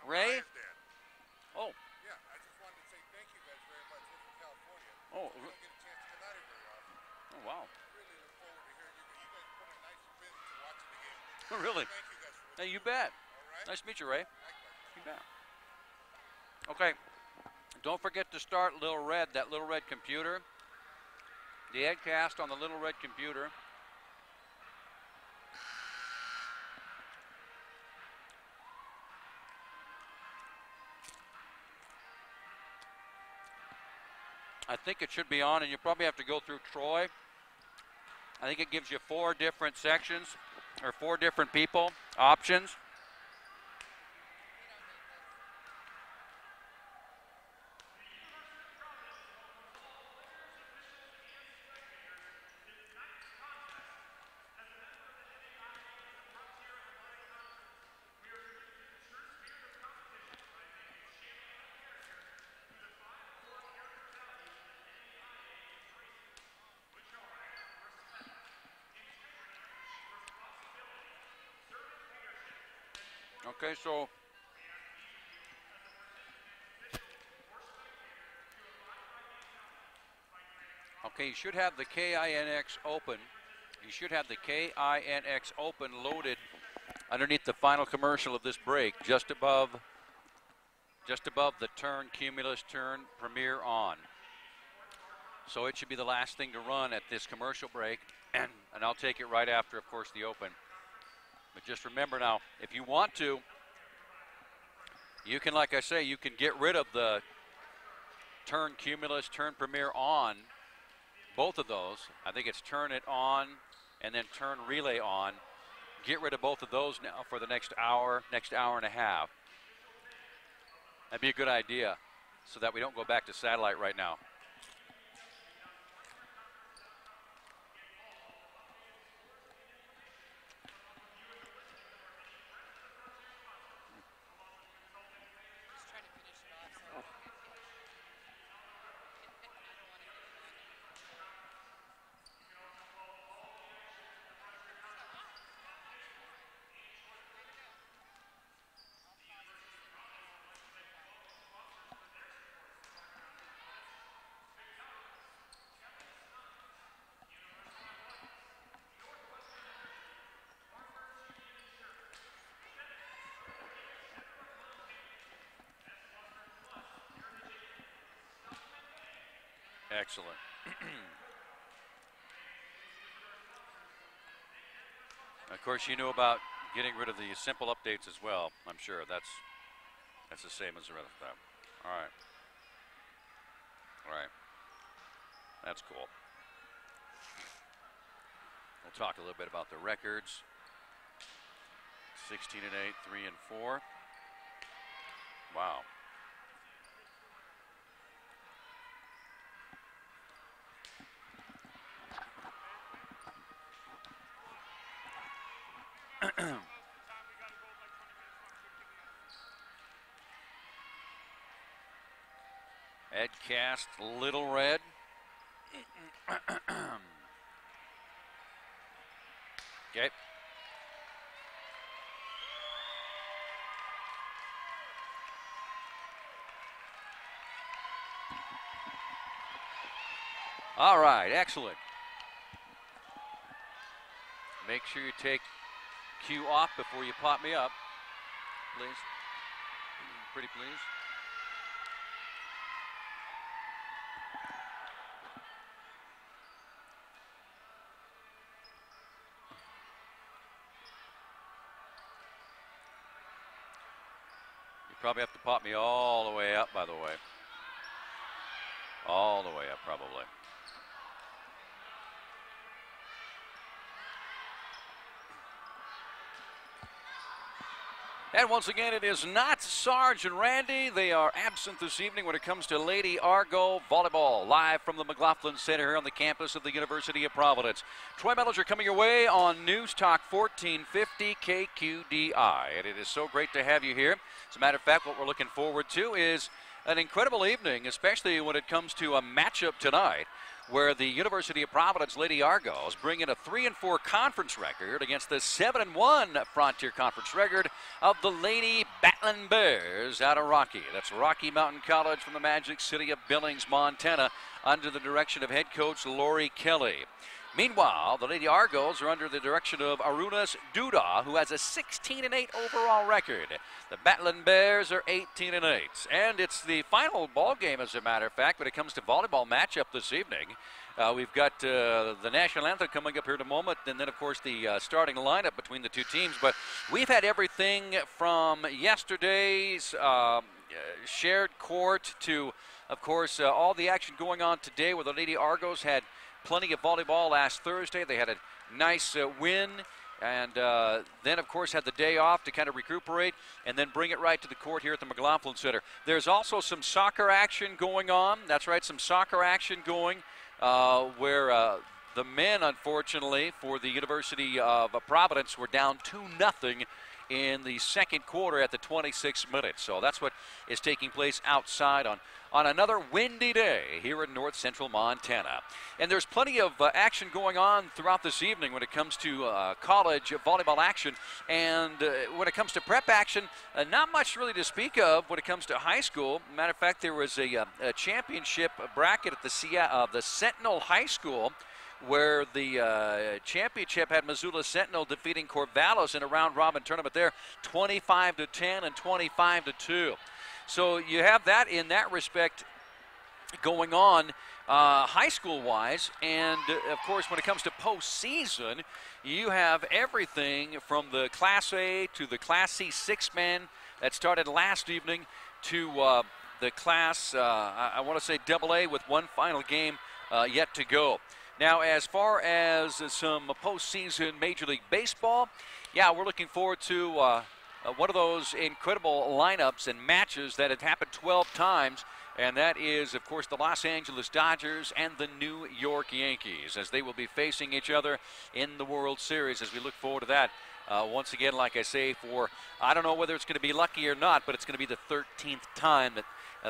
Ray? Oh. Yeah, I just wanted to say thank you guys very much. We're from California. Oh. We don't get a chance to come out here very often. Oh, wow. I really look forward to hearing you guys. You guys put a nice spin to watching the game. Really? Thank you guys for Hey, you bet. All right. Nice to meet you, Ray. Likewise. You bet. Okay. Don't forget to start Little Red, that Little Red computer. The Edcast on the Little Red computer. I think it should be on, and you probably have to go through Troy. I think it gives you 4 different sections, or 4 different people, options. Okay, so you should have the KINX open. You should have the KINX open loaded underneath the final commercial of this break, just above the turn, Cumulus turn, Premier on. So it should be the last thing to run at this commercial break, and I'll take it right after, of course, the open. But just remember now, if you want to, you can, like I say, you can get rid of the turn Cumulus, turn Premier on, both of those. I think it's turn it on and then turn relay on. Get rid of both of those now for the next hour and a half. That'd be a good idea so that we don't go back to satellite right now. Excellent. Of course, you knew about getting rid of the simple updates as well. I'm sure that's the same as the rest of them. All right. All right. That's cool. We'll talk a little bit about the records. 16 and 8, 3 and 4. Wow. Edcast Little Red. Okay. All right, excellent. Make sure you take Q off before you pop me up, please. Pretty please. You probably have to pop me all the way up, by the way. All the way up, probably. And once again, it is not Sarge and Randy. They are absent this evening when it comes to Lady Argo Volleyball, live from the McLaughlin Center here on the campus of the University of Providence. Troy medals are coming your way on News Talk 1450 KQDI. And it is so great to have you here. As a matter of fact, what we're looking forward to is an incredible evening, especially when it comes to a matchup tonight. where the University of Providence Lady Argos bring in a 3-4 conference record against the 7-1 Frontier Conference record of the Lady Battling Bears out of Rocky. That's Rocky Mountain College from the magic city of Billings, Montana, under the direction of head coach Lori Kelly. Meanwhile, the Lady Argos are under the direction of Arunas Duda, who has a 16-8 overall record. The Battling Bears are 18-8. And it's the final ball game, as a matter of fact, when it comes to volleyball matchup this evening. We've got the national anthem coming up here in a moment, and then, of course, the starting lineup between the two teams. But we've had everything from yesterday's shared court to, of course, all the action going on today, where the Lady Argos had plenty of volleyball last Thursday. They had a nice win, and then, of course, had the day off to kind of recuperate and then bring it right to the court here at the McLaughlin Center. There's also some soccer action going on. That's right, some soccer action going where the men, unfortunately, for the University of Providence were down 2-0 in the second quarter at the 26th minute. So that's what is taking place outside on another windy day here in north central Montana. And there's plenty of action going on throughout this evening when it comes to college volleyball action. And when it comes to prep action, not much really to speak of when it comes to high school. Matter of fact, there was a championship bracket at the Sentinel High School, where the championship had Missoula Sentinel defeating Corvallis in a round-robin tournament there, 25-10 and 25-2. So you have that in that respect going on high school-wise. And, of course, when it comes to postseason, you have everything from the Class A to the Class C six-man that started last evening to the Class, I want to say AA, with one final game yet to go. Now, as far as some postseason Major League Baseball, yeah, we're looking forward to one of those incredible lineups and matches that have happened 12 times, and that is, of course, the Los Angeles Dodgers and the New York Yankees, as they will be facing each other in the World Series, as we look forward to that. Once again, like I say, for I don't know whether it's going to be lucky or not, but it's going to be the 13th time that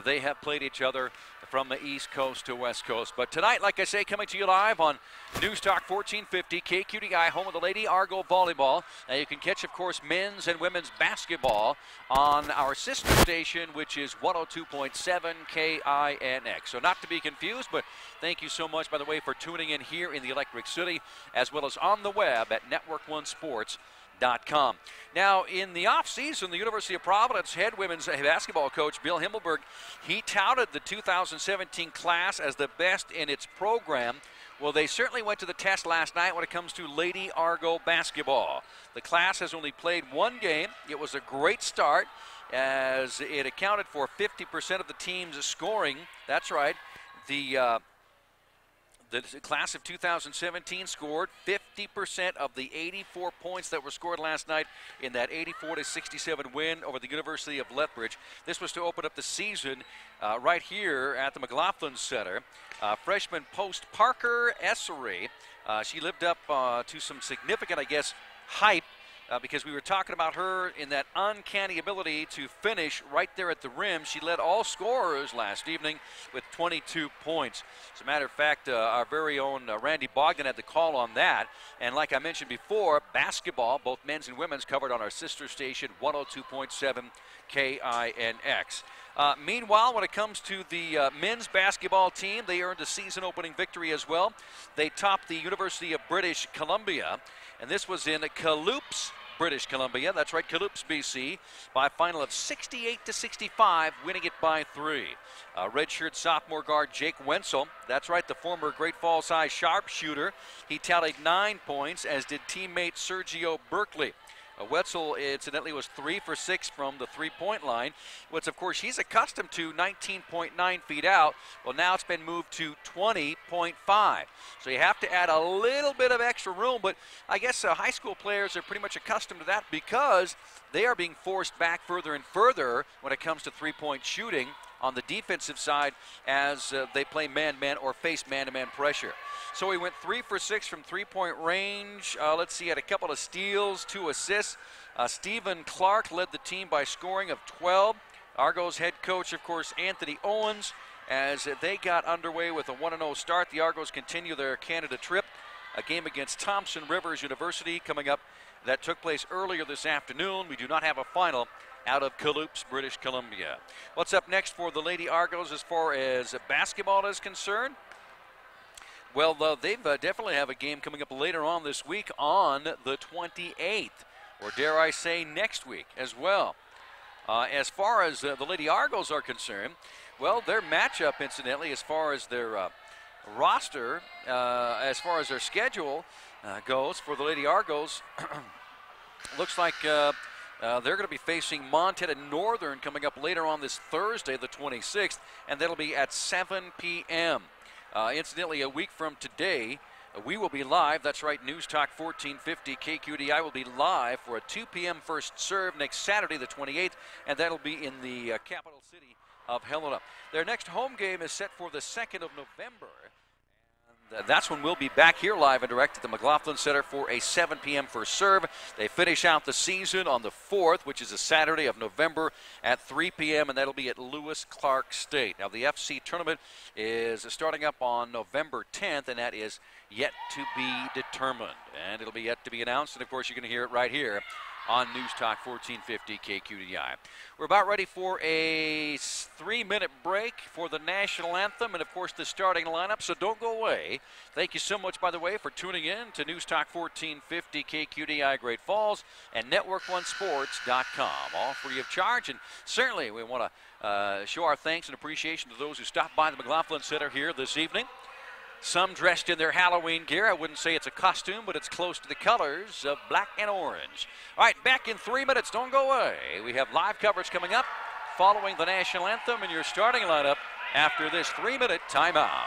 they have played each other from the East Coast to West Coast. But tonight, like I say, coming to you live on News Talk 1450, KQDI, home of the Lady Argo Volleyball. You can catch, of course, men's and women's basketball on our sister station, which is 102.7 KINX. So not to be confused, but thank you so much, by the way, for tuning in here in the Electric City, as well as on the web at NetworkOneSports.com. Now, in the offseason, the University of Providence head women's basketball coach Bill Himmelberg, he touted the 2017 class as the best in its program. Well, they certainly went to the test last night when it comes to Lady Argo basketball. The class has only played one game. It was a great start, as it accounted for 50% of the team's scoring. That's right. The class of 2017 scored 50% of the 84 points that were scored last night in that 84-67 win over the University of Lethbridge. This was to open up the season right here at the McLaughlin Center. Freshman post Parker Essery, she lived up to some significant, I guess, hype because we were talking about her in that uncanny ability to finish right there at the rim. She led all scorers last evening with 22 points. As a matter of fact, our very own Randy Bogdan had the call on that. And like I mentioned before, basketball, both men's and women's, covered on our sister station, 102.7 KINX. Meanwhile, when it comes to the men's basketball team, they earned a season-opening victory as well. They topped the University of British Columbia, and this was in Kamloops, British Columbia. That's right, Kamloops, BC, by a final of 68-65, winning it by 3. Redshirt sophomore guard Jake Wenzel, that's right, the former Great Falls High sharpshooter. He tallied 9 points, as did teammate Sergio Berkeley. Wetzel, incidentally, was 3 for 6 from the three-point line, which, of course, he's accustomed to 19.9 feet out. Well, now it's been moved to 20.5. So you have to add a little bit of extra room, but I guess high school players are pretty much accustomed to that because they are being forced back further and further when it comes to three-point shooting on the defensive side as they play man-man or face man-to-man pressure. So he went 3 for 6 from three-point range. Let's see, he had a couple of steals, 2 assists. Stephen Clark led the team by scoring of 12. Argos head coach, of course, Anthony Owens, as they got underway with a 1-0 start. The Argos continue their Canada trip. A game against Thompson Rivers University coming up that took place earlier this afternoon. We do not have a final out of Kamloops, British Columbia. What's up next for the Lady Argos as far as basketball is concerned? Well, they've definitely have a game coming up later on this week on the 28th, or dare I say next week as well. As far as the Lady Argos are concerned, well, their matchup, incidentally, as far as their roster, as far as their schedule goes for the Lady Argos, looks like they're going to be facing Montana Northern coming up later on this Thursday, the 26th, and that'll be at 7 p.m. Incidentally, a week from today, we will be live. That's right, News Talk 1450 KQDI will be live for a 2 p.m. first serve next Saturday, the 28th, and that'll be in the capital city of Helena. Their next home game is set for the 2nd of November. And that's when we'll be back here live and direct at the McLaughlin Center for a 7 p.m. first serve. They finish out the season on the 4th, which is a Saturday of November at 3 p.m., and that'll be at Lewis Clark State. Now, the FC tournament is starting up on November 10th, and that is yet to be determined. And it'll be yet to be announced, and of course, you're going to hear it right here on News Talk 1450 KQDI. We're about ready for a 3-minute break for the national anthem and, of course, the starting lineup, so don't go away. Thank you so much, by the way, for tuning in to News Talk 1450 KQDI Great Falls and Network1Sports.com, all free of charge. And certainly we want to show our thanks and appreciation to those who stopped by the McLaughlin Center here this evening. Some dressed in their Halloween gear. I wouldn't say it's a costume, but it's close to the colors of black and orange. All right, back in 3 minutes. Don't go away. We have live coverage coming up following the national anthem and your starting lineup after this 3-minute timeout.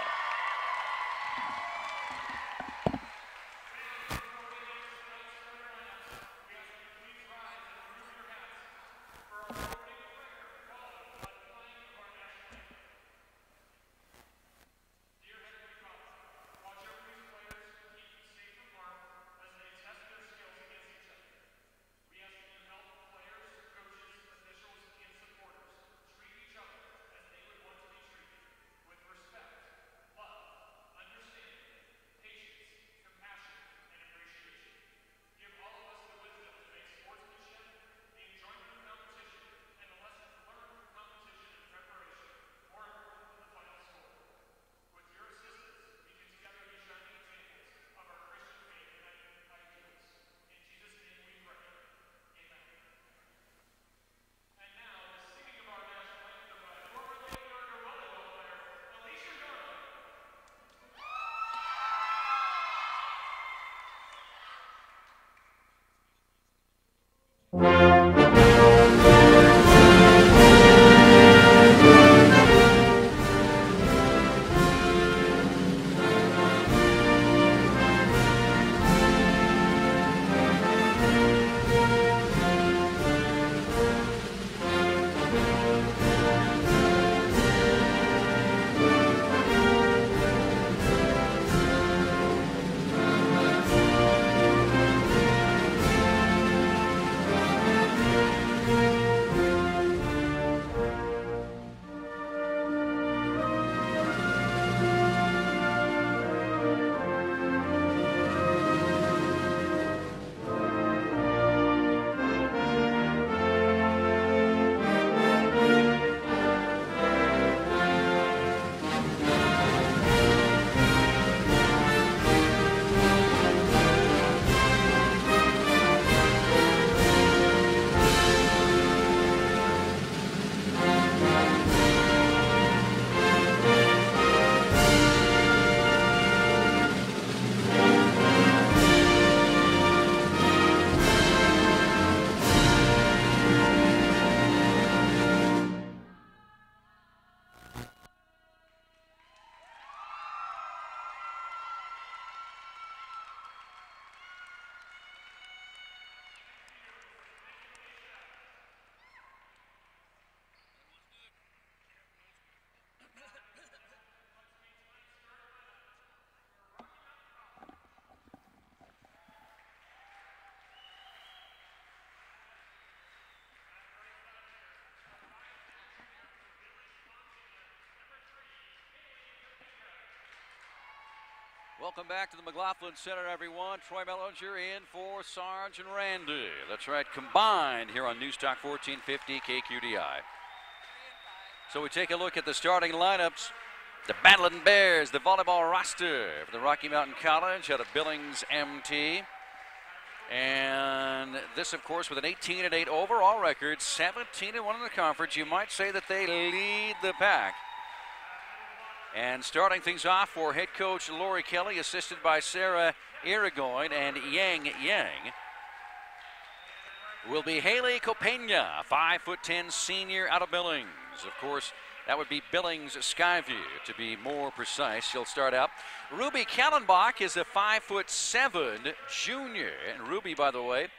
Welcome back to the McLaughlin Center, everyone. Troy Mellinger in for Sarge and Randy. That's right, combined here on Newstalk 1450 KQDI. So we take a look at the starting lineups. The Battling Bears, the volleyball roster for the Rocky Mountain College out of Billings, MT. And this, of course, with an 18-8 overall record, 17-1 in the conference. You might say that they lead the pack. And starting things off for head coach Lori Kelly, assisted by Sarah Irigoyen and Yang Yang, will be Haley Copena, 5'10" senior out of Billings. Of course, that would be Billings Skyview, to be more precise. She'll start out. Ruby Kallenbach is a 5'7" junior. And Ruby, by the way,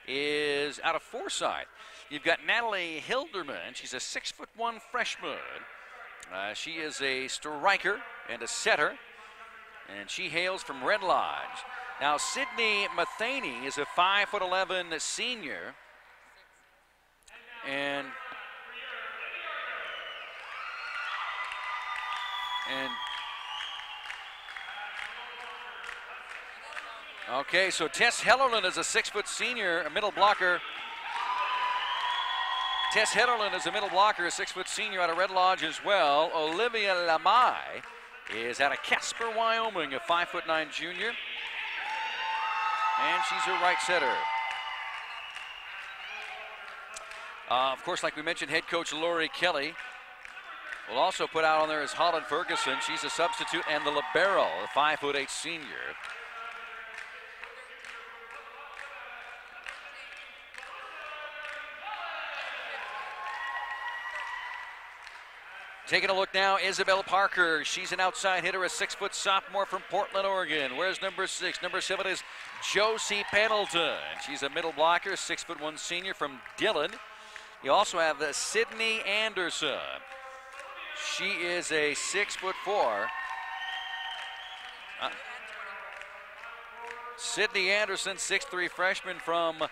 is out of Forsyth. You've got Natalie Hilderman. She's a 6'1" freshman. She is a striker and a setter, and she hails from Red Lodge. Now, Sydney Matheny is a 5'11" senior, and okay, so Tess Hellerlin is a 6-foot senior, a middle blocker. Tess Hellerlin is a middle blocker, a 6-foot senior out of Red Lodge as well. Olivia Lamai is out of Casper, Wyoming, a 5'9" junior. And she's her right setter. Of course, like we mentioned, head coach Lori Kelly will also put out on there is Holland Ferguson. She's a substitute, and the libero, a 5'8" senior. Taking a look now, Isabel Parker. She's an outside hitter, a 6-foot sophomore from Portland, Oregon. Where's number 6? Number 7 is Josie Pendleton. She's a middle blocker, 6'1" senior from Dillon. You also have Sydney Anderson. She is a 6'4". Sydney Anderson, 6'3" freshman from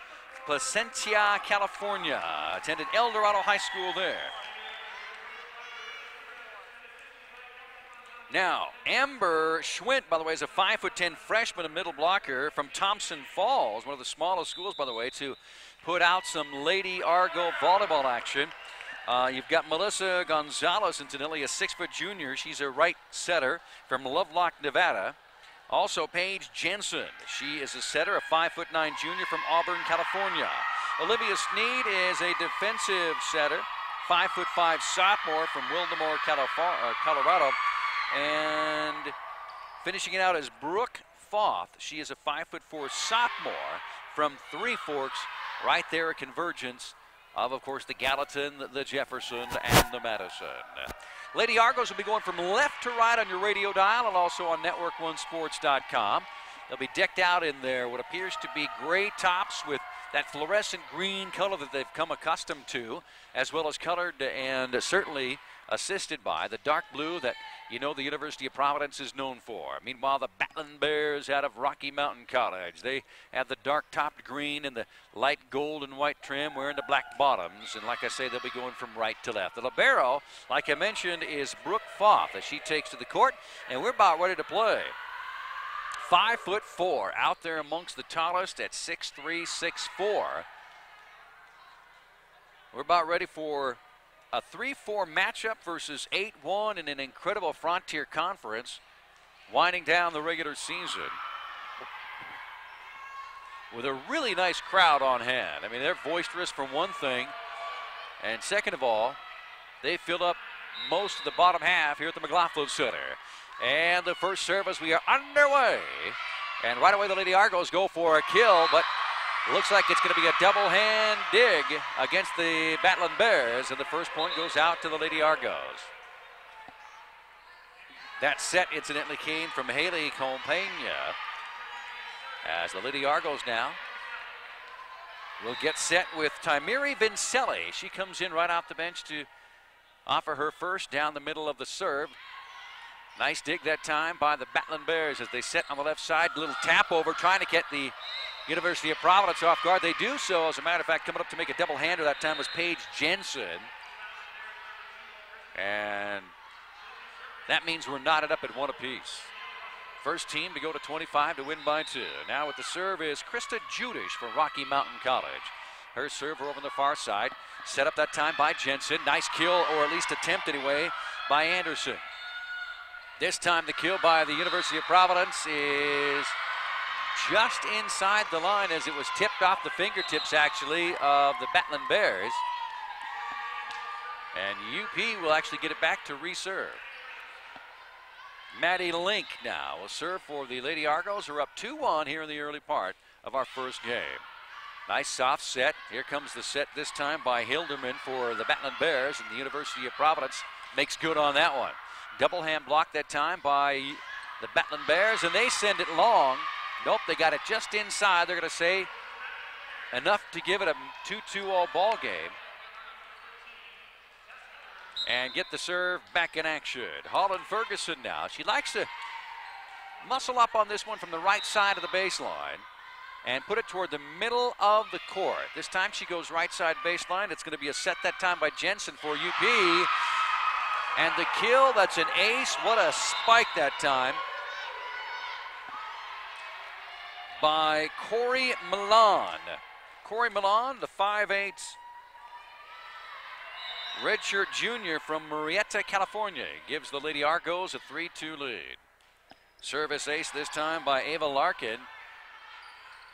Placentia, California. Attended El Dorado High School there. Now, Amber Schwint, by the way, is a 5'10" freshman, a middle blocker from Thompson Falls, one of the smallest schools, by the way, to put out some Lady Argo volleyball action. You've got Melissa Gonzalez, incidentally, a 6-foot junior. She's a right setter from Lovelock, Nevada. Also, Paige Jensen. She is a setter, a 5'9" junior from Auburn, California. Olivia Sneed is a defensive setter, 5'5" sophomore from Wildomore, Colorado. And finishing it out is Brooke Foth. She is a 5'4" sophomore from Three Forks, right there, a convergence of course, the Gallatin, the Jefferson, and the Madison. Lady Argos will be going from left to right on your radio dial and also on network1sports.com. They'll be decked out in their what appears to be gray tops with that fluorescent green color that they've come accustomed to, as well as colored and certainly assisted by the dark blue that you know the University of Providence is known for. Meanwhile, the Battling Bears out of Rocky Mountain College, they have the dark-topped green and the light gold and white trim wearing the black bottoms. And like I say, they'll be going from right to left. The libero, like I mentioned, is Brooke Foth as she takes to the court, and we're about ready to play. 5'4", out there amongst the tallest at 6'3", 6'4". We're about ready for a 3-4 matchup versus 8-1 in an incredible Frontier Conference, winding down the regular season with a really nice crowd on hand. I mean, they're boisterous for one thing, and second of all, they filled up most of the bottom half here at the McLaughlin Center. And the first service, we are underway. And right away, the Lady Argos go for a kill, but looks like it's going to be a double hand dig against the Battling Bears, and the first point goes out to the Lady Argos. That set, incidentally, came from Haley Compena, as the Lady Argos now will get set with Timiri Vincelli. She comes in right off the bench to offer her first down the middle of the serve. Nice dig that time by the Battling Bears as they set on the left side. Little tap over, trying to get the University of Providence off guard. They do so. As a matter of fact, coming up to make a double-hander that time was Paige Jensen. And that means we're knotted up at one apiece. First team to go to 25 to win by 2. Now with the serve is Krista Judish from Rocky Mountain College. Her serve over on the far side. Set up that time by Jensen. Nice kill, or at least attempt anyway, by Anderson. This time the kill by the University of Providence is just inside the line as it was tipped off the fingertips, actually, of the Batland Bears. And UP will actually get it back to reserve. Maddie Link now will serve for the Lady Argos, who are up 2-1 here in the early part of our first game. Nice soft set. Here comes the set this time by Hilderman for the Batland Bears, and the University of Providence makes good on that one. Double hand block that time by the Batland Bears, and they send it long. Nope, they got it just inside. They're going to say enough to give it a 2-2 all ball game. And get the serve back in action. Holland Ferguson now. She likes to muscle up on this one from the right side of the baseline and put it toward the middle of the court. This time she goes right side baseline. It's going to be a set that time by Jensen for UP. And the kill, that's an ace. What a spike that time by Corey Milan. Corey Milan, the 5'8" redshirt junior from Murrieta, California, gives the Lady Argos a 3-2 lead. Service ace this time by Ava Larkin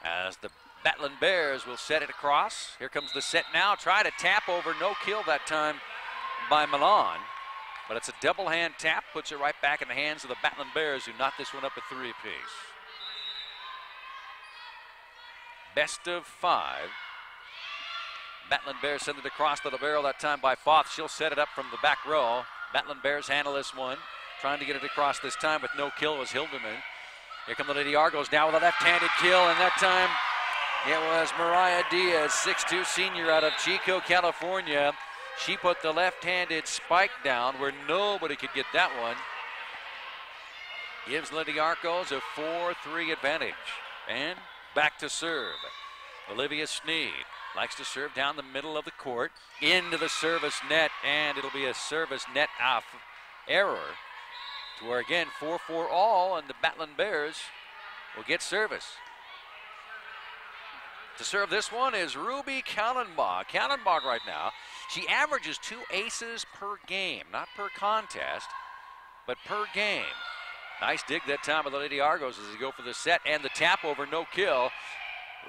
as the Batland Bears will set it across. Here comes the set now. Try to tap over, no kill that time by Milan. But it's a double hand tap, puts it right back in the hands of the Batland Bears, who knocked this one up a 3-apiece. Best of 5. Batland Bears send it across the libero that time by Foth. She'll set it up from the back row. Batland Bears handle this one. Trying to get it across this time with no kill was Hildeman. Here come the Lady Argos now with a left-handed kill, and that time it was Mariah Diaz, 6'2" senior out of Chico, California. She put the left-handed spike down where nobody could get that one. Gives Lady Argos a 4-3 advantage. And back to serve. Olivia Sneed likes to serve down the middle of the court into the service net, and it'll be a service net off error to where again 4-4 all, and the Batland Bears will get service. To serve this one is Ruby Kallenbach. Kallenbach right now, she averages 2 aces per game, not per contest, but per game. Nice dig that time by the Lady Argos as they go for the set and the tap over, no kill.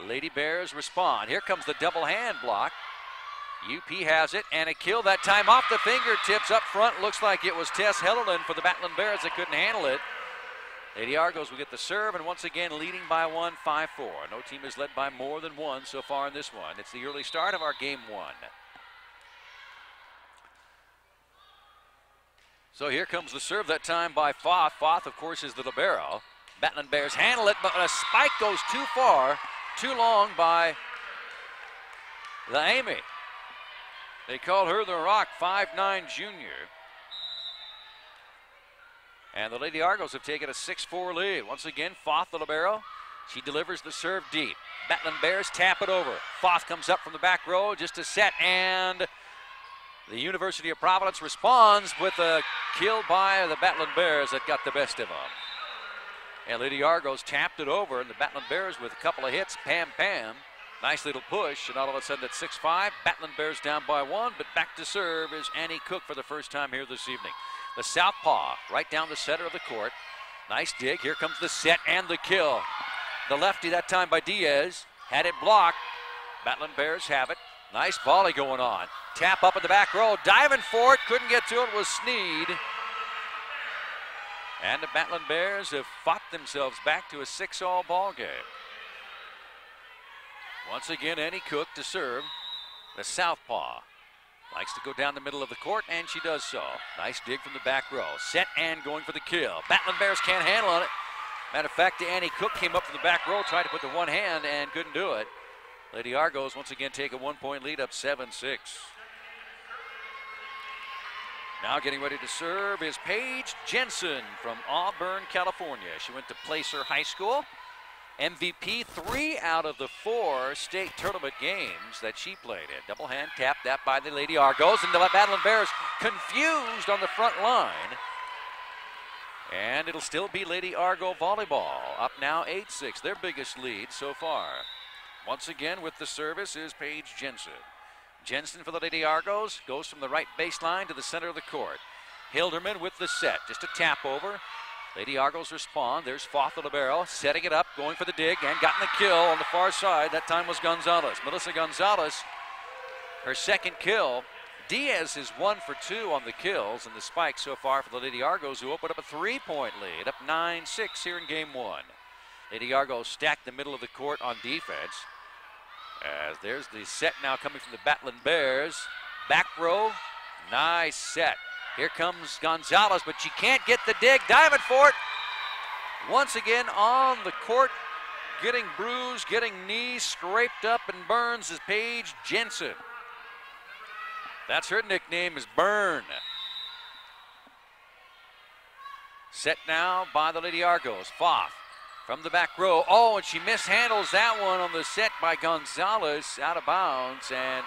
Lady Bears respond. Here comes the double hand block. UP has it, and a kill that time off the fingertips up front. Looks like it was Tess Hellerland for the Batland Bears that couldn't handle it. Lady Argos will get the serve, and once again leading by 1, 5-4. No team is led by more than 1 so far in this one. It's the early start of our game 1. So here comes the serve that time by Foth. Foth, of course, is the libero. Batland Bears handle it, but a spike goes too far. Too long by the Amy. They call her the Rock, 5'9" junior. And the Lady Argos have taken a 6-4 lead. Once again, Foth, the libero. She delivers the serve deep. Batland Bears tap it over. Foth comes up from the back row just a set, and the University of Providence responds with a kill by the Batland Bears that got the best of them. And Lady Argos tapped it over, and the Batland Bears with a couple of hits. Pam. Nice little push, and all of a sudden at 6-5, Batland Bears down by 1, but back to serve is Annie Cook for the first time here this evening. The southpaw right down the center of the court. Nice dig. Here comes the set and the kill. The lefty that time by Diaz. Had it blocked. Batland Bears have it. Nice volley going on. Tap up in the back row. Diving for it. Couldn't get to it. Was Sneed. And the Batland Bears have fought themselves back to a 6-all ball game. Once again, Annie Cook to serve. The southpaw likes to go down the middle of the court, and she does so. Nice dig from the back row. Set and going for the kill. Batland Bears can't handle it. Matter of fact, Annie Cook came up from the back row, tried to put the one hand, and couldn't do it. Lady Argos once again take a 1-point lead, up 7-6. Now getting ready to serve is Paige Jensen from Auburn, California. She went to Placer High School. MVP 3 out of the 4 state tournament games that she played in. Double hand tap that by the Lady Argos, and the Batland Bears confused on the front line. And it'll still be Lady Argo volleyball. Up now 8-6, their biggest lead so far. Once again with the service is Paige Jensen. Jensen for the Lady Argos goes from the right baseline to the center of the court. Hilderman with the set, just a tap over. Lady Argos respond. There's Foth, the libero, setting it up, going for the dig, and gotten the kill on the far side. That time was Gonzalez. Melissa Gonzalez, her second kill. Diaz is 1 for 2 on the kills and the spikes so far for the Lady Argos, who opened up a 3-point lead, up 9-6 here in game 1. Lady Argos stacked the middle of the court on defense. As there's the set now coming from the Battling Bears. Back row, nice set. Here comes Gonzalez, but she can't get the dig. Diving for it. Once again on the court, getting bruised, getting knees scraped up and burns is Paige Jensen. That's her nickname, is Burn. Set now by the Lady Argos. Foth from the back row. Oh, and she mishandles that one on the set by Gonzalez, out of bounds, and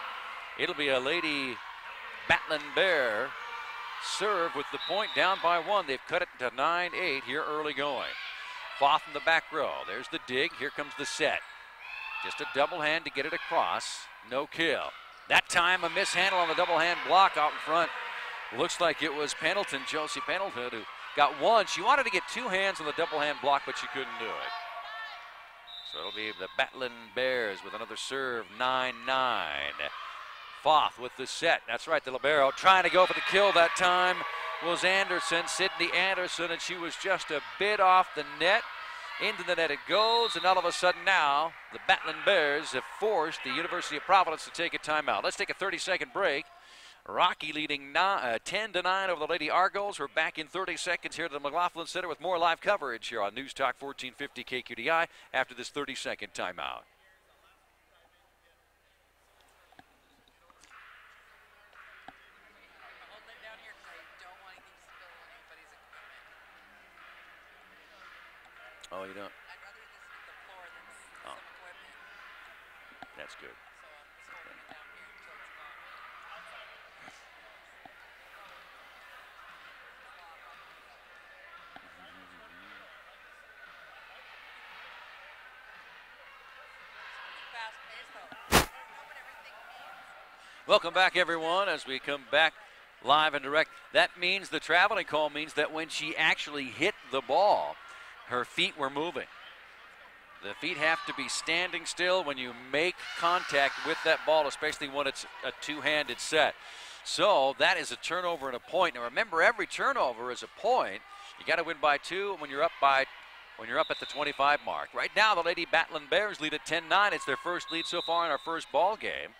it'll be a Lady Battling Bear serve with the point down by 1. They've cut it to 9-8 here early going. Foth in the back row. There's the dig. Here comes the set. Just a double hand to get it across. No kill. That time a mishandle on the double hand block out in front. Looks like it was Pendleton, Josie Pendleton, who got one. She wanted to get 2 hands on the double hand block, but she couldn't do it. So it'll be the Battling Bears with another serve, 9-9. Foth with the set. That's right, the libero trying to go for the kill that time was Anderson, Sydney Anderson, and she was just a bit off the net. Into the net it goes, and all of a sudden now, the Battling Bears have forced the University of Providence to take a timeout. Let's take a 30-second break. Rocky leading 10-9 over the Lady Argos. We're back in 30 seconds here at the McLaughlin Center with more live coverage here on News Talk 1450 KQDI after this 30-second timeout. Oh, you don't? I'd rather this hit the floor than some equipment. That's good. So I'm just holding it down here until it's gone. Fast pace though. I don't know what everything means. Welcome back, everyone, as we come back live and direct. That means the traveling call means that when she actually hit the ball, her feet were moving. The feet have to be standing still when you make contact with that ball, especially when it's a two-handed set. So that is a turnover and a point. Now remember, every turnover is a point. You got to win by 2 when you're up at the 25 mark. Right now, the Lady Battling Bears lead at 10-9. It's their first lead so far in our first ball game.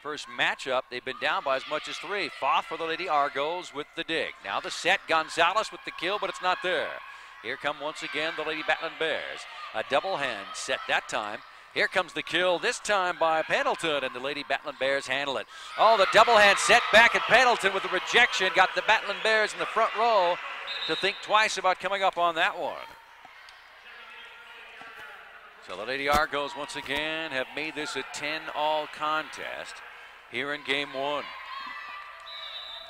First matchup, they've been down by as much as 3. Foth for the Lady Argos with the dig. Now the set, Gonzalez with the kill, but it's not there. Here come once again the Lady Battling Bears. A double hand set that time. Here comes the kill, this time by Pendleton, and the Lady Battling Bears handle it. Oh, the double hand set back at Pendleton with the rejection. Got the Battling Bears in the front row to think twice about coming up on that one. So the Lady Argos once again have made this a 10-all contest here in game 1.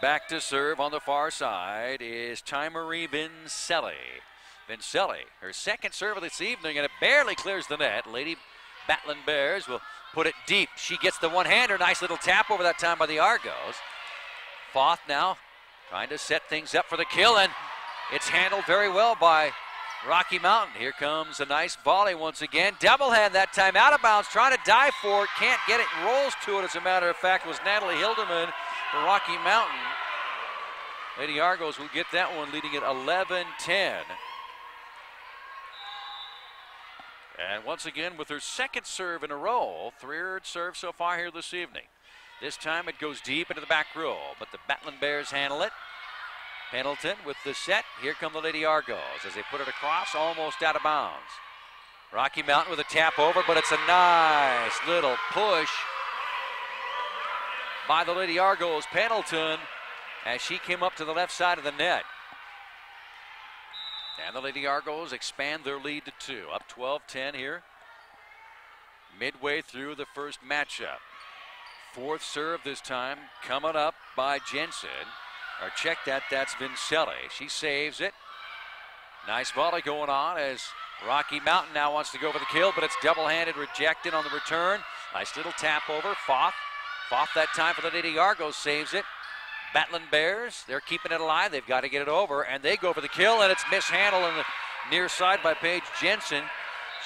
Back to serve on the far side is Ty-Marie Vincelli. Vincelli, her second serve of this evening, and it barely clears the net. Lady Battling Bears will put it deep. She gets the one-hander. Nice little tap over that time by the Argos. Foth now trying to set things up for the kill, and it's handled very well by Rocky Mountain. Here comes a nice volley once again. Double hand that time, out of bounds, trying to dive for it. Can't get it, rolls to it. As a matter of fact, was Natalie Hilderman for Rocky Mountain. Lady Argos will get that one, leading at 11-10. And once again with her second serve in a row, third serve so far here this evening. This time it goes deep into the back row, but the Battling Bears handle it. Pendleton with the set. Here come the Lady Argos as they put it across, almost out of bounds. Rocky Mountain with a tap over, but it's a nice little push by the Lady Argos. Pendleton, as she came up to the left side of the net. And the Lady Argos expand their lead to 2, up 12-10 here. Midway through the first matchup. Fourth serve this time coming up by Jensen. Or check that, that's Vincelli. She saves it. Nice volley going on as Rocky Mountain now wants to go for the kill, but it's double-handed, rejected on the return. Nice little tap over. Foth that time for the Lady Argos, saves it. Battling Bears, they're keeping it alive. They've got to get it over, and they go for the kill, and it's mishandled on the near side by Paige Jensen.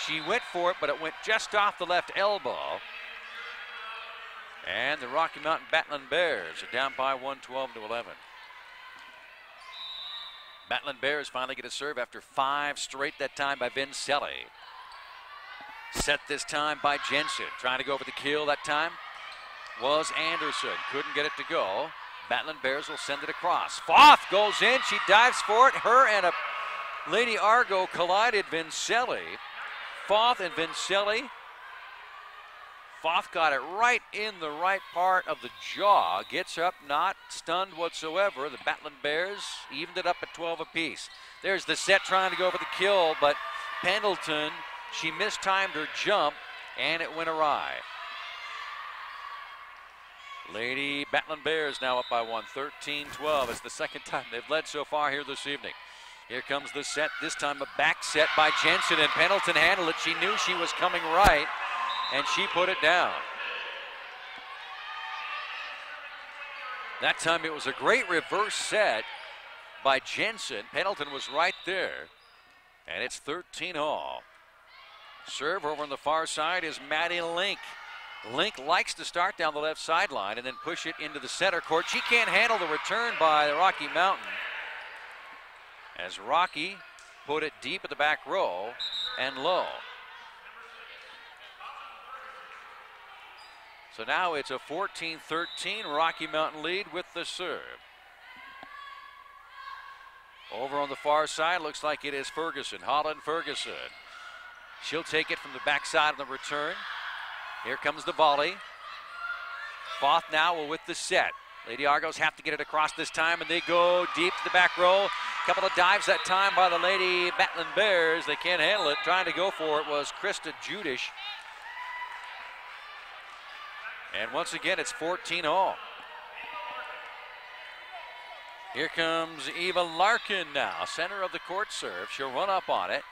She went for it, but it went just off the left elbow. And the Rocky Mountain Battling Bears are down by 112-11. Battling Bears finally get a serve after 5 straight, that time by Vincelli. Set this time by Jensen. Trying to go for the kill that time was Anderson. Couldn't get it to go. Battling Bears will send it across. Foth goes in. She dives for it. Her and a Lady Argo collided. Vincelli. Foth and Vincelli. Foth got it right in the right part of the jaw. Gets up, not stunned whatsoever. The Battling Bears evened it up at 12 apiece. There's the set trying to go for the kill, but Pendleton, she mistimed her jump, and it went awry. Lady Battling Bears now up by 1, 13-12. It's the second time they've led so far here this evening. Here comes the set, this time a back set by Jensen, and Pendleton handled it. She knew she was coming right, and she put it down. That time it was a great reverse set by Jensen. Pendleton was right there, and it's 13-all. Serve over on the far side is Maddie Link. Link likes to start down the left sideline and then push it into the center court. She can't handle the return by Rocky Mountain, as Rocky put it deep at the back row and low. So now it's a 14-13 Rocky Mountain lead with the serve. Over on the far side, looks like it is Ferguson, Holland Ferguson. She'll take it from the backside of the return. Here comes the volley. Foth now with the set. Lady Argos have to get it across this time, and they go deep to the back row. Couple of dives that time by the Lady Battling Bears. They can't handle it. Trying to go for it was Krista Judish. And once again, it's 14-all. Here comes Eva Larkin now, center of the court serve. She'll run up on it.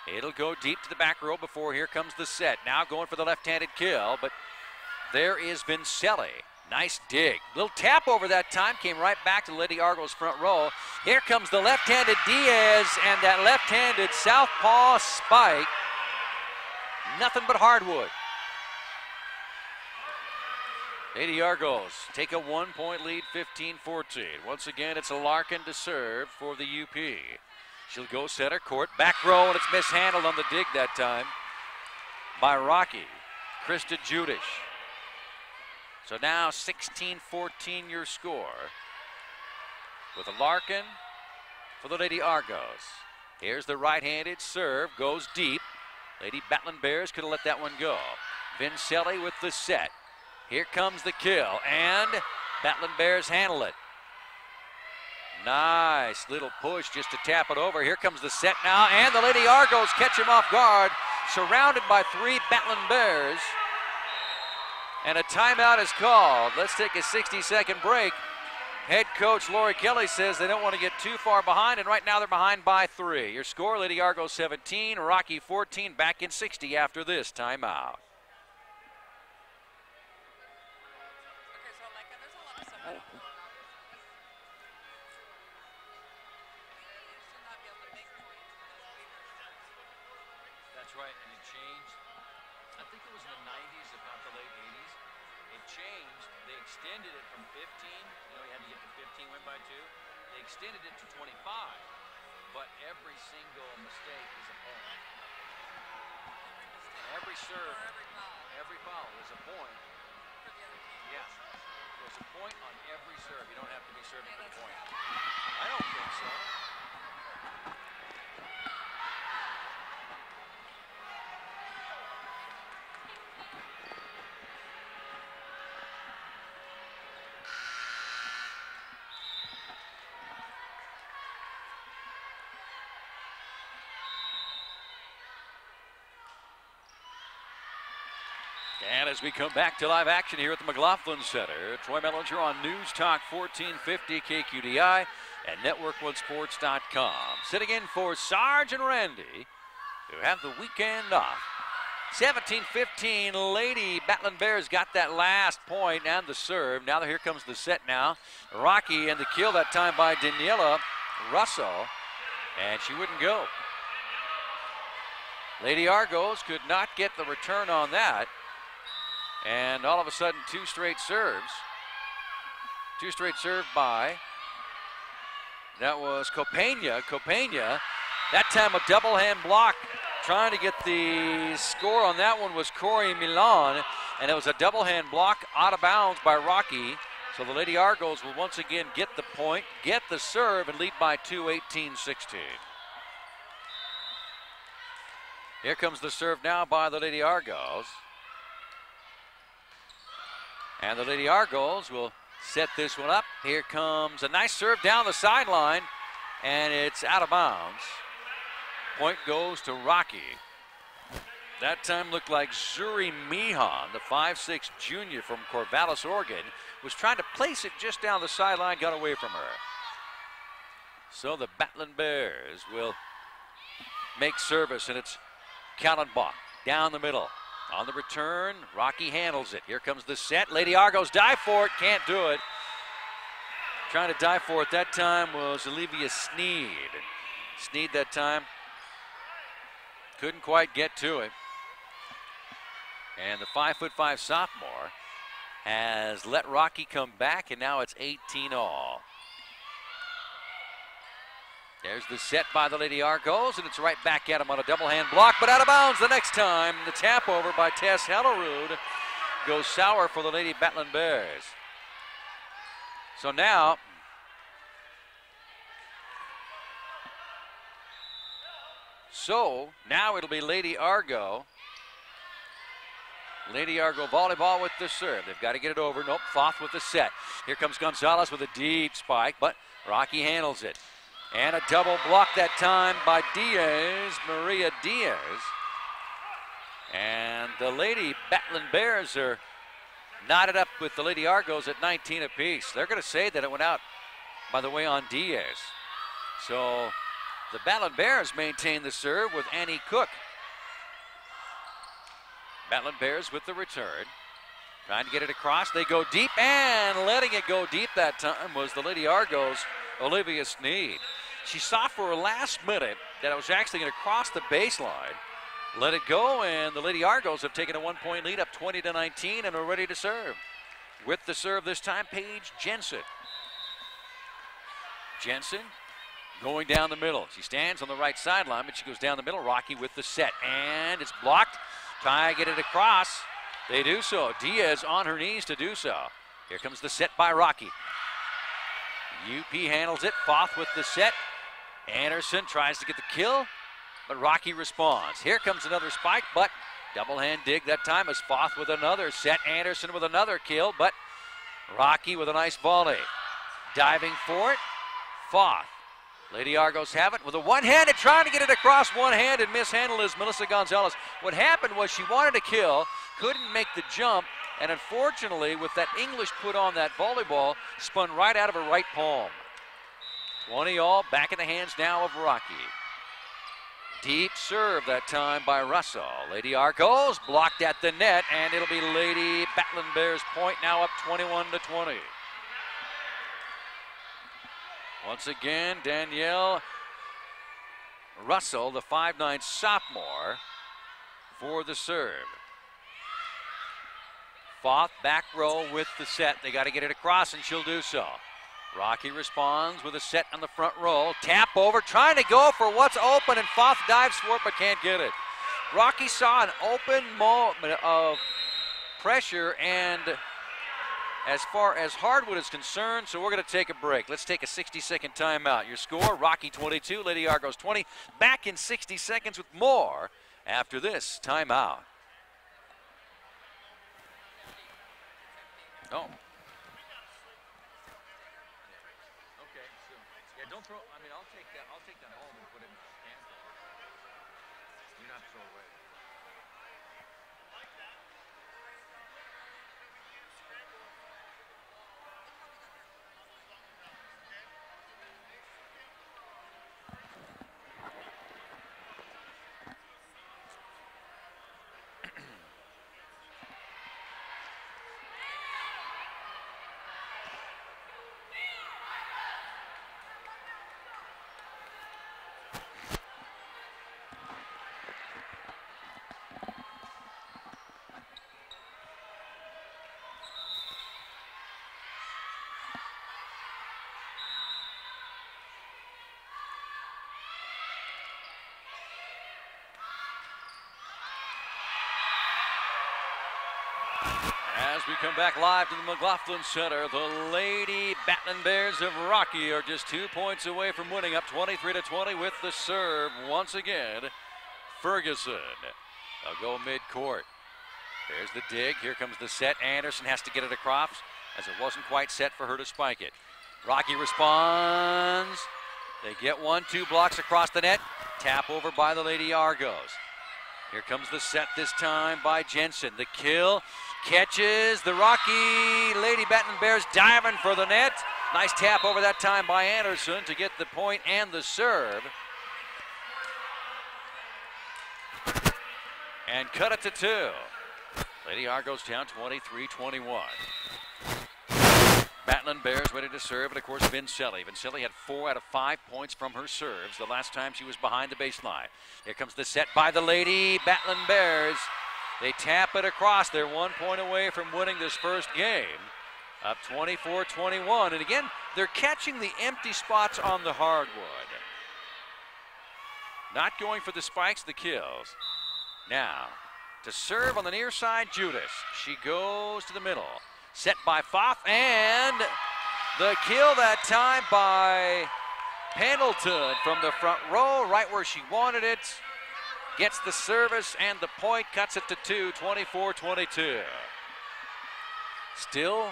It'll go deep to the back row before here comes the set. Now going for the left-handed kill, but there is Vincelli. Nice dig. Little tap over that time, came right back to Lady Argos front row. Here comes the left-handed Diaz, and that left-handed southpaw spike. Nothing but hardwood. Lady Argos take a 1-point lead, 15-14. Once again, it's a Larkin to serve for the UP. She'll go center court, back row, and it's mishandled on the dig that time by Rocky. Krista Judish. So now 16-14 your score with a Larkin for the Lady Argos. Here's the right-handed serve, goes deep. Lady Battling Bears could have let that one go. Vincelli with the set. Here comes the kill, and Battling Bears handle it. Nice little push just to tap it over. Here comes the set now, and the Lady Argos catch him off guard, surrounded by 3 Battling Bears. And a timeout is called. Let's take a 60-second break. Head coach Lori Kelly says they don't want to get too far behind, and right now they're behind by 3. Your score, Lady Argos 17, Rocky 14, back in 60 after this timeout. Right, and it changed. I think it was in the 90s, about the late 80s. It changed. They extended it from 15. You know, you had to get to 15, win by 2. They extended it to 25. But every single mistake is a point. Every serve, every foul is a point. Yes. There's a point on every serve. You don't have to be serving for the point. I don't think so. And as we come back to live action here at the McLaughlin Center, Troy Mellinger on News Talk 1450 KQDI and Network1Sports.com. Sitting in for Sarge and Randy, who have the weekend off. 17-15, Lady Battling Bears got that last point and the serve. Now here comes the set now. Rocky and the kill that time by Daniela Russell, and she wouldn't go. Lady Argos could not get the return on that. And all of a sudden, two straight serves. Two straight served by, that was Copena. Copena, that time a double hand block. Trying to get the score on that one was Corey Milan. And it was a double hand block out of bounds by Rocky. So the Lady Argos will once again get the point, get the serve, and lead by 2, 18-16. Here comes the serve now by the Lady Argos. And the Lady Argos will set this one up. Here comes a nice serve down the sideline, and it's out of bounds. Point goes to Rocky. That time looked like Zuri Mihan, the 5'6" junior from Corvallis, Oregon, was trying to place it just down the sideline, got away from her. So the Battling Bears will make service, and it's Kallenbach down the middle. On the return, Rocky handles it. Here comes the set. Lady Argos dive for it, can't do it. Trying to dive for it that time was Olivia Sneed. Sneed that time couldn't quite get to it. And the 5'5" sophomore has let Rocky come back, and now it's 18-all. There's the set by the Lady Argos, and it's right back at him on a double hand block, but out of bounds the next time. The tap over by Tess Hellerud goes sour for the Lady Battling Bears. So now, it'll be Lady Argo. Lady Argo volleyball with the serve. They've got to get it over. Nope, Foth with the set. Here comes Gonzalez with a deep spike, but Rocky handles it. And a double block that time by Diaz, Maria Diaz. And the Lady Battling Bears are knotted up with the Lady Argos at 19 apiece. They're going to say that it went out, by the way, on Diaz. So the Battling Bears maintain the serve with Annie Cook. Battling Bears with the return. Trying to get it across. They go deep, and letting it go deep that time was the Lady Argos' Olivia Sneed. She saw for her last minute that it was actually going to cross the baseline. Let it go, and the Lady Argos have taken a 1-point lead up 20-19 and are ready to serve. With the serve this time, Paige Jensen. Jensen going down the middle. She stands on the right sideline, but she goes down the middle. Rocky with the set, and it's blocked. Try to get it across. They do so. Diaz on her knees to do so. Here comes the set by Rocky. UP handles it. Foth with the set. Anderson tries to get the kill, but Rocky responds. Here comes another spike, but double hand dig that time as Foth with another set. Anderson with another kill, but Rocky with a nice volley. Diving for it, Foth. Lady Argos have it with a one-handed, trying to get it across one-handed. Mishandled is Melissa Gonzalez. What happened was she wanted to kill, couldn't make the jump, and unfortunately, with that English put on that volleyball, spun right out of her right palm. 20-all, back in the hands now of Rocky. Deep serve that time by Russell. Lady Argos blocked at the net, and it'll be Lady Battling Bears point, now up 21-20. Once again, Danielle Russell, the 5'9" sophomore, for the serve. Foth back row with the set. They got to get it across, and she'll do so. Rocky responds with a set on the front row. Tap over, trying to go for what's open, and Foth dives for it but can't get it. Rocky saw an open moment of pressure, and as far as hardwood is concerned, so we're going to take a break. Let's take a 60-second timeout. Your score, Rocky 22, Lady Argos 20. Back in 60 seconds with more after this timeout. Oh. Okay, so yeah, don't throw. I mean, I'll take that home and put it in the can. You not throw away. As we come back live to the McLaughlin Center, the Lady Battling Bears of Rocky are just 2 points away from winning, up 23-20 with the serve once again. Ferguson. They'll go midcourt. There's the dig. Here comes the set. Anderson has to get it across as it wasn't quite set for her to spike it. Rocky responds. They get 1-2 blocks across the net. Tap over by the Lady Argos. Here comes the set this time by Jensen. The kill. Catches the Rocky Lady Battling Bears diving for the net. Nice tap over that time by Anderson to get the point and the serve. And cut it to 2. Lady Argos down 23-21. Battling Bears ready to serve, and of course Vincelli. Vincelli had 4 out of 5 points from her serves the last time she was behind the baseline. Here comes the set by the Lady Battling Bears. They tap it across. They're 1 point away from winning this first game. Up 24-21. And again, they're catching the empty spots on the hardwood. Not going for the spikes, the kills. Now, to serve on the near side, Judas. She goes to the middle. Set by Pfaff, and the kill that time by Pendleton from the front row, right where she wanted it. Gets the service and the point, cuts it to 2, 24-22. Still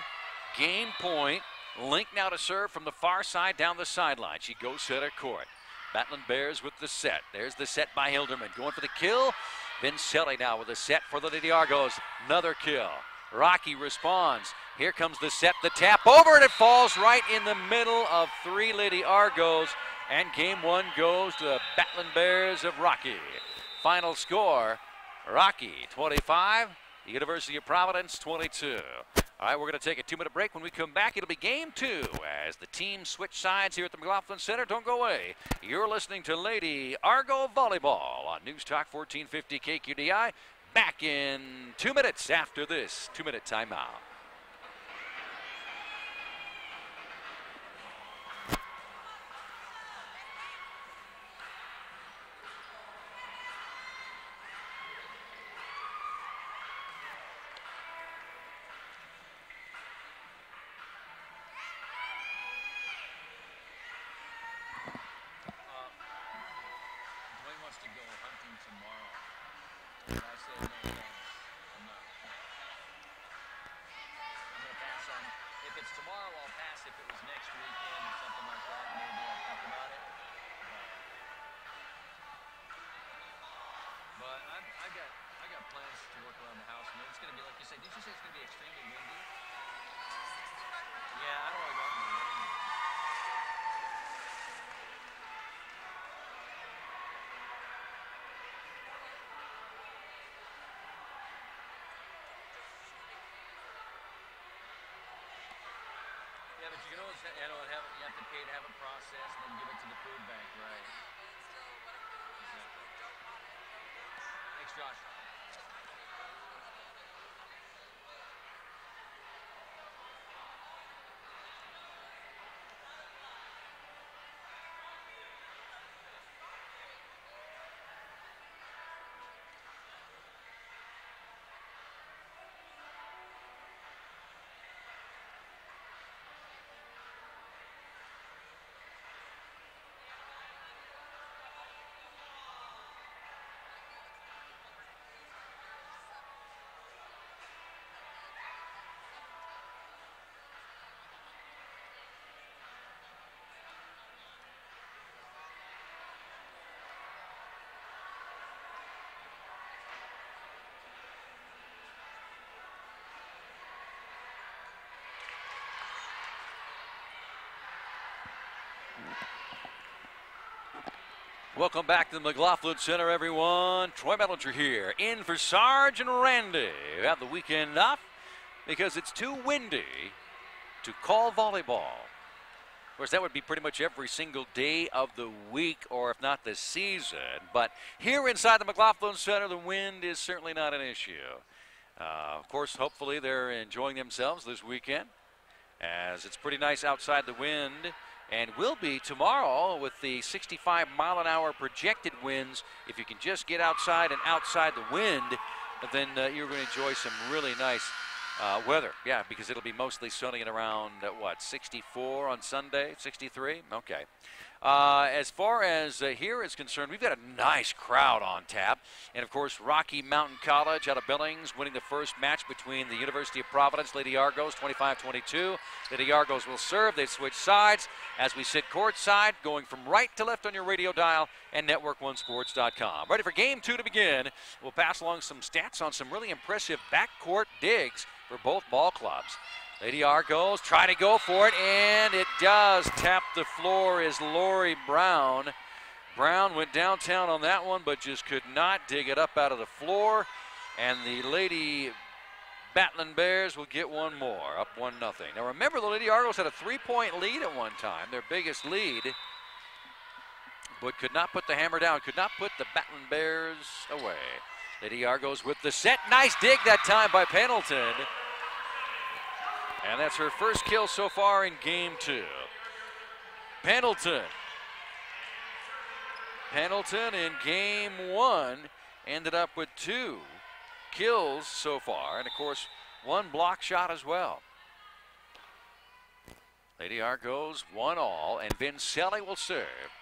game point. Link now to serve from the far side down the sideline. She goes center court. Battling Bears with the set. There's the set by Hilderman. Going for the kill. Vincelli now with a set for the Lady Argos. Another kill. Rocky responds. Here comes the set, the tap over, and it falls right in the middle of 3 Lady Argos. And game 1 goes to the Battling Bears of Rocky. Final score, Rocky 25, the University of Providence 22. All right, we're going to take a 2-minute break. When we come back, it'll be game 2 as the teams switch sides here at the McLaughlin Center. Don't go away. You're listening to Lady Argo Volleyball on News Talk 1450 KQDI. Back in 2 minutes after this 2-minute timeout. Yeah, but you can always you have to pay to have it processed and then give it to the food bank, right? Exactly. Thanks, Josh. Welcome back to the McLaughlin Center, everyone. Troy Bellinger here, in for Sarge and Randy, who have the weekend off because it's too windy to call volleyball. Of course, that would be pretty much every single day of the week, or if not the season. But here inside the McLaughlin Center, the wind is certainly not an issue. Of course, hopefully they're enjoying themselves this weekend, as it's pretty nice outside the wind. And will be tomorrow with the 65-mile-an-hour projected winds. If you can just get outside and outside the wind, then you're going to enjoy some really nice Weather, yeah, because it'll be mostly sunny and around, 64 on Sunday, 63? Okay. As far as here is concerned, we've got a nice crowd on tap. And, of course, Rocky Mountain College out of Billings winning the first match between the University of Providence, Lady Argos, 25-22. Lady Argos will serve. They switch sides as we sit courtside, going from right to left on your radio dial and network1sports.com. Ready for game 2 to begin. We'll pass along some stats on some really impressive backcourt digs for both ball clubs. Lady Argos trying to go for it, and it does tap the floor is Lori Brown. Brown went downtown on that one, but just could not dig it up out of the floor. And the Lady Batlin Bears will get one more, up 1-0. Now remember, the Lady Argos had a 3-point lead at one time, their biggest lead, but could not put the hammer down, could not put the Batlin Bears away. Lady Argos with the set. Nice dig that time by Pendleton. And that's her first kill so far in game 2. Pendleton in game 1 ended up with 2 kills so far, and of course 1 block shot as well. Lady Argos 1-all, and Vincelli will serve.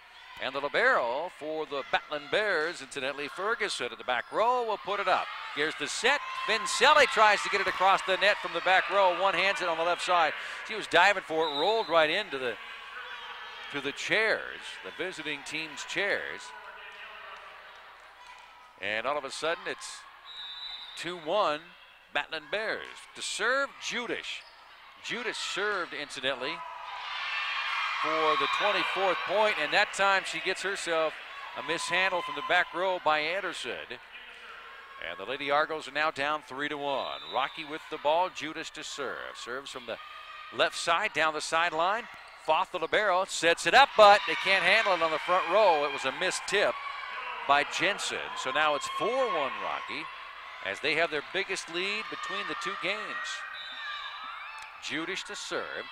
And the libero for the Batlin Bears, incidentally, Ferguson at the back row will put it up. Here's the set. Vincelli tries to get it across the net from the back row. One hands it on the left side. She was diving for it, rolled right into the chairs, the visiting team's chairs. And all of a sudden, it's 2-1 Batlin Bears. To serve, Judish. Judish served, incidentally, for the 24th point, and that time she gets herself a mishandle from the back row by Anderson. And the Lady Argos are now down 3-1. Rocky with the ball, Judish to serve. Serves from the left side down the sideline. Foth, the libero, sets it up, but they can't handle it on the front row. It was a missed tip by Jensen. So now it's 4-1 Rocky as they have their biggest lead between the 2 games. Judish to serve.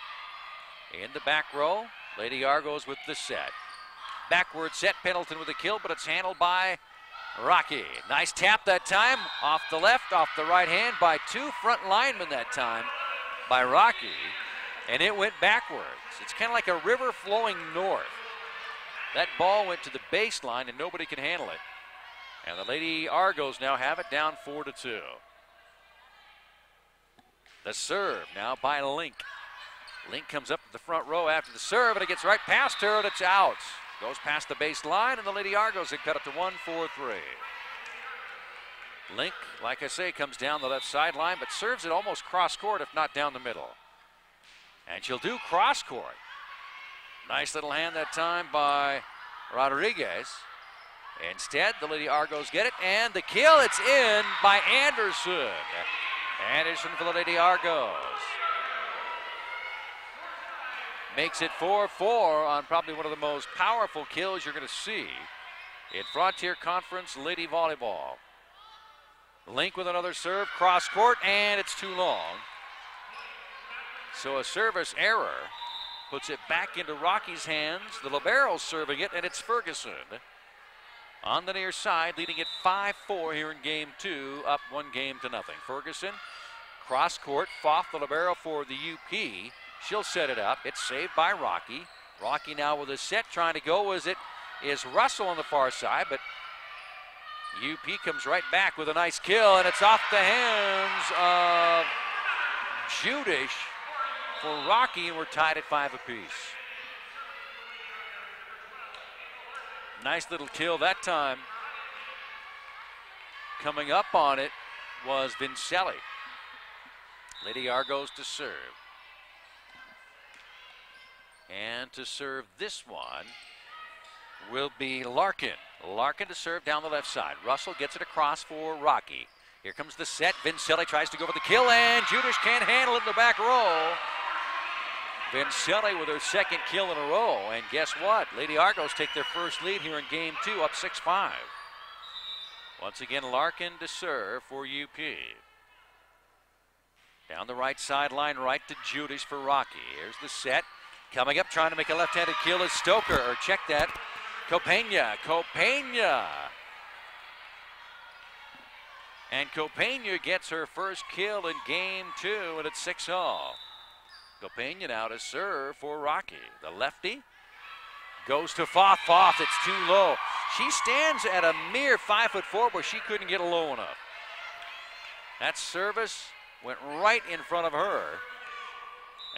In the back row, Lady Argos with the set. Backward set, Pendleton with a kill, but it's handled by Rocky. Nice tap that time, off the left, off the right hand by 2 front linemen that time by Rocky, and it went backwards. It's kind of like a river flowing north. That ball went to the baseline and nobody can handle it. And the Lady Argos now have it down 4-2. The serve now by Link. Link comes up to the front row after the serve, and it gets right past her, and it's out. Goes past the baseline, and the Lady Argos have cut it to 1-4-3. Link, like I say, comes down the left sideline, but serves it almost cross court, if not down the middle. And she'll do cross court. Nice little hand that time by Rodriguez. Instead, the Lady Argos get it, and the kill, it's in by Anderson. Anderson for the Lady Argos. Makes it 4-4 on probably one of the most powerful kills you're going to see in Frontier Conference Lady Volleyball. Link with another serve, cross court, and it's too long. So a service error puts it back into Rocky's hands. The libero's serving it, and it's Ferguson on the near side, leading it 5-4 here in game 2, up 1-0. Ferguson, cross court, Foth, the libero for the UP. She'll set it up. It's saved by Rocky. Rocky now with a set, trying to go as it is Russell on the far side, but UP comes right back with a nice kill, and it's off the hands of Judish for Rocky, and we're tied at 5 apiece. Nice little kill that time. Coming up on it was Vincelli. Lady Argos to serve. And to serve this one will be Larkin. Larkin to serve down the left side. Russell gets it across for Rocky. Here comes the set. Vincelli tries to go for the kill, and Judish can't handle it in the back row. Vincelli with her second kill in a row. And guess what? Lady Argos take their first lead here in game 2, up 6-5. Once again, Larkin to serve for UP. Down the right sideline, right to Judish for Rocky. Here's the set. Coming up, trying to make a left-handed kill is Stoker, or check that, Copena. And Copena gets her first kill in game 2, and it's 6-all. Copena now to serve for Rocky. The lefty goes to Foth. Foth, it's too low. She stands at a mere 5'4", but she couldn't get it low enough. That service went right in front of her,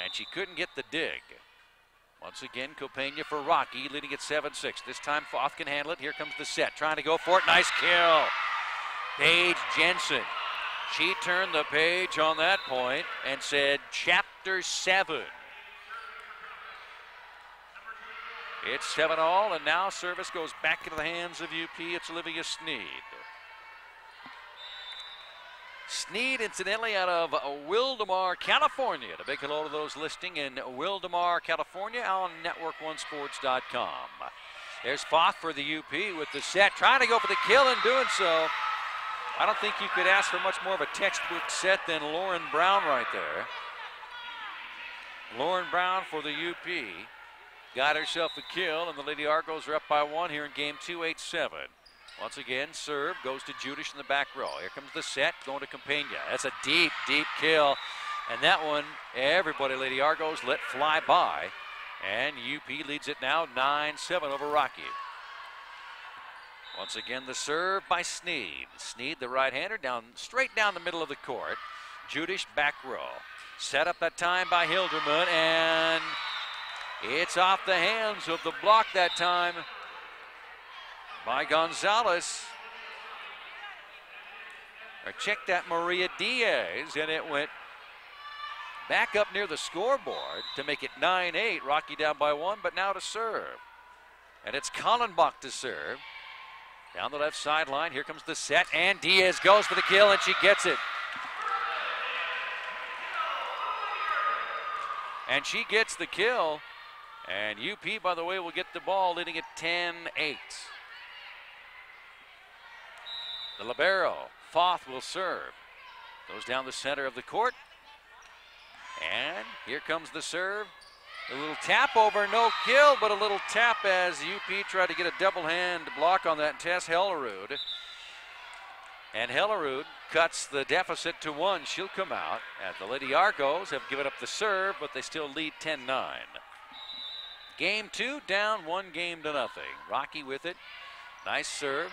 and she couldn't get the dig. Once again, Copena for Rocky, leading at 7-6. This time Foth can handle it. Here comes the set, trying to go for it. Nice kill. Paige Jensen. She turned the page on that point and said, Chapter 7. It's 7-all, and now service goes back into the hands of UP. It's Olivia Sneed. Sneed, incidentally, out of Wildemar, California. A big hello to those listening in Wildemar, California on Network1Sports.com. There's Foth for the UP with the set, trying to go for the kill and doing so. I don't think you could ask for much more of a textbook set than Lauren Brown right there. Lauren Brown for the UP got herself a kill, and the Lady Argos are up by 1 here in game 2, 8-7. Once again, serve goes to Judish in the back row. Here comes the set, going to Copena. That's a deep, deep kill. And that one, everybody, Lady Argos, let fly by. And UP leads it now 9-7 over Rocky. Once again, the serve by Sneed. Sneed, the right-hander, straight down the middle of the court. Judish back row. Set up that time by Hilderman, and it's off the hands of the block that time by Gonzalez. Or check that, Maria Diaz, and it went back up near the scoreboard to make it 9-8. Rocky down by 1, but now to serve. And it's Kallenbach to serve. Down the left sideline, here comes the set, and Diaz goes for the kill, and she gets it. And she gets the kill, and UP, by the way, will get the ball, leading at 10-8. The libero, Foth, will serve. Goes down the center of the court, and here comes the serve. A little tap over, no kill, but a little tap as UP tried to get a double hand block on that Tess Hellerud. And Hellerud cuts the deficit to 1. She'll come out. And the Lady Argos have given up the serve, but they still lead 10-9. Game 2 down 1-0. Rocky with it. Nice serve.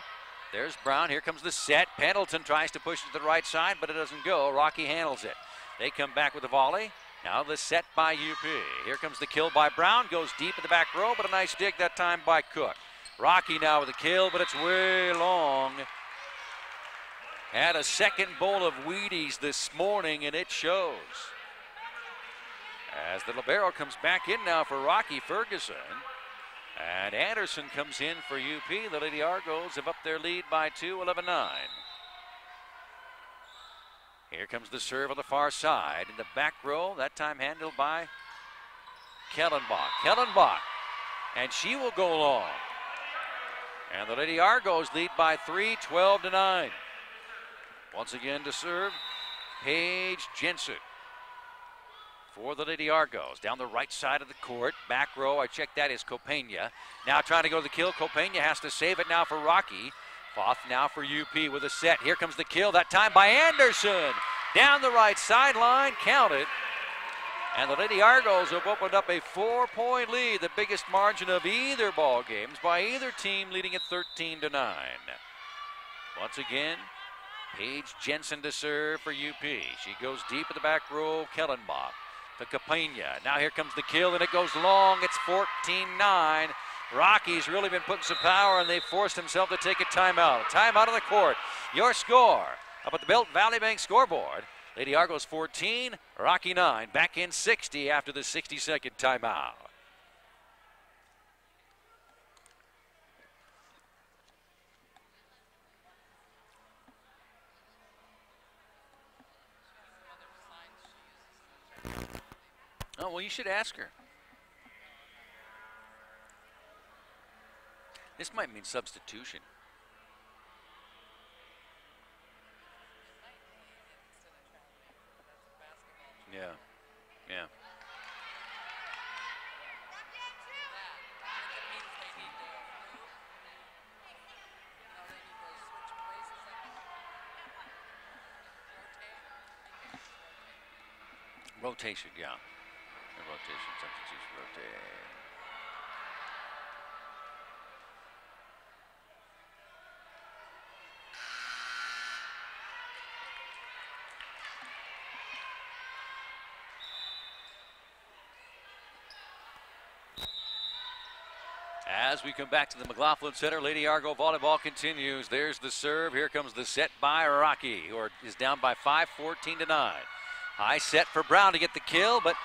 There's Brown. Here comes the set. Pendleton tries to push it to the right side, but it doesn't go. Rocky handles it. They come back with a volley. Now the set by UP. Here comes the kill by Brown. Goes deep in the back row, but a nice dig that time by Cook. Rocky now with a kill, but it's way long. Had a second bowl of Wheaties this morning, and it shows. As the libero comes back in now for Rocky Ferguson. And Anderson comes in for UP. The Lady Argos have upped their lead by 2, 11-9. Here comes the serve on the far side. In the back row, that time handled by Kellenbach. Kellenbach, and she will go long. And the Lady Argos lead by 3, 12-9. Once again to serve, Paige Jensen for the Lady Argos. Down the right side of the court, back row, I checked that, is Copena. Now trying to go to the kill. Copena has to save it now for Rocky. Foth now for UP with a set. Here comes the kill, that time by Anderson. Down the right sideline, count it. And the Lady Argos have opened up a 4-point lead, the biggest margin of either ball games by either team, leading at 13-9. Once again, Paige Jensen to serve for UP. She goes deep in the back row, Kellenbach to Copena. Now here comes the kill, and it goes long. It's 14-9. Rocky's really been putting some power, and they've forced themselves to take a timeout. A timeout on the court. Your score up at the Belt Valley Bank scoreboard. Lady Argos 14, Rocky 9. Back in 60 after the 60-second timeout. Oh, well, you should ask her. This might mean substitution. Yeah, yeah. Rotation, yeah. A rotation, substitution, rotate. As we come back to the McLaughlin Center, Lady Argo volleyball continues. There's the serve. Here comes the set by Rocky, who is down by 5, 14-9. High set for Brown to get the kill, but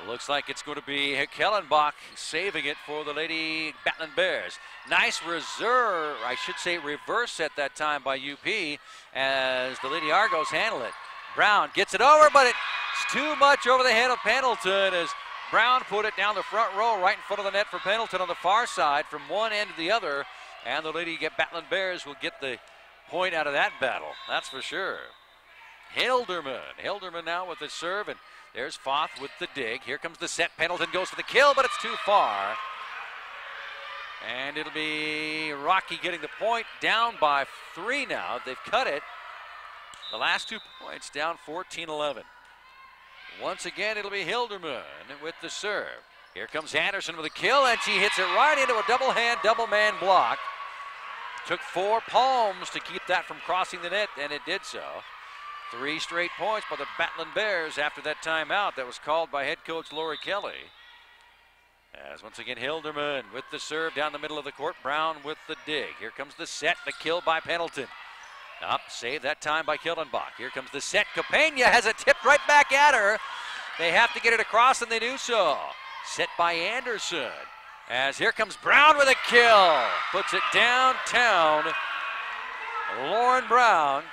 it looks like it's going to be Kellenbach saving it for the Lady Battling Bears. Nice reserve, I should say reverse set that time by UP as the Lady Argos handle it. Brown gets it over, but it's too much over the head of Pendleton as Brown put it down the front row right in front of the net for Pendleton on the far side from one end to the other. And the Lady Battling Bears will get the point out of that battle, that's for sure. Hilderman now with the serve, and there's Foth with the dig. Here comes the set. Pendleton goes for the kill, but it's too far. And it'll be Rocky getting the point, down by 3 now. They've cut it. The last 2 points down 14-11. Once again, it'll be Hilderman with the serve. Here comes Anderson with a kill, and she hits it right into a double-man block. Took 4 palms to keep that from crossing the net, and it did so. 3 straight points by the Battling Bears after that timeout that was called by head coach Lori Kelly. As once again, Hilderman with the serve down the middle of the court. Brown with the dig. Here comes the set, the kill by Pendleton. Up, save that time by Kellenbach. Here comes the set. Copena has it tipped right back at her. They have to get it across, and they do so. Set by Anderson. As here comes Brown with a kill. Puts it downtown. Lauren Brown.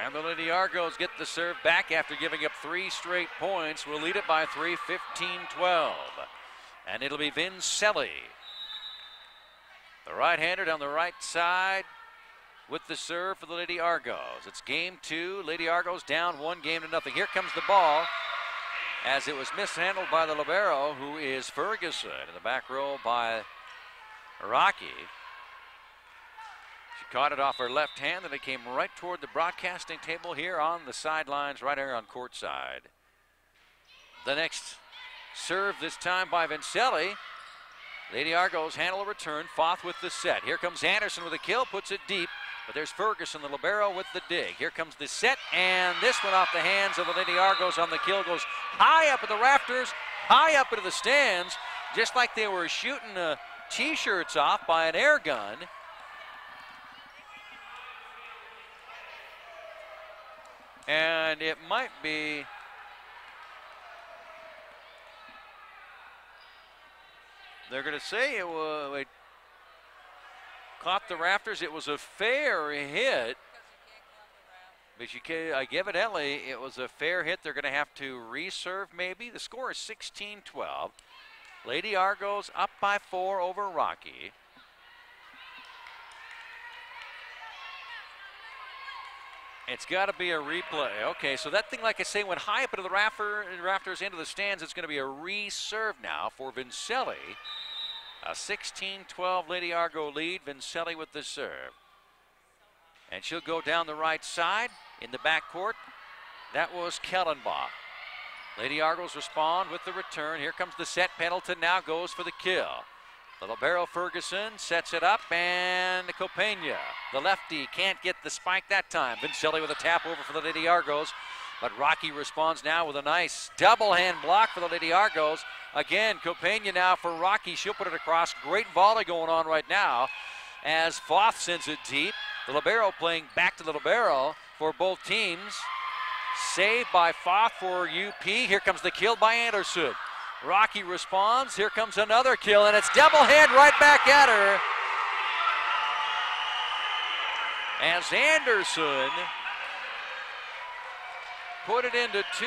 And the Lady Argos get the serve back after giving up 3 straight points. We'll lead it by 3, 15-12. And it'll be Vincelli. The right-hander down the right side with the serve for the Lady Argos. It's game 2. Lady Argos down 1-0. Here comes the ball as it was mishandled by the libero, who is Ferguson, in the back row by Rocky. She caught it off her left hand, and it came right toward the broadcasting table here on the sidelines, right here on court side. The next serve this time by Vincelli. Lady Argos handle a return. Foth with the set. Here comes Anderson with a kill, puts it deep, but there's Ferguson, the libero, with the dig. Here comes the set, and this one off the hands of the Lady Argos on the kill goes high up in the rafters, high up into the stands, just like they were shooting T-shirts off by an air gun. And it might be they're going to say it caught the rafters. It was a fair hit. But evidently it was a fair hit. They're going to have to reserve maybe. The score is 16-12. Lady Argos up by 4 over Rocky. It's got to be a replay. Okay, so that thing, like I say, went high up into the rafters into the stands. It's going to be a reserve now for Vincelli. A 16-12 Lady Argo lead. Vincelli with the serve. And she'll go down the right side in the backcourt. That was Kellenbach. Lady Argos respond with the return. Here comes the set. Pendleton now goes for the kill. The libero Ferguson sets it up, and Copena, the lefty, can't get the spike that time. Vincelli with a tap over for the Lady Argos, but Rocky responds now with a nice double hand block for the Lady Argos. Again, Copena now for Rocky. She'll put it across. Great volley going on right now as Foth sends it deep. The libero playing back to the libero for both teams. Saved by Foth for UP. Here comes the kill by Anderson. Rocky responds. Here comes another kill, and it's double hand right back at her. As Anderson put it into 2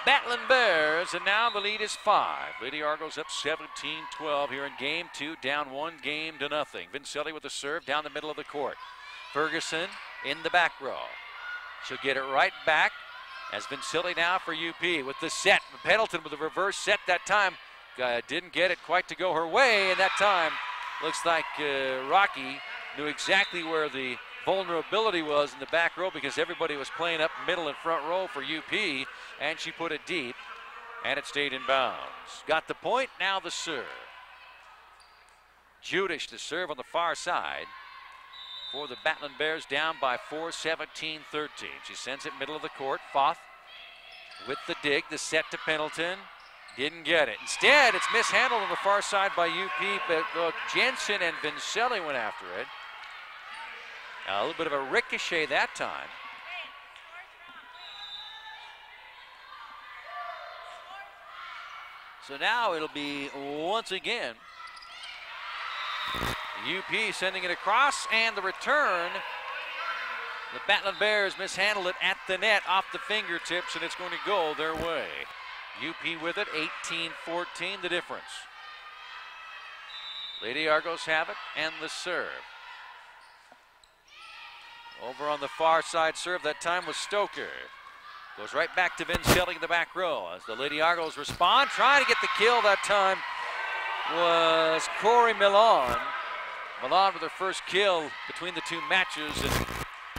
Battling Bears, and now the lead is 5. Lady Argos up 17-12 here in game 2, down 1-0. Vincelli with the serve down the middle of the court. Ferguson in the back row. She'll get it right back. As Vincelli now for UP with the set. Pendleton with a reverse set that time. Didn't get it quite to go her way, and that time looks like Rocky knew exactly where the vulnerability was in the back row because everybody was playing up middle and front row for UP, and she put it deep, and it stayed in bounds. Got the point, now the serve. Judish to serve on the far side for the Battling Bears, down by 4, 17-13. She sends it middle of the court. Foth with the dig, the set to Pendleton. Didn't get it. Instead, it's mishandled on the far side by UP, but Jensen and Vincelli went after it. A little bit of a ricochet that time. So now it'll be once again UP sending it across, and the return. The Battling Bears mishandled it at the net off the fingertips, and it's going to go their way. UP with it, 18-14 the difference. Lady Argos have it, and the serve. Over on the far side serve that time was Stoker. Goes right back to Vincelli in the back row as the Lady Argos respond. Trying to get the kill that time was Corey Milan. Milan with her first kill between the two matches, and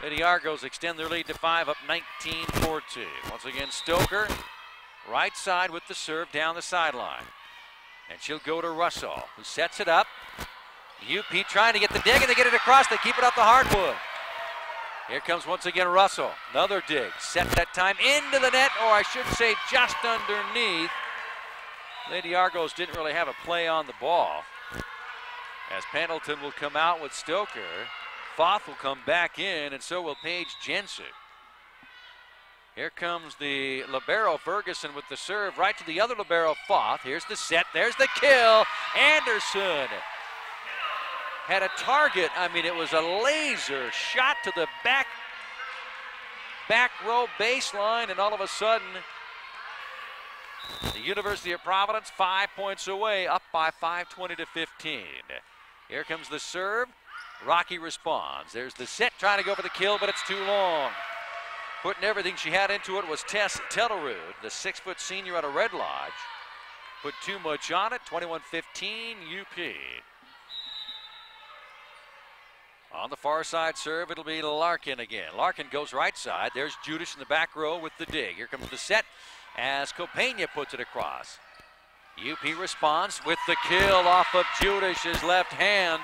Lady Argos extend their lead to 5, up 19-14. Once again, Stoker, right side with the serve down the sideline. And she'll go to Russell, who sets it up. UP trying to get the dig, and they get it across. They keep it off the hardwood. Here comes once again Russell. Another dig. Set that time into the net, or I should say just underneath. Lady Argos didn't really have a play on the ball. As Pendleton will come out with Stoker. Foth will come back in, and so will Paige Jensen. Here comes the libero Ferguson with the serve right to the other libero Foth. Here's the set, there's the kill. Anderson had a target. I mean, it was a laser shot to the back row baseline, and all of a sudden, the University of Providence 5 points away, up by 5:20 to 15. Here comes the serve. Rocky responds. There's the set, trying to go for the kill, but it's too long. Putting everything she had into it was Tess Tellerud, the 6-foot senior out of Red Lodge. Put too much on it, 21-15 UP. On the far side serve, it'll be Larkin again. Larkin goes right side. There's Judish in the back row with the dig. Here comes the set as Copena puts it across. UP responds with the kill off of Judish's left hand.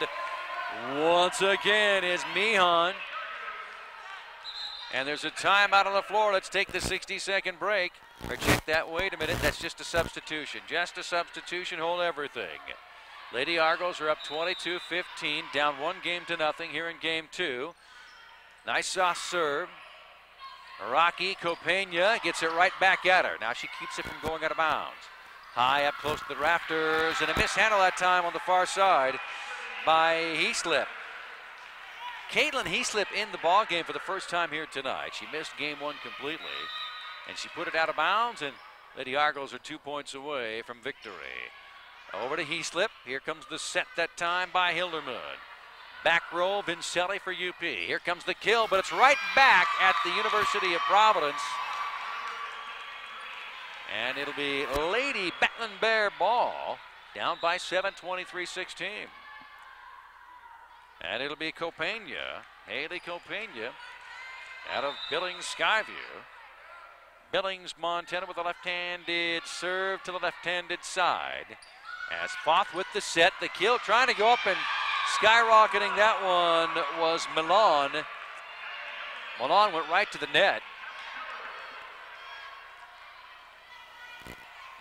Once again is Mihan. And there's a timeout on the floor. Let's take the 60-second break. Or check that, wait a minute, that's just a substitution. Just a substitution, hold everything. Lady Argos are up 22-15, down 1-0 here in game 2. Nice soft serve. Rocky Copena gets it right back at her. Now she keeps it from going out of bounds. High up close to the rafters, and a mishandle that time on the far side by Heaslip. Caitlin Heaslip in the ball game for the first time here tonight. She missed game 1 completely, and she put it out of bounds, and Lady Argos are 2 points away from victory. Over to Heaslip. Here comes the set that time by Hilderman. Back row, Vincelli for UP. Here comes the kill, but it's right back at the University of Providence. And it'll be Lady Battling Bear ball, down by 7, 23-16. And it'll be Copena, Haley Copena, out of Billings, Skyview. Billings, Montana with a left-handed serve to the left-handed side. As Foth with the set, the kill, trying to go up and skyrocketing that one was Milan. Milan went right to the net.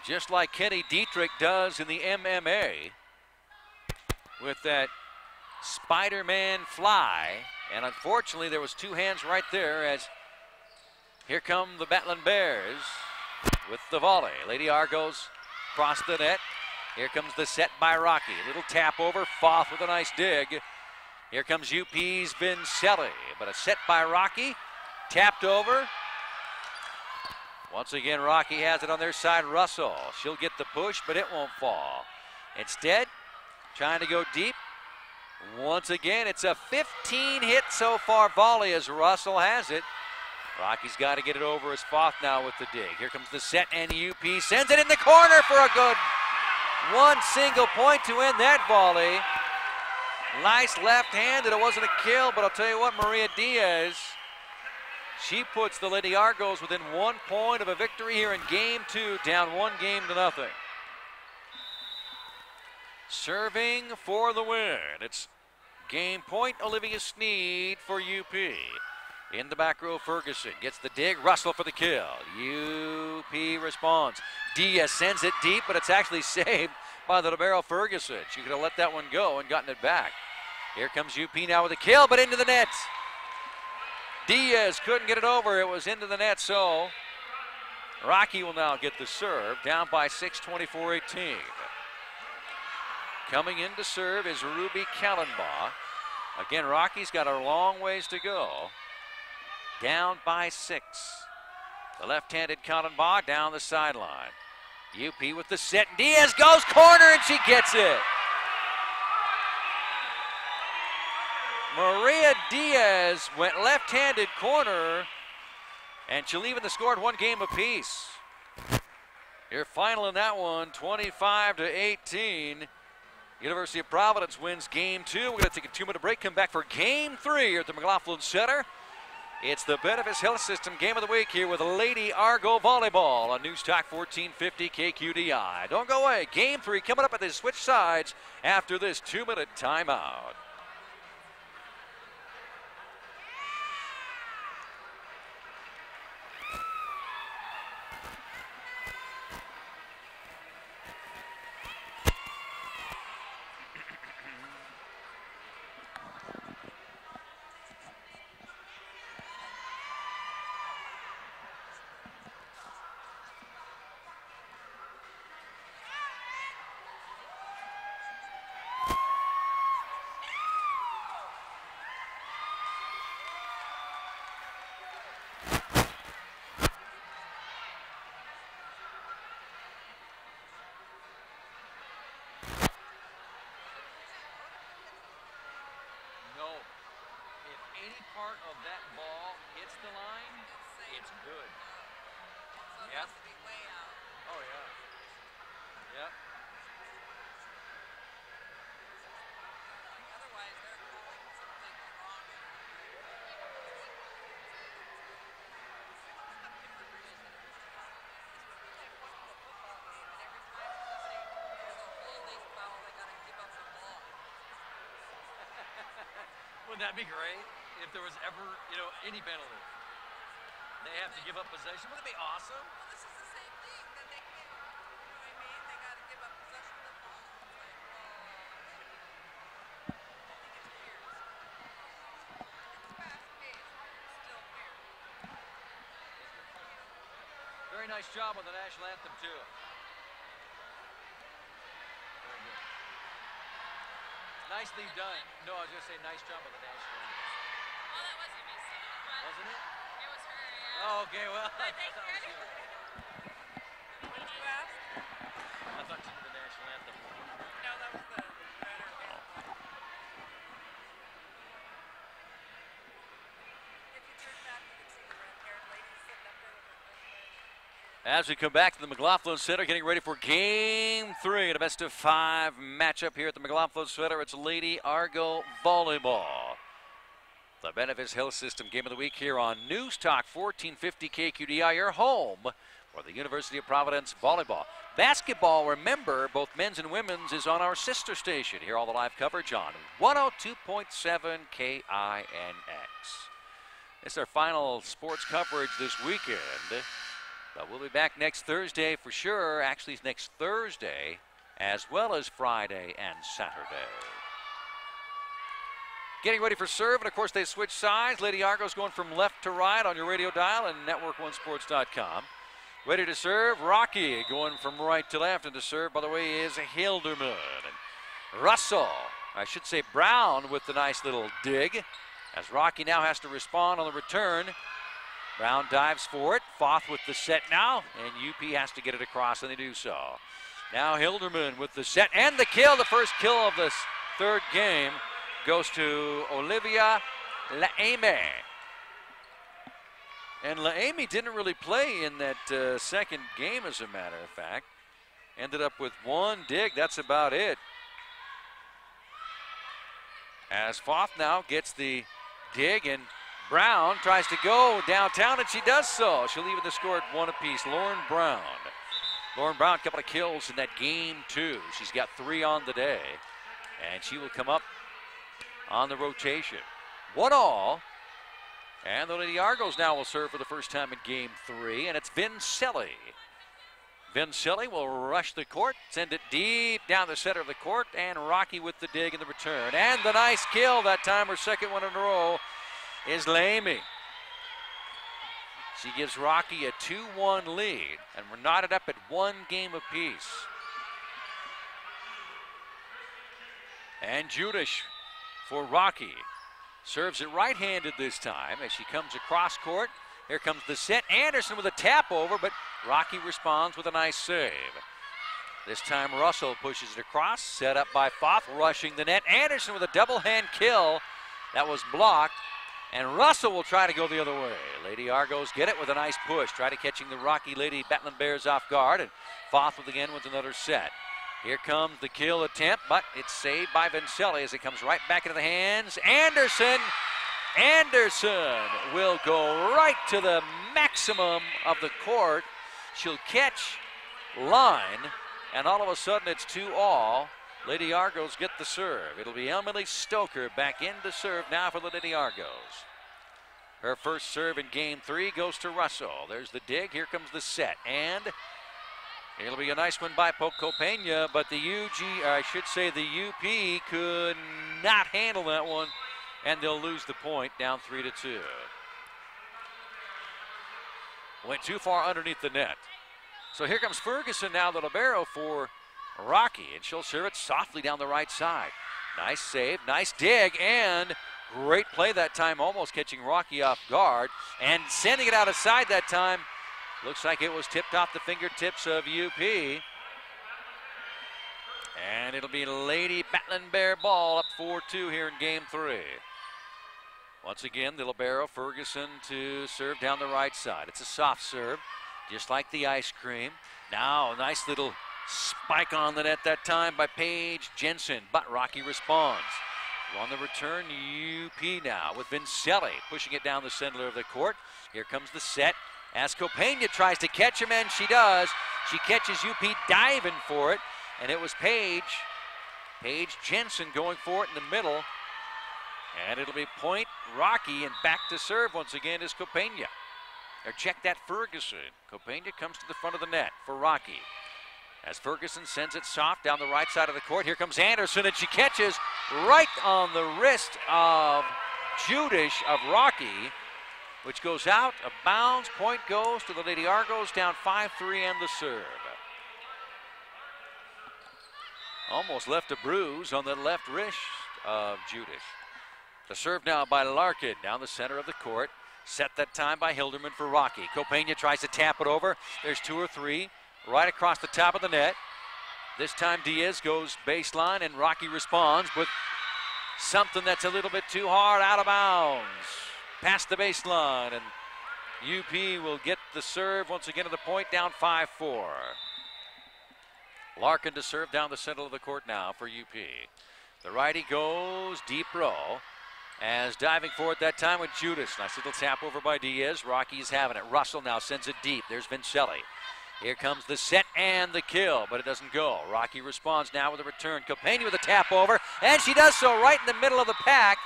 Just like Kenny Dietrich does in the MMA with that Spider-Man fly. And unfortunately, there was 2 hands right there as here come the Battling Bears with the volley. Lady Argos cross the net. Here comes the set by Rocky. Little tap over, Foth with a nice dig. Here comes UP's Vincelli, but a set by Rocky. Tapped over. Once again, Rocky has it on their side. Russell, she'll get the push, but it won't fall. Instead, trying to go deep. Once again, it's a 15-hit so far volley as Russell has it. Rocky's got to get it over as Foth now with the dig. Here comes the set, and UP sends it in the corner for a good one single point to end that volley. Nice left-handed. It wasn't a kill, but I'll tell you what, Maria Diaz, she puts the Lady Argos within 1 point of a victory here in game 2, down 1-0. Serving for the win. It's game point, Olivia Sneed for UP. In the back row, Ferguson gets the dig. Russell for the kill. UP responds. Diaz sends it deep, but it's actually saved by the libero Ferguson. She could have let that one go and gotten it back. Here comes UP now with a kill, but into the net. Diaz couldn't get it over. It was into the net, so Rocky will now get the serve. Down by 6, 24-18. Coming in to serve is Ruby Kallenbaugh. Again, Rocky's got a long ways to go. Down by 6. The left-handed Kallenbaugh down the sideline. UP with the set. Diaz goes corner and she gets it. Maria Diaz went left-handed corner, and she'll even the score at 1 game apiece. Your final in that one, 25-18. University of Providence wins game 2. We're going to take a 2-minute break, come back for game 3 here at the McLaughlin Center. It's the Benefis Health System Game of the Week here with Lady Argo Volleyball on News Talk 1450 KQDI. Don't go away. Game 3 coming up at the switch sides after this 2-minute timeout. Any part of that ball hits the line, it's good. So it has to be way out. Oh, yeah. Yep. Otherwise, they're calling something wrong. Have different rules than every time. This would be like watching a football game, and every time they say there's a holding foul, they got to give up the ball. Wouldn't that be great? If there was ever, any penalty. They have to give up possession. Wouldn't it be awesome? Well, this is the same thing. That they can't, you know what I mean? They got to give up possession of the ball. It's like, I think it's weird. It's fast-paced, but it's still weird. Very nice job on the national anthem, too. Very good. Nicely done. No, I was going to say nice job on the national anthem. Well, that wasn't me singing, but Wasn't it? it was her, yeah. Oh, okay, well. But they that was credit. good. What did you ask? I thought you did the national anthem. No, that was the red or yellow. If you turn back, you can see the red-haired lady sitting up there with her husband. As we come back to the McLaughlin Center, getting ready for game 3 in a best-of-5 matchup here at the McLaughlin Center. It's Lady Argo Volleyball. The Benefis Health System Game of the Week here on News Talk 1450 KQDI, your home for the University of Providence Volleyball. Basketball, remember, both men's and women's is on our sister station. Hear all the live coverage on 102.7 KINX. It's our final sports coverage this weekend. But we'll be back next Thursday for sure. Actually, it's next Thursday, as well as Friday and Saturday. Getting ready for serve, and of course they switch sides. Lady Argo's going from left to right on your radio dial and network1sports.com. Ready to serve, Rocky going from right to left, and to serve, by the way, is Hilderman. And Russell, I should say Brown, with the nice little dig, as Rocky now has to respond on the return. Brown dives for it. Foth with the set now, and UP has to get it across, and they do so. Now Hilderman with the set and the kill. The first kill of this third game goes to Olivia Laeme. And Laeme didn't really play in that second game, as a matter of fact. Ended up with one dig. That's about it. As Foth now gets the dig, and Brown tries to go downtown, and she does so. She'll even the score at 1 apiece. Lauren Brown. Lauren Brown, a couple of kills in that game 2. She's got 3 on the day, and she will come up on the rotation. 1-all, and the Lady Argos now will serve for the first time in game 3, and it's Vincelli. Vincelli will rush the court, send it deep down the center of the court, and Rocky with the dig in the return. And the nice kill that time, her second one in a row, is Lamy. She gives Rocky a 2-1 lead, and we're knotted up at 1 game apiece. And Judish for Rocky. Serves it right-handed this time as she comes across court. Here comes the set. Anderson with a tap over, but Rocky responds with a nice save. This time Russell pushes it across, set up by Foth, rushing the net. Anderson with a double hand kill. That was blocked, and Russell will try to go the other way. Lady Argos get it with a nice push, try to catching the Rocky Lady Battlin' Bears off guard, and Foth again with another set. Here comes the kill attempt, but it's saved by Vincelli as it comes right back into the hands. Anderson will go right to the maximum of the court. She'll catch line, and all of a sudden it's 2-all. Lady Argos get the serve. It'll be Emily Stoker back in to serve now for the Lady Argos. Her first serve in game 3 goes to Russell. There's the dig. Here comes the set, and it'll be a nice one by Poco Pena, but the the UP could not handle that one, and they'll lose the point, down 3-2. Went too far underneath the net. So here comes Ferguson now, the libero for Rocky, and she'll serve it softly down the right side. Nice save, nice dig, and great play that time, almost catching Rocky off guard, and sending it out of side that time. Looks like it was tipped off the fingertips of UP. And it'll be Lady Battlin' Bear ball up 4-2 here in game 3. Once again, the libero Ferguson to serve down the right side. It's a soft serve, just like the ice cream. Now, a nice little spike on the net that time by Paige Jensen, but Rocky responds. On the return, UP now with Vincelli pushing it down the center of the court. Here comes the set as Copena tries to catch him, and she does. She catches UP diving for it, and it was Paige Jensen going for it in the middle. And it'll be point Rocky, and back to serve once again is Copena. Or check that, Ferguson. Copena comes to the front of the net for Rocky. As Ferguson sends it soft down the right side of the court, here comes Anderson, and she catches right on the wrist of Judish of Rocky, which goes out of bounds. Point goes to the Lady Argos, down 5-3 and the serve. Almost left a bruise on the left wrist of Judish. The serve now by Larkin down the center of the court. Set that time by Hilderman for Rocky. Copena tries to tap it over. There's 2 or 3 right across the top of the net. This time Diaz goes baseline, and Rocky responds with something that's a little bit too hard, out of bounds. Past the baseline, and UP will get the serve once again to the point, down 5-4. Larkin to serve down the center of the court now for UP. The righty goes deep row, as diving for it that time with Judish. Nice little tap over by Diaz. Rocky's having it. Russell now sends it deep. There's Vincelli. Here comes the set and the kill, but it doesn't go. Rocky responds now with a return. Copena with a tap over, and she does so right in the middle of the pack.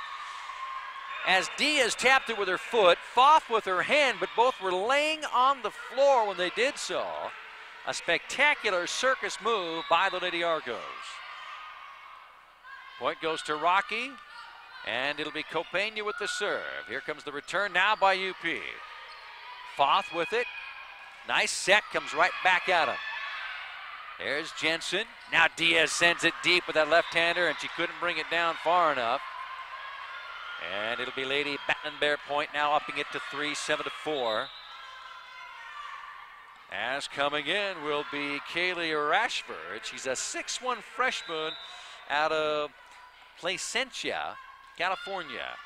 As Diaz tapped it with her foot, Foth with her hand, but both were laying on the floor when they did so. A spectacular circus move by the Lady Argos. Point goes to Rocky, and it'll be Copena with the serve. Here comes the return now by UP. Foth with it. Nice set, comes right back at him. There's Jensen. Now Diaz sends it deep with that left-hander, and she couldn't bring it down far enough. And it'll be Lady Battlin' Bear point now, upping it to 3, 7-4. As coming in will be Kaylee Rashford. She's a 6'1" freshman out of Placentia, California.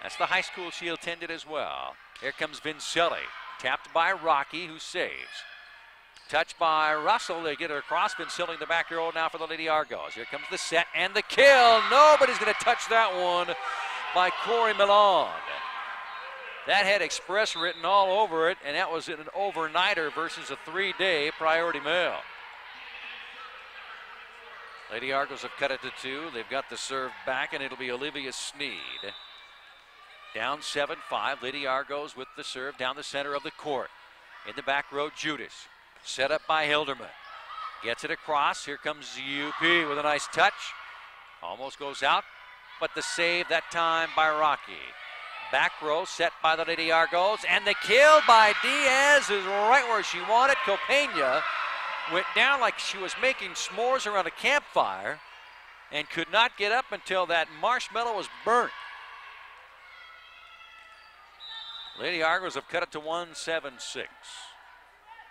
That's the high school she attended as well. Here comes Vincelli, tapped by Rocky, who saves. Touch by Russell. They get her crossbin sealing the back row now for the Lady Argos. Here comes the set and the kill. Nobody's going to touch that one by Corey Milan. That had Express written all over it, and that was an overnighter versus a 3-day priority mail. Lady Argos have cut it to 2. They've got the serve back, and it'll be Olivia Sneed. Down 7-5. Lady Argos with the serve down the center of the court. In the back row, Judas. Set up by Hilderman. Gets it across. Here comes UP with a nice touch. Almost goes out, but the save that time by Rocky. Back row set by the Lady Argos, and the kill by Diaz is right where she wanted. Copena went down like she was making s'mores around a campfire and could not get up until that marshmallow was burnt. Lady Argos have cut it to 1-7-6.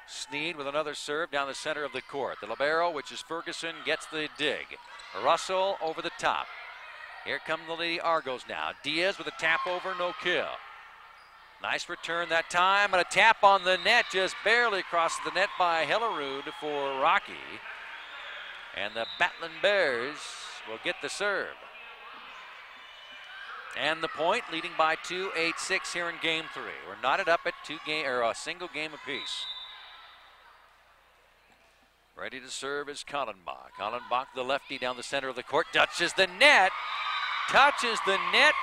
Sneed with another serve down the center of the court. The libero, which is Ferguson, gets the dig. Russell over the top. Here come the Lady Argos now. Diaz with a tap over, no kill. Nice return that time, and a tap on the net, just barely crosses the net by Hellerud for Rocky. And the Battling Bears will get the serve. And the point, leading by 2, 8-6 here in game 3. We're knotted up at a single game apiece. Ready to serve is Kallenbach. Kallenbach, the lefty down the center of the court, touches the net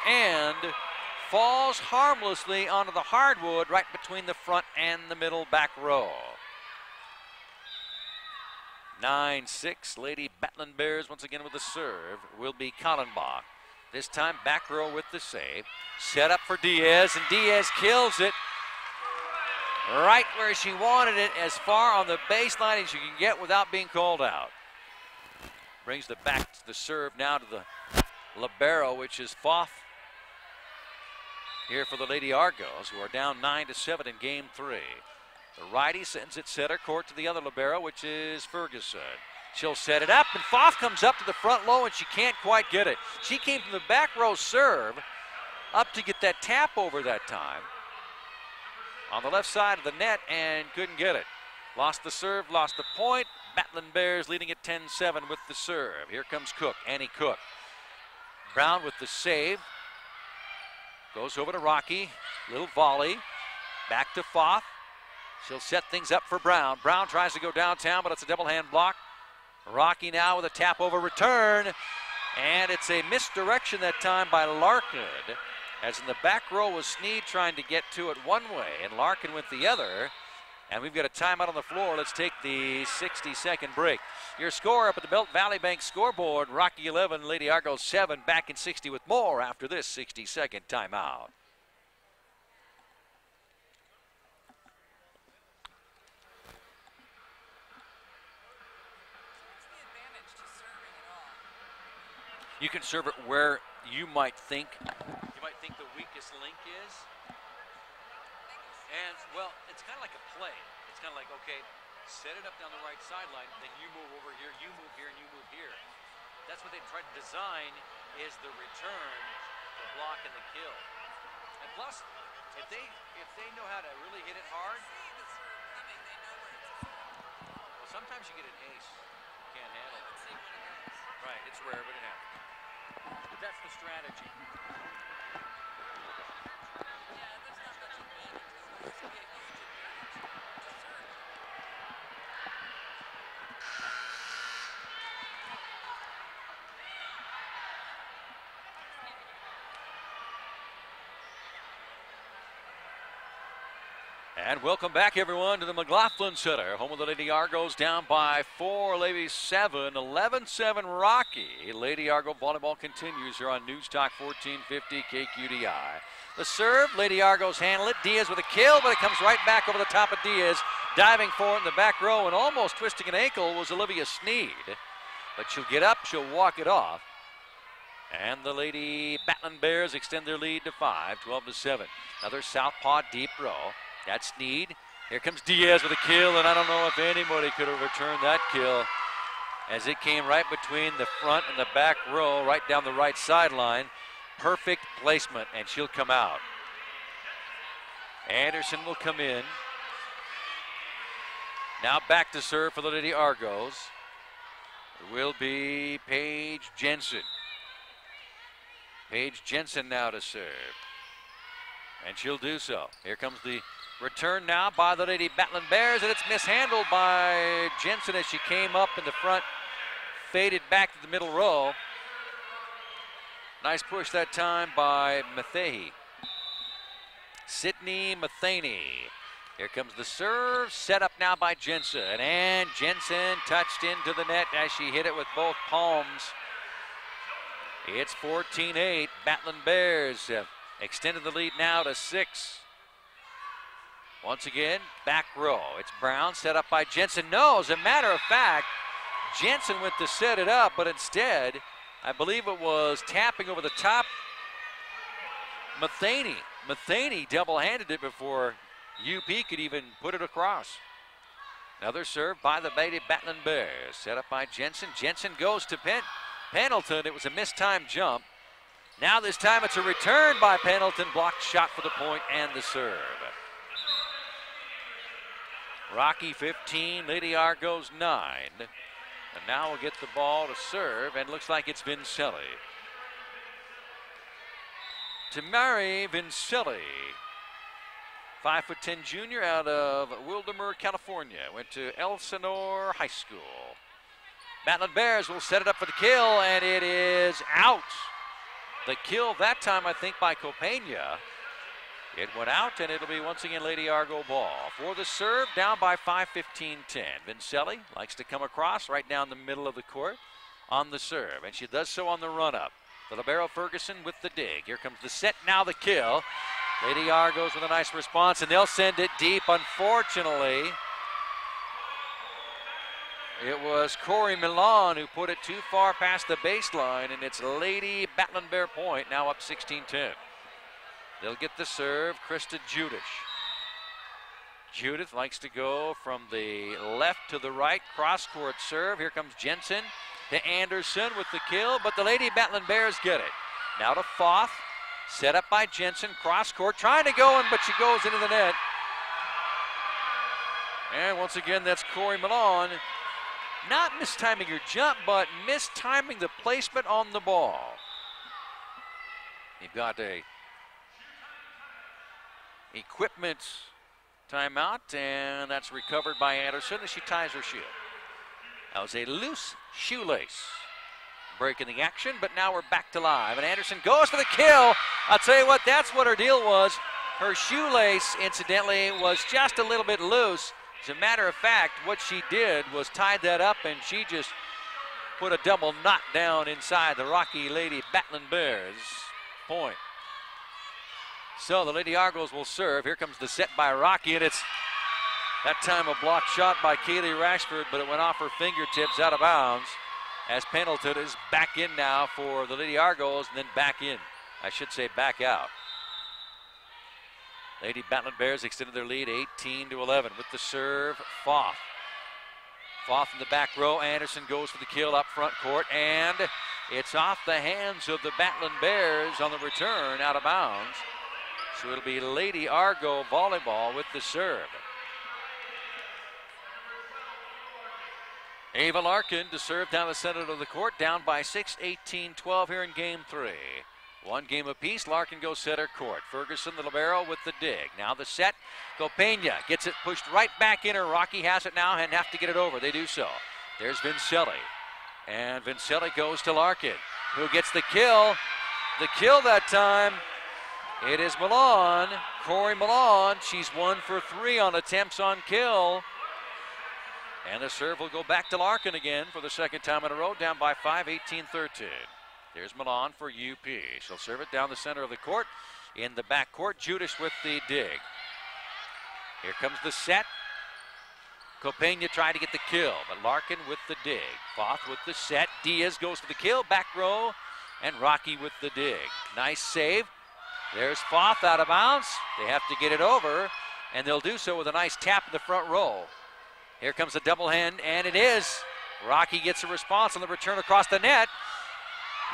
and falls harmlessly onto the hardwood right between the front and the middle back row. 9-6, Lady Battling Bears once again with the serve will be Kallenbach. This time back row with the save. Set up for Diaz, and Diaz kills it right where she wanted it, as far on the baseline as you can get without being called out. Brings the back to the serve now to the libero, which is Foff here for the Lady Argos, who are down 9-7 in game 3. The righty sends it center court to the other libero, which is Ferguson. She'll set it up, and Foff comes up to the front low, and she can't quite get it. She came from the back row serve up to get that tap over that time on the left side of the net and couldn't get it. Lost the serve, lost the point. Battling Bears leading at 10-7 with the serve. Here comes Cook, Annie Cook. Brown with the save. Goes over to Rocky. Little volley. Back to Foff. She'll set things up for Brown. Brown tries to go downtown, but it's a double hand block. Rocky now with a tap over return. And it's a misdirection that time by Larkin, as in the back row was Sneed trying to get to it one way, and Larkin went the other. And we've got a timeout on the floor. Let's take the 60-second break. Your score up at the Belt Valley Bank scoreboard: Rocky 11, Lady Argos 7. Back in 60 with more after this 60-second timeout. You can serve it where you might think the weakest link is. And, well, it's kind of like a play. It's kind of like, okay, set it up down the right sideline, then you move over here, you move here, and you move here. That's what they try to design, is the return, the block, and the kill. And plus, if they know how to really hit it hard, well, sometimes you get an ace. You can't handle it. Right, it's rare, but it happens. But that's the strategy. And welcome back, everyone, to the McLaughlin Center, home of the Lady Argos, down by 4, ladies 7, 11-7 Rocky. Lady Argo volleyball continues here on News Talk 1450 KQDI. The serve, Lady Argos handle it. Diaz with a kill, but it comes right back over the top of Diaz. Diving for it in the back row and almost twisting an ankle was Olivia Sneed. But she'll get up, she'll walk it off. And the Lady Battling Bears extend their lead to 5, 12-7. Another southpaw deep row. That's Sneed. Here comes Diaz with a kill, and I don't know if anybody could have returned that kill, as it came right between the front and the back row, right down the right sideline. Perfect placement, and she'll come out. Anderson will come in. Now back to serve for the Lady Argos. It will be Paige Jensen. Paige Jensen now to serve. And she'll do so. Here comes the return now by the Lady Battling Bears, and it's mishandled by Jensen as she came up in the front, faded back to the middle row. Nice push that time by Matheny. Sydney Matheny. Here comes the serve, set up now by Jensen, and Jensen touched into the net as she hit it with both palms. It's 14-8. Battling Bears have extended the lead now to 6. Once again, back row. It's Brown, set up by Jensen. No, as a matter of fact, Jensen went to set it up, but instead, I believe it was tapping over the top. Matheny double-handed it before UP could even put it across. Another serve by the Lady Battling Bears, set up by Jensen. Jensen goes to Pendleton. It was a mistimed jump. Now this time it's a return by Pendleton. Blocked shot for the point and the serve. Rocky 15, Lady Argos 9. And now we'll get the ball to serve, and looks like it's Vincelli. Tamari Vincelli, 5'10" junior out of Wildermer, California. Went to Elsinore High School. Battling Bears will set it up for the kill, and it is out. The kill that time, I think, by Copena. It went out, and it'll be once again Lady Argo ball. For the serve, down by 5, 15-10. Vincelli likes to come across right down the middle of the court on the serve, and she does so on the run-up. The libero Ferguson with the dig. Here comes the set, now the kill. Lady Argos with a nice response, and they'll send it deep. Unfortunately, it was Corey Milan who put it too far past the baseline, and it's Lady Battling Bear point, now up 16-10. They'll get the serve, Krista Judish. Judith likes to go from the left to the right, cross-court serve. Here comes Jensen to Anderson with the kill, but the Lady Battling Bears get it. Now to Foth. Set up by Jensen, cross court, trying to go in, but she goes into the net. And once again, that's Corey Milan. Not mistiming her jump, but mistiming the placement on the ball. You've got a equipment timeout, and that's recovered by Anderson as she ties her shoe. That was a loose shoelace. Breaking the action, but now we're back to live. And Anderson goes for the kill. I'll tell you what, that's what her deal was. Her shoelace, incidentally, was just a little bit loose. As a matter of fact, what she did was tied that up, and she just put a double knot down inside the Rocky Lady Battling Bears point. So the Lady Argos will serve. Here comes the set by Rocky, and it's that time a blocked shot by Kaylee Rashford, but it went off her fingertips out of bounds. As Pendleton is back in now for the Lady Argos, and then back in. I should say back out. Lady Battling Bears extended their lead 18-11 with the serve, Foth. Foth in the back row. Anderson goes for the kill up front court, and it's off the hands of the Battling Bears on the return out of bounds. So it'll be Lady Argo volleyball with the serve. Ava Larkin to serve down the center of the court, down by 6, 18-12 here in game 3. One game apiece. Larkin goes center court. Ferguson, the libero, with the dig. Now the set. Copena gets it pushed right back in her. Rocky has it now and have to get it over. They do so. There's Vincelli. And Vincelli goes to Larkin, who gets the kill. The kill that time. It is Milan. Corey Milan. She's 1 for 3 on attempts on kill. And the serve will go back to Larkin again for the second time in a row, down by 5, 18-13. There's Milan for UP. She'll serve it down the center of the court. In the back court, Judish with the dig. Here comes the set. Copena tried to get the kill, but Larkin with the dig. Foth with the set. Diaz goes for the kill, back row, and Rocky with the dig. Nice save. There's Foth out of bounds. They have to get it over, and they'll do so with a nice tap in the front row. Here comes the double hand, and it is. Rocky gets a response on the return across the net.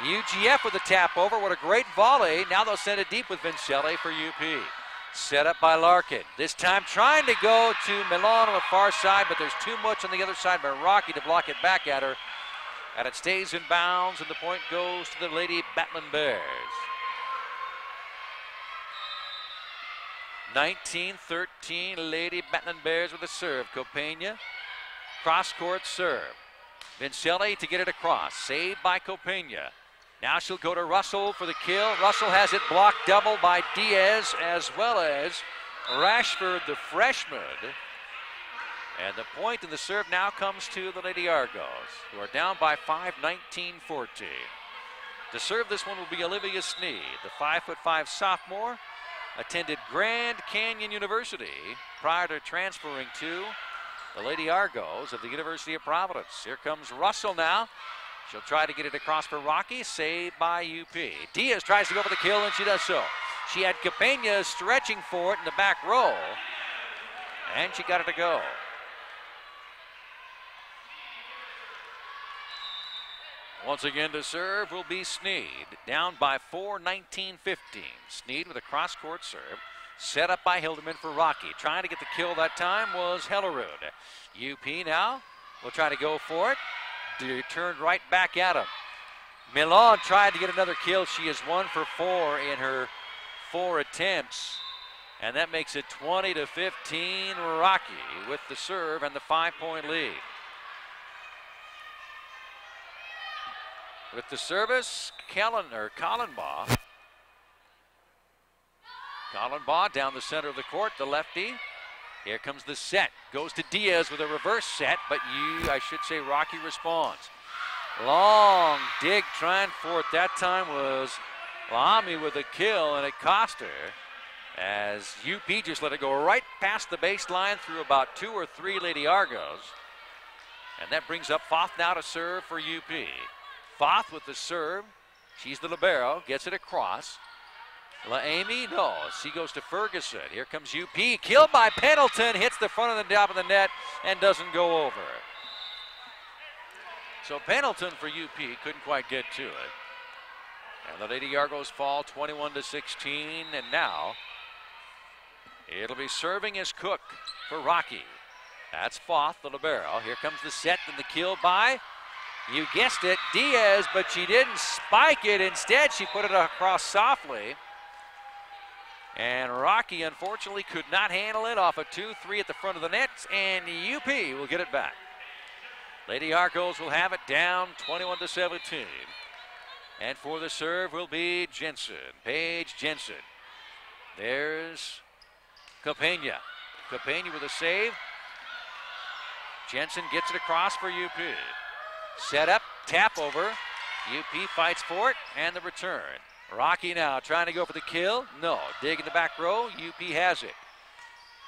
UGF with a tap over. What a great volley. Now they'll send it deep with Vincelli for UP. Set up by Larkin. This time trying to go to Milan on the far side, but there's too much on the other side by Rocky to block it back at her. And it stays in bounds, and the point goes to the Lady Batlin Bears. 19-13, Lady Batlin Bears with a serve. Copena, cross-court serve. Vincelli to get it across. Saved by Copena. Now she'll go to Russell for the kill. Russell has it blocked double by Diaz as well as Rashford, the freshman. And the point in the serve now comes to the Lady Argos, who are down by 5, 19-14. To serve this one will be Olivia Sneed, the 5'5" sophomore. Attended Grand Canyon University prior to transferring to the Lady Argos of the University of Providence. Here comes Russell now. She'll try to get it across for Rocky, saved by UP. Diaz tries to go for the kill, and she does so. She had Copena stretching for it in the back row, and she got it to go. Once again to serve will be Sneed, down by 4, 19-15. Sneed with a cross-court serve, set up by Hilderman for Rocky. Trying to get the kill that time was Hellerud. UP now will try to go for it. Turned right back at him. Milan tried to get another kill. She is 1 for 4 in her 4 attempts. And that makes it 20-15 Rocky with the serve and the 5-point lead. With the service, Collenbaugh. Collenbaugh down the center of the court, the lefty. Here comes the set. Goes to Diaz with a reverse set, but Rocky responds. Long dig trying for it. That time was Lamy with a kill, and it cost her as UP just let it go right past the baseline through about 2 or 3 Lady Argos. And that brings up Foth now to serve for UP. Foth with the serve. She's the libero, gets it across. LaAmy, no, she goes to Ferguson. Here comes UP, killed by Pendleton, hits the front of the top of the net and doesn't go over. So Pendleton for UP couldn't quite get to it. And the Lady Argos fall 21-16, and now it'll be serving as Cook for Rocky. That's Foth, the libero. Here comes the set and the kill by, you guessed it, Diaz, but she didn't spike it. Instead, she put it across softly. And Rocky, unfortunately, could not handle it off a 2-3 at the front of the net, and UP will get it back. Lady Argos will have it down 21-17. And for the serve will be Jensen, Paige Jensen. There's Copena. Copena with a save. Jensen gets it across for UP. Set up, tap over. UP fights for it, and the return. Rocky now trying to go for the kill. No, dig in the back row. UP has it.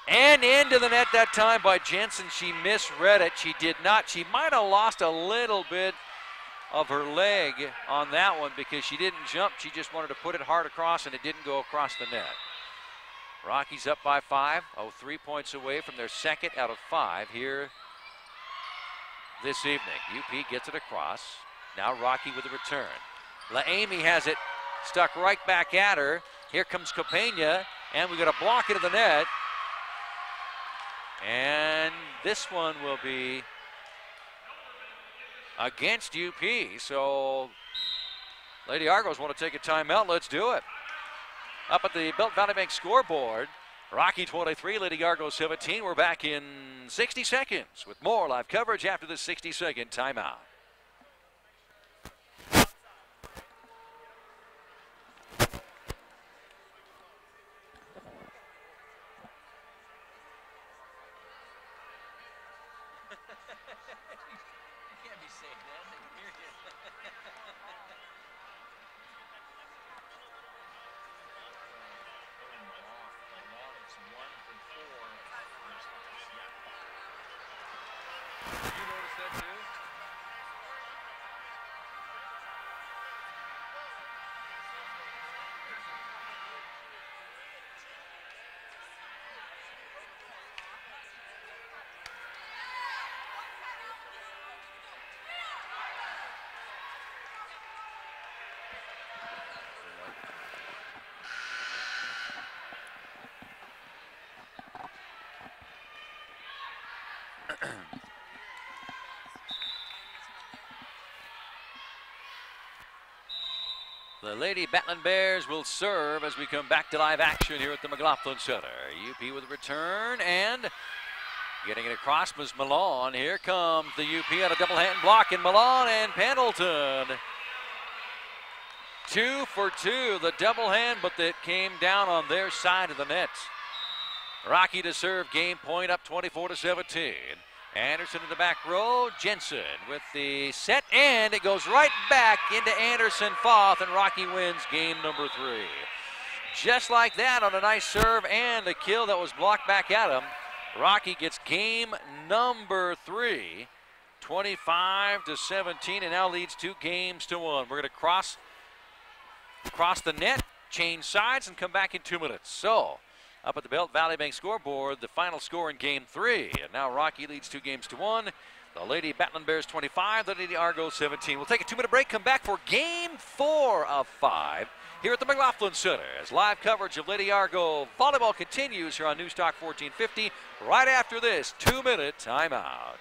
And into the net that time by Jensen. She misread it. She did not. She might have lost a little bit of her leg on that one because she didn't jump. She just wanted to put it hard across, and it didn't go across the net. Rockies up by 5. 3 points away from their second out of 5 here this evening. UP gets it across. Now Rocky with a return. LaAmy has it stuck right back at her. Here comes Copena, and we're going to block it to the net. And this one will be against UP. So Lady Argos want to take a timeout. Let's do it. Up at the Belt Valley Bank scoreboard, Rocky 23, Lady Argos 17. We're back in 60 seconds with more live coverage after this 60-second timeout. The Lady Batlin Bears will serve as we come back to live action here at the McLaughlin Center. UP with a return and getting it across was Milan. Here comes the UP on a double hand block in Milan and Pendleton. 2 for 2, the double hand, but that came down on their side of the net. Rocky to serve, game point up 24-17. Anderson in the back row, Jensen with the set, and it goes right back into Anderson Foth, and Rocky wins game number 3. Just like that on a nice serve and a kill that was blocked back at him. Rocky gets game number 3, 25-17, and now leads 2 games to 1. We're going to cross the net, change sides, and come back in 2 minutes. So, up at the Belt Valley Bank scoreboard, the final score in game 3. And now Rocky leads 2 games to 1. The Lady Batlin Bears 25, the Lady Argos 17. We'll take a 2-minute break, come back for game 4 of 5 here at the McLaughlin Center as live coverage of Lady Argo volleyball continues here on Newstalk 1450 right after this 2-minute timeout.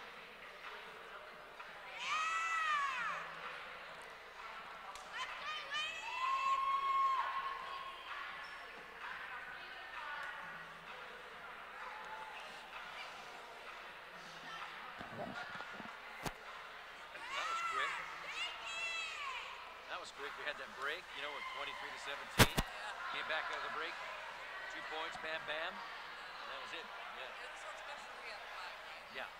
Quick. We had that break, you know, with 23-17. Came back out of the break, 2 points, bam, bam, and that was it. Yeah. It's so special we have 5 games. Yeah.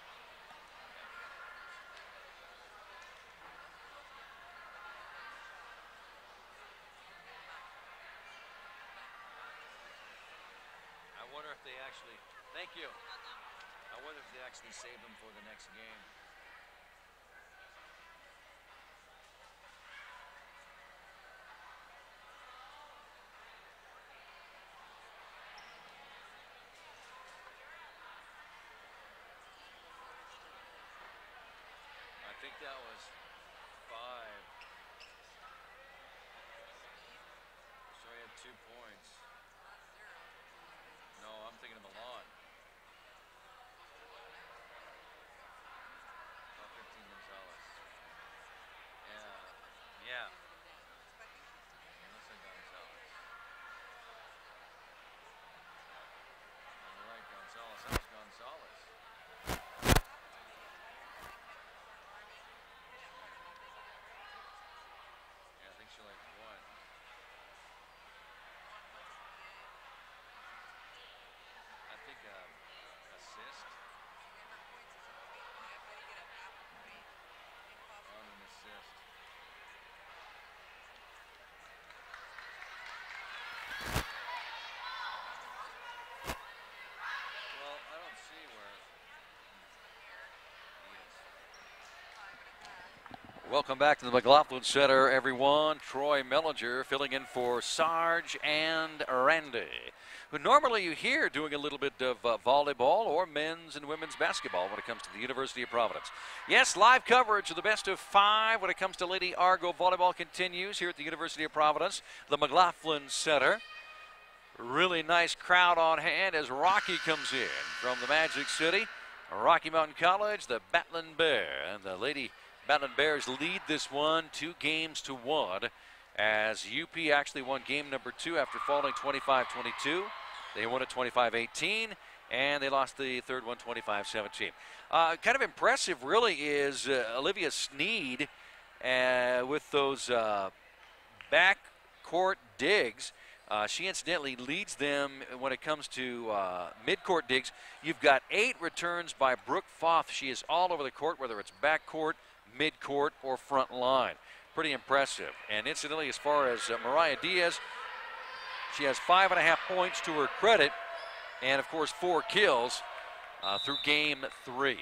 I wonder if they actually, thank you. I wonder if they actually save them for the next game. I think that was 5. So he had 2 points. No, I'm thinking of Milan. 15 Gonzalez. Yeah. Unless I got Gonzalez. You're right, Gonzalez. That was Gonzalez. Yeah, I think she like won. I think assist. On an assist. Well, I don't see where he is. Welcome back to the McLaughlin Center, everyone. Troy Mellinger filling in for Sarge and Randy, who normally you hear doing a little bit of volleyball or men's and women's basketball when it comes to the University of Providence. Yes, live coverage of the best of 5 when it comes to Lady Argo volleyball continues here at the University of Providence, the McLaughlin Center. Really nice crowd on hand as Rocky comes in from the Magic City. Rocky Mountain College, the Batlin Bear, and the Lady Batlin Bears lead this one 2 games to 1 as UP actually won game number 2 after falling 25-22. They won it 25-18, and they lost the third one 25-17. Kind of impressive really is Olivia Sneed with those backcourt digs. She incidentally leads them when it comes to mid-court digs. You've got 8 returns by Brooke Foth. She is all over the court, whether it's backcourt, mid-court, or front line. Pretty impressive. And incidentally, as far as Mariah Diaz, she has 5.5 points to her credit, and of course 4 kills through game 3.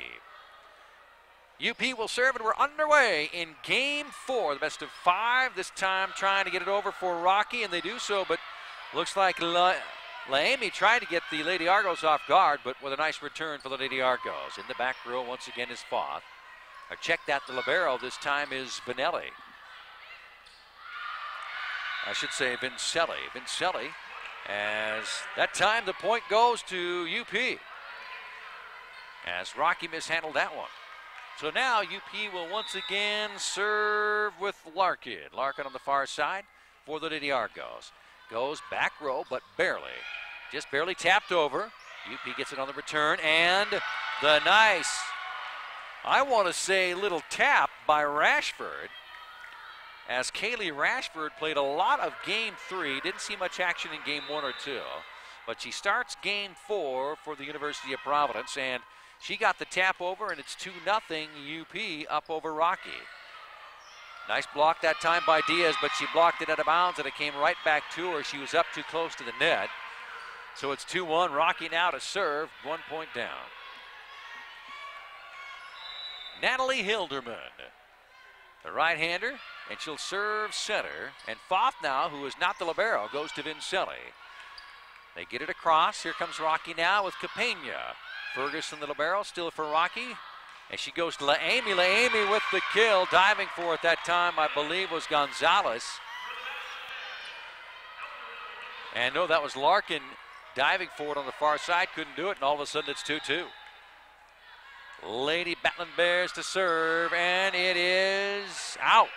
UP will serve, and we're underway in game 4, the best of 5. This time trying to get it over for Rocky, and they do so, but looks like Laemi tried to get the Lady Argos off guard, but with a nice return for the Lady Argos. In the back row once again is Foth. Check that, the libero this time is Vinelli. I should say Vincelli. Vincelli, as that time the point goes to UP. as Rocky mishandled that one. So now UP will once again serve with Larkin. Larkin on the far side for the Lady Argos. Goes back row, but barely. Just barely tapped over. UP gets it on the return, and the nice, I want to say, little tap by Rashford. As Kaylee Rashford played a lot of game 3. Didn't see much action in game 1 or 2. But she starts game 4 for the University of Providence, and she got the tap over, and it's 2-0 UP up over Rocky. Nice block that time by Diaz, but she blocked it out of bounds, and it came right back to her. She was up too close to the net. So it's 2-1. Rocky now to serve, 1 point down. Natalie Hilderman, the right-hander, and she'll serve center. And Foth now, who is not the libero, goes to Vincelli. They get it across. Here comes Rocky now with Capena. Ferguson, the libero, still for Rocky. And she goes to LaAmy. LaAmy with the kill. Diving for it that time, I believe, was Gonzalez. And no, that was Larkin diving for it on the far side. Couldn't do it, and all of a sudden it's 2-2. Lady Batlin Bears to serve, and it is out.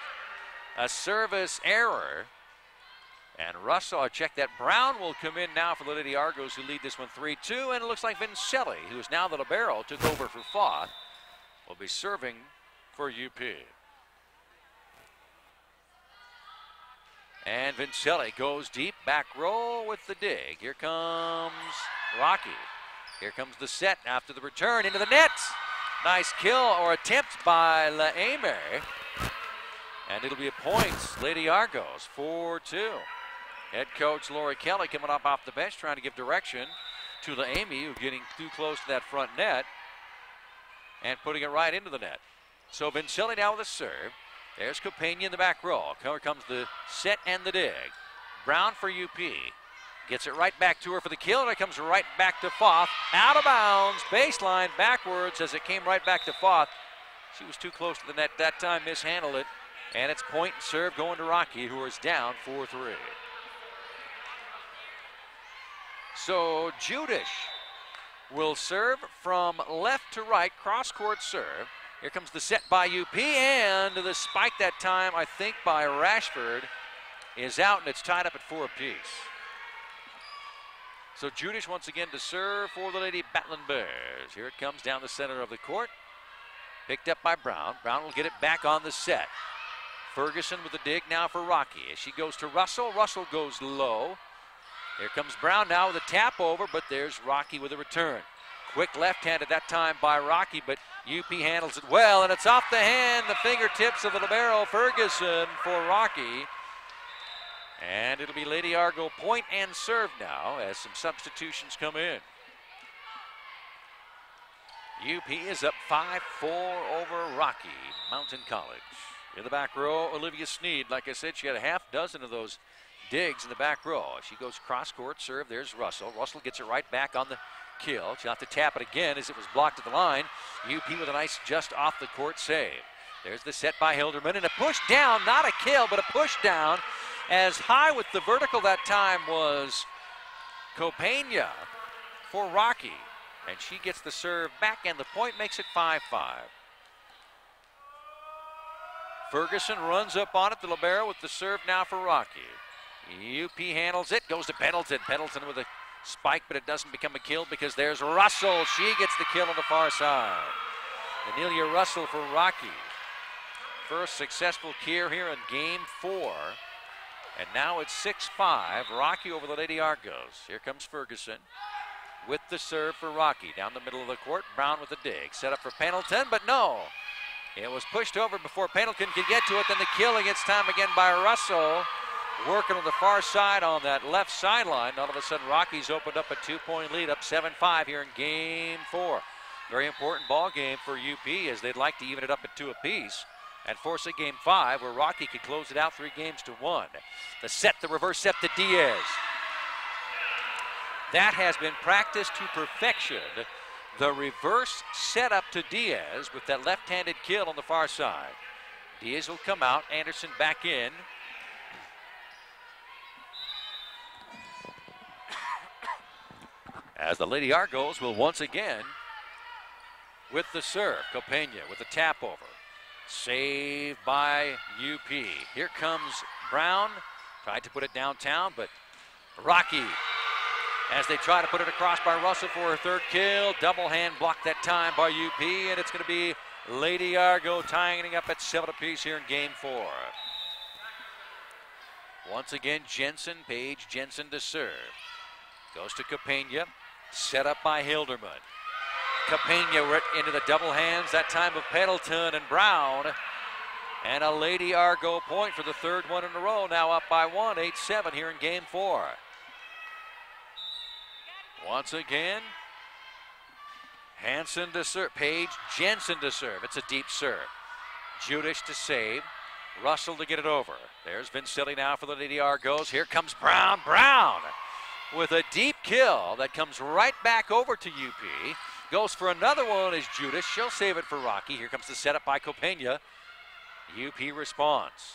A service error. And Russell, check that. Brown will come in now for the Lady Argos, who lead this one 3-2. And it looks like Vincelli, who is now the libero, took over for Foth, will be serving for UP. And Vincelli goes deep, back row with the dig. Here comes Rocky. Here comes the set after the return into the net. Nice kill or attempt by LaAmy. And it'll be a point, Lady Argos, 4-2. Head coach Lori Kelly coming up off the bench, trying to give direction to LaAmy, who's getting too close to that front net and putting it right into the net. So Vincelli now with a serve. There's Capena in the back row. Here comes the set and the dig. Brown for UP. Gets it right back to her for the kill, and it comes right back to Foth. Out of bounds, baseline backwards as it came right back to Foth. She was too close to the net that time, mishandled it. And it's point and serve going to Rocky, who is down 4-3. So Judish will serve from left to right, cross-court serve. Here comes the set by UP, and the spike that time, I think, by Rashford is out, and it's tied up at 4 apiece. So Judish once again to serve for the Lady Batlin Bears. Here it comes down the center of the court. Picked up by Brown. Brown will get it back on the set. Ferguson with the dig now for Rocky. As she goes to Russell. Russell goes low. Here comes Brown now with a tap over, but there's Rocky with a return. Quick left-hand at that time by Rocky, but UP handles it well, and it's off the hand, the fingertips of the libero Ferguson for Rocky. And it'll be Lady Argo point and serve now as some substitutions come in. UP is up 5-4 over Rocky Mountain College. In the back row, Olivia Sneed. Like I said, she had a half dozen of those digs in the back row. She goes cross-court serve. There's Russell. Russell gets it right back on the kill. She'll have to tap it again as it was blocked at the line. UP with a nice just off the court save. There's the set by Hilderman, and a push down, not a kill, but a push down. As high with the vertical that time was Capena for Rocky. And she gets the serve back, and the point makes it 5-5. Ferguson runs up on it, the libero with the serve now for Rocky. UP handles it, goes to Pendleton. Pendleton with a spike, but it doesn't become a kill because there's Russell. She gets the kill on the far side. Anelia Russell for Rocky. First successful kill here in game 4. And now it's 6-5. Rocky over the Lady Argos. Here comes Ferguson with the serve for Rocky. Down the middle of the court, Brown with the dig. Set up for Pendleton, but no. It was pushed over before Pendleton could get to it. Then the kill against time again by Russell. Working on the far side on that left sideline. All of a sudden, Rockies opened up a 2-point lead, up 7-5 here in game 4. Very important ball game for UP as they'd like to even it up at 2 apiece and force a game 5 where Rocky could close it out 3-1. The set, the reverse set to Diaz. That has been practiced to perfection. The reverse setup to Diaz with that left-handed kill on the far side. Diaz will come out, Anderson back in. As the Lady Argos will once again with the serve. Copena with the tap over. Saved by UP. Here comes Brown. Tried to put it downtown, but Rocky, as they try to put it across by Russell for her third kill. Double hand block that time by UP, and it's going to be Lady Argo tying up at 7 apiece here in game 4. Once again, Paige Jensen to serve. Goes to Copena, set up by Hilderman. Copena into the double hands, that time of Pendleton and Brown. And a Lady Argo point for the third one in a row, now up by 1, 8-7 here in game 4. Once again, Hansen to serve, Paige Jensen to serve. It's a deep serve. Judish to save. Russell to get it over. There's Vincelli now for the Lady Argos. Here comes Brown. Brown with a deep kill that comes right back over to UP. Goes for another one is Judish. She'll save it for Rocky. Here comes the setup by Copena. UP responds.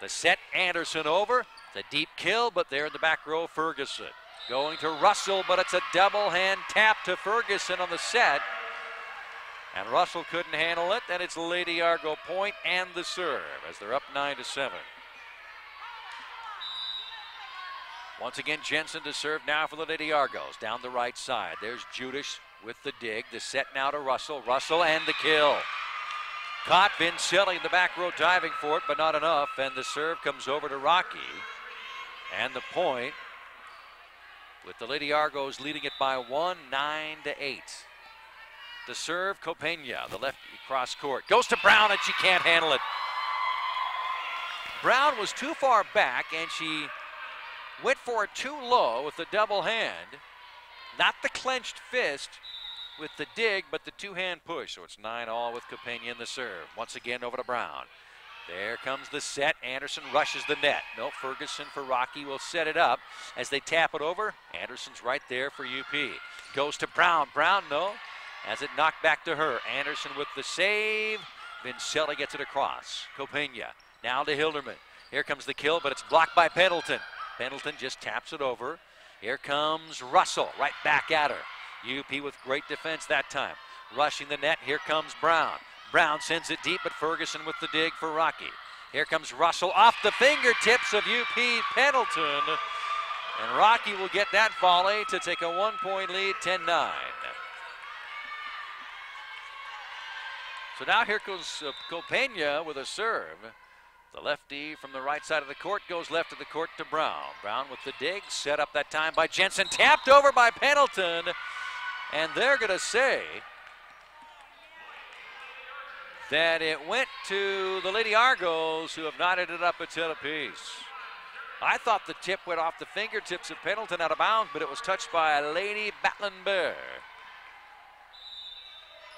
The set, Anderson over. It's a deep kill, but there in the back row, Ferguson. Going to Russell, but it's a double hand tap to Ferguson on the set. And Russell couldn't handle it, and it's Lady Argo point and the serve as they're up 9-7. Once again, Jensen to serve now for the Lady Argos. Down the right side, there's Judish with the dig. The set now to Russell. Russell and the kill. Caught Vincelli in the back row diving for it, but not enough, and the serve comes over to Rocky. And the point, with the Lady Argos leading it by 1, 9-8. The serve, Copena, the left cross court. Goes to Brown, and she can't handle it. Brown was too far back, and she went for it too low with the double hand. Not the clenched fist with the dig, but the two-hand push. So it's 9-all with Copena in the serve. Once again over to Brown. There comes the set. Anderson rushes the net. No, Ferguson for Rocky will set it up as they tap it over. Anderson's right there for UP. Goes to Brown. Brown, no. As it knocked back to her. Anderson with the save. Vincelli gets it across. Copena now to Hilderman. Here comes the kill, but it's blocked by Pendleton. Pendleton just taps it over. Here comes Russell right back at her. UP with great defense that time. Rushing the net. Here comes Brown. Brown sends it deep, but Ferguson with the dig for Rocky. Here comes Russell off the fingertips of UP Pendleton. And Rocky will get that volley to take a 1-point lead, 10-9. So now here goes Copena with a serve. The lefty from the right side of the court goes left of the court to Brown. Brown with the dig, set up that time by Jensen, tapped over by Pendleton. And they're going to say that it went to the Lady Argos, who have knotted it up at 10 apiece. I thought the tip went off the fingertips of Pendleton out of bounds, but it was touched by Lady Batlenberg.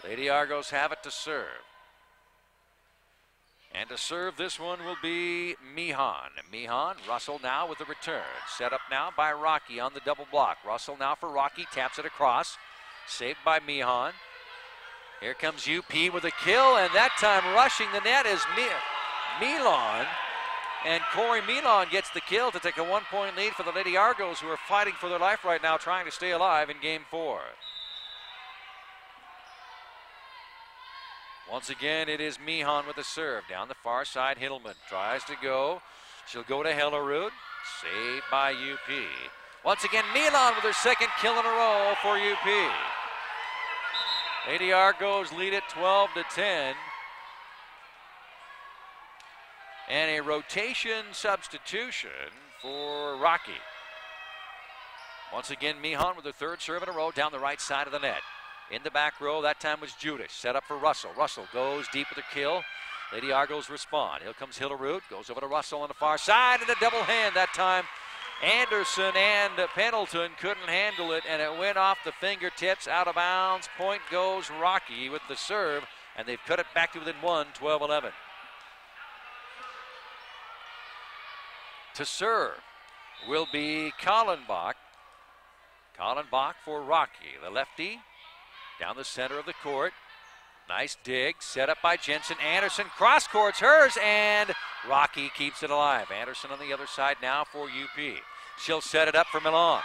Lady Argos have it to serve. And to serve this one will be Mihan. Mihan, Russell now with the return. Set up now by Rocky on the double block. Russell now for Rocky, taps it across. Saved by Mihan. Here comes UP with a kill, and that time rushing the net is Milan. And Corey Milan gets the kill to take a 1-point lead for the Lady Argos, who are fighting for their life right now, trying to stay alive in game 4. Once again, it is Mihan with the serve. Down the far side, Hiddleman tries to go. She'll go to Hellerud. Saved by UP. Once again, Milan with her second kill in a row for UP. Lady Argos lead it 12-10. And a rotation substitution for Rocky. Once again, Mihan with her third serve in a row down the right side of the net. In the back row, that time was Judish. Set up for Russell. Russell goes deep with a kill. Lady Argos respond. Here comes Hillerud. Goes over to Russell on the far side, and a double hand that time. Anderson and Pendleton couldn't handle it, and it went off the fingertips, out of bounds. Point goes Rocky with the serve, and they've cut it back to within 1, 12-11. To serve will be Kallenbach. Kallenbach for Rocky, the lefty. Down the center of the court. Nice dig, set up by Jensen. Anderson, cross court's hers, and Rocky keeps it alive. Anderson on the other side now for UP. She'll set it up for Milan.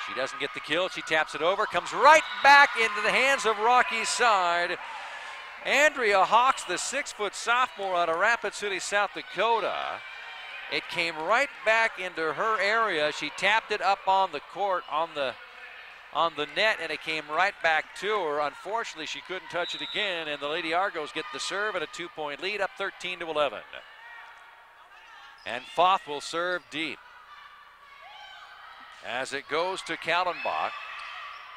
She doesn't get the kill. She taps it over. Comes right back into the hands of Rocky's side. Andrea Hawks, the 6-foot sophomore out of Rapid City, South Dakota. It came right back into her area. She tapped it up on the court, on the net, and it came right back to her. Unfortunately, she couldn't touch it again, and the Lady Argos get the serve and a 2-point lead, up 13-11. And Foth will serve deep. As it goes to Kallenbach,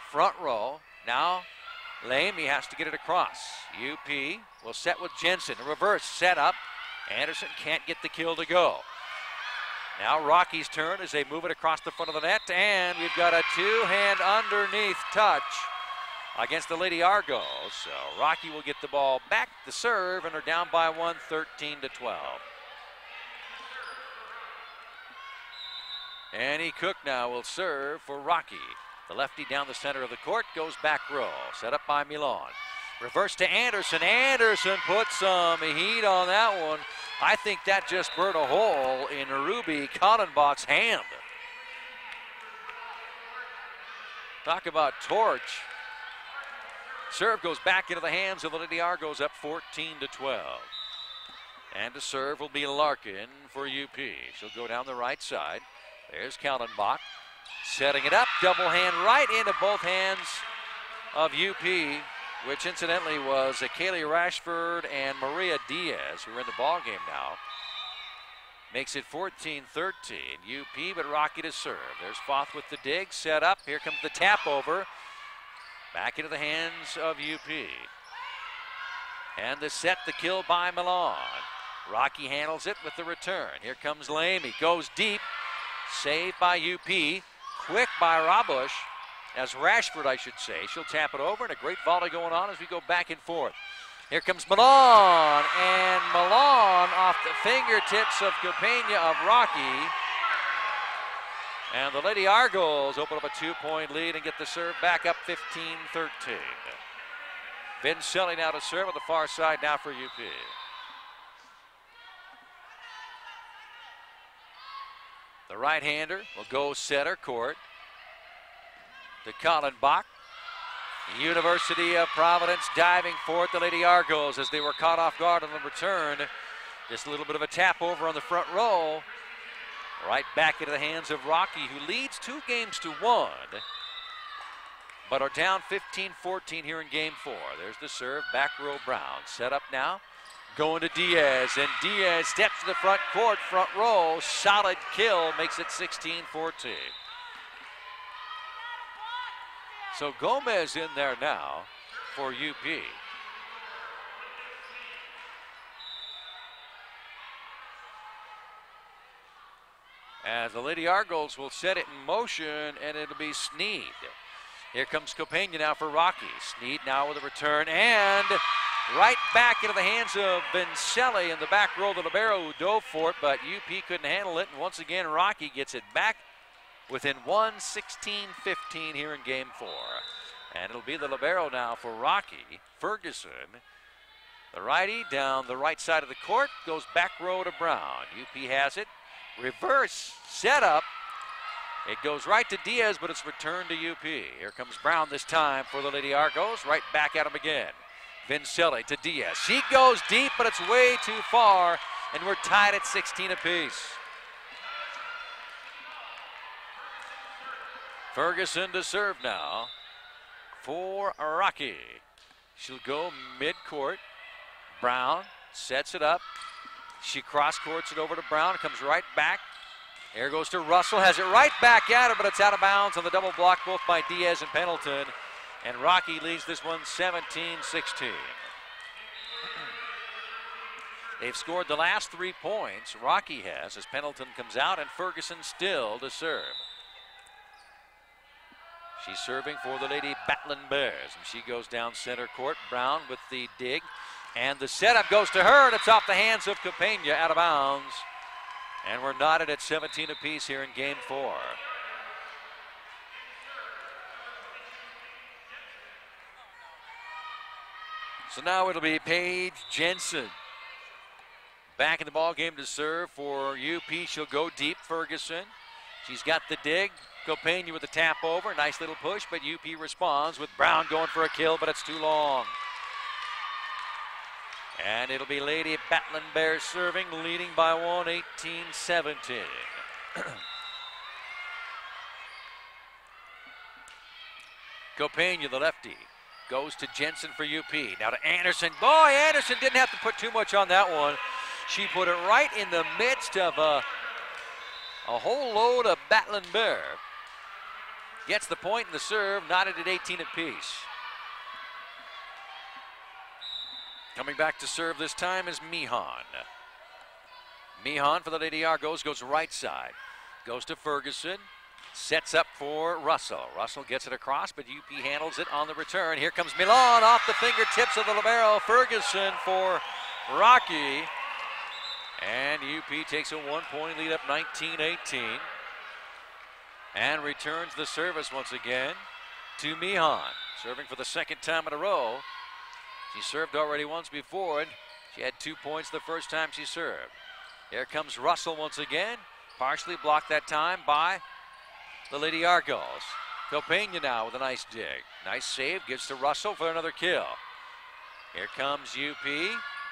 front row. Now Lamy has to get it across. UP will set with Jensen. A reverse set up. Anderson can't get the kill to go. Now Rocky's turn as they move it across the front of the net, and we've got a two-hand underneath touch against the Lady Argos. So Rocky will get the ball back to serve, and are down by one, 13-12. Annie Cook now will serve for Rocky. The lefty down the center of the court, goes back row. Set up by Milan. Reverse to Anderson. Anderson puts some heat on that one. I think that just burnt a hole in Ruby Kallenbach's hand. Talk about torch. Serve goes back into the hands of the Lady Argos, up 14-12. And to serve will be Larkin for UP. She'll go down the right side. There's Kallenbach setting it up. Double hand right into both hands of UP, which incidentally was Kaylee Rashford and Maria Diaz, who are in the ball game now. Makes it 14-13. UP, but Rocky to serve. There's Foth with the dig, set up. Here comes the tap over. Back into the hands of UP. And the set, the kill by Milan. Rocky handles it with the return. Here comes Lamy, goes deep. Saved by UP. Quick by Rabush, as Rashford, I should say. She'll tap it over, and a great volley going on as we go back and forth. Here comes Milan, and Milan off the fingertips of Capena of Rocky. And the Lady Argos open up a 2-point lead and get the serve back up 15-13. Vincelli now to serve on the far side now for UP. The right-hander will go center court to Kallenbach. University of Providence diving for it, the Lady Argos, as they were caught off guard on the return. Just a little bit of a tap over on the front row. Right back into the hands of Rocky, who leads 2-1, but are down 15-14 here in game 4. There's the serve, back row Brown. Set up now. Going to Diaz, and Diaz steps to the front court, front row, solid kill, makes it 16-14. So Gomez in there now for UP. As the Lady Argos will set it in motion, and it'll be Sneed. Here comes Capena now for Rocky. Sneed now with a return, and right back into the hands of Vincelli in the back row, the libero who dove for it, but UP couldn't handle it. And once again, Rocky gets it back within 1, 16-15 here in game 4. And it'll be the libero now for Rocky. Ferguson, the righty, down the right side of the court, goes back row to Brown. UP has it. Reverse setup. It goes right to Diaz, but it's returned to UP. Here comes Brown this time for the Lady Argos. Right back at him again. Vincelli to Diaz. She goes deep, but it's way too far, and we're tied at 16 apiece. Ferguson to serve now for Rocky. She'll go mid-court. Brown sets it up. She cross-courts it over to Brown. Comes right back. Here goes to Russell. Has it right back at her, but it's out of bounds on the double block, both by Diaz and Pendleton. And Rocky leads this one 17-16. They've scored the last 3 points. Rocky has, as Pendleton comes out, and Ferguson still to serve. She's serving for the Lady Batlin Bears, and she goes down center court. Brown with the dig, and the setup goes to her, and it's off the hands of Capena, out of bounds. And we're knotted at 17 apiece here in game 4. So now it'll be Paige Jensen back in the ball game to serve for UP. She'll go deep. Ferguson She's got the dig. Copena with the tap over. Nice little push, but UP responds with Brown going for a kill, but it's too long. And it'll be Lady Battling Bears serving, leading by one, 18-17. Copena, the lefty, goes to Jensen for UP. Now to Anderson. Boy, Anderson didn't have to put too much on that one. She put it right in the midst of a whole load of Battling Bear. Gets the point in the serve, knotted at 18 apiece. Coming back to serve this time is Mihan. Mihan for the Lady Argos goes right side. Goes to Ferguson. Sets up for Russell. Russell gets it across, but UP handles it on the return. Here comes Milan off the fingertips of the libero. Ferguson for Rocky. And UP takes a 1-point lead up 19-18. And returns the service once again to Mihan. Serving for the second time in a row. She served already once before, and she had 2 points the first time she served. Here comes Russell once again. Partially blocked that time by the Lady Argos. Copena now with a nice dig. Nice save, gives to Russell for another kill. Here comes UP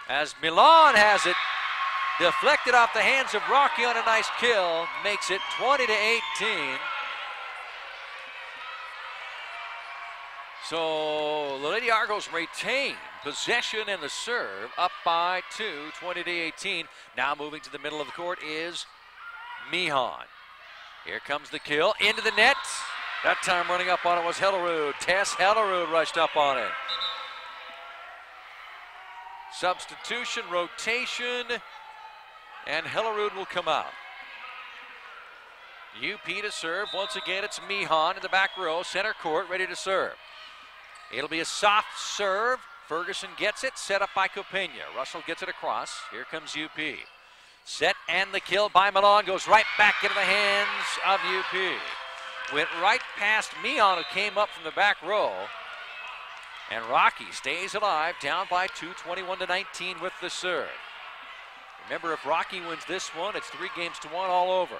as Milan has it. Deflected off the hands of Rocky on a nice kill. Makes it 20-18. So the Lady Argos retain possession and the serve, up by 2, 20-18. Now moving to the middle of the court is Mihan. Here comes the kill, into the net. That time running up on it was Hellerud. Tess Hellerud rushed up on it. Substitution, rotation, and Hellerud will come out. UP to serve. Once again, it's Mihan in the back row, center court, ready to serve. It'll be a soft serve. Ferguson gets it, set up by Copena. Russell gets it across. Here comes UP. Set and the kill by Milan goes right back into the hands of UP. Went right past Mihan, who came up from the back row. And Rocky stays alive, down by 2, 21-19 with the serve. Remember, if Rocky wins this one, it's 3-1 all over.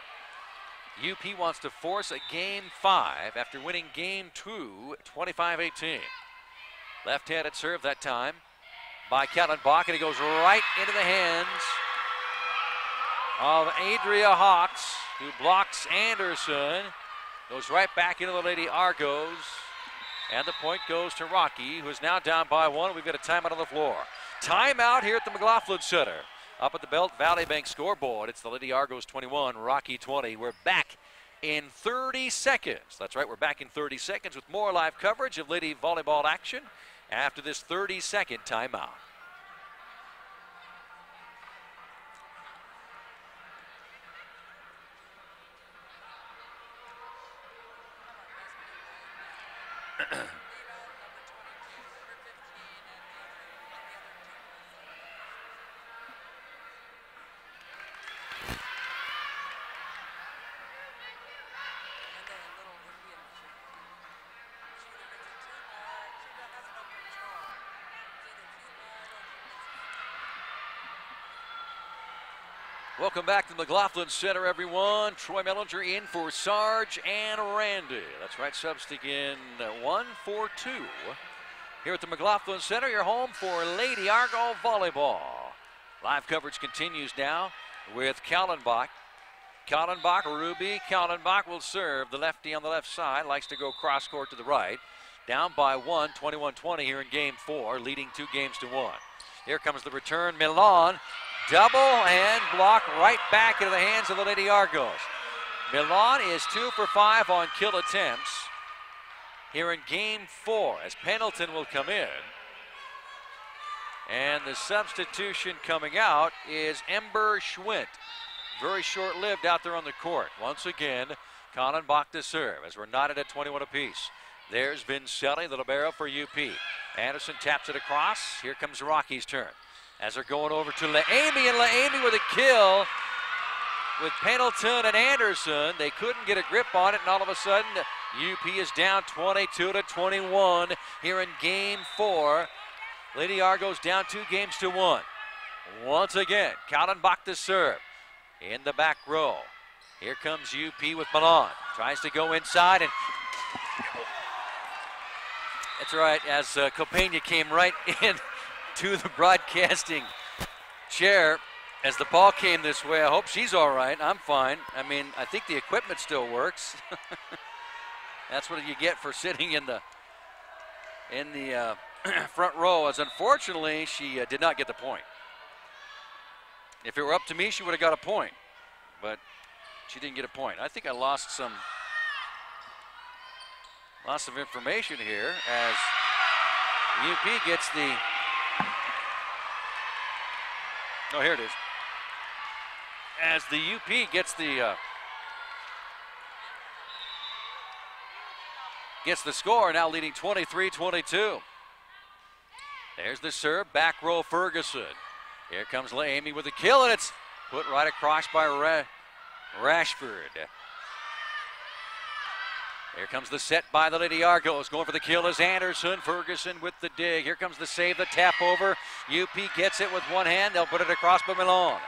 UP wants to force a game 5 after winning game 2, 25-18. Left-handed serve that time by Kallenbach, and it goes right into the hands of Adria Hawks, who blocks Anderson. Goes right back into the Lady Argos, and the point goes to Rocky, who is now down by 1. We've got a timeout on the floor. Timeout here at the McLaughlin Center. Up at the Belt Valley Bank scoreboard, it's the Lady Argos 21, Rocky 20. We're back in 30 seconds. That's right, we're back in 30 seconds with more live coverage of Lady Volleyball action after this 30-second timeout. Welcome back to the McLaughlin Center, everyone. Troy Mellinger in for Sarge and Randy. That's right, subs in 1 for 2. Here at the McLaughlin Center, your home for Lady Argo Volleyball. Live coverage continues now with Kallenbach. Kallenbach, Ruby Kallenbach will serve. The lefty on the left side likes to go cross court to the right. Down by 1, 21-20 here in game 4, leading 2-1. Here comes the return, Milan. Double and block right back into the hands of the Lady Argos. Milan is 2 for 5 on kill attempts here in game 4 as Pendleton will come in. And the substitution coming out is Ember Schwint. Very short-lived out there on the court. Once again, Kallenbach to serve as we're knotted at 21 apiece. There's Vincelli, the libero for UP. Anderson taps it across. Here comes Rocky's turn. As they're going over to LaAmey, and LaAmey with a kill with Pendleton and Anderson. They couldn't get a grip on it, and all of a sudden, UP is down 22-21 here in game 4. Lady Argos down 2-1. Once again, Kallenbach to serve in the back row. Here comes UP with Milan. Tries to go inside, and that's right, as Copena came right in to the broadcasting chair as the ball came this way. I hope she's all right. I'm fine. I mean, I think the equipment still works. That's what you get for sitting in the front row, as unfortunately she did not get the point. If it were up to me, she would have got a point, but she didn't get a point. I think I lost some information here as UP gets the, no, here it is. As the UP gets the score, now leading 23-22. There's the serve, back row Ferguson. Here comes Amy with a kill, and it's put right across by Rashford. Here comes the set by the Lady Argos. Going for the kill is Anderson. Ferguson with the dig. Here comes the save, the tap over. UP gets it with one hand. They'll put it across by Milan.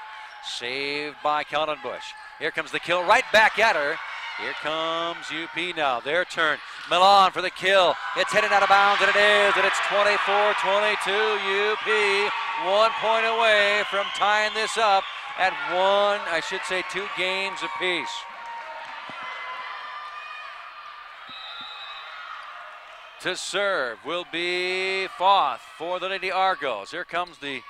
Saved by Cullenbush. Here comes the kill right back at her. Here comes UP now. Their turn. Milan for the kill. It's headed out of bounds, and it is. And it's 24-22. UP 1 point away from tying this up at two games apiece. To serve will be Foth for the Lady Argos. Here comes the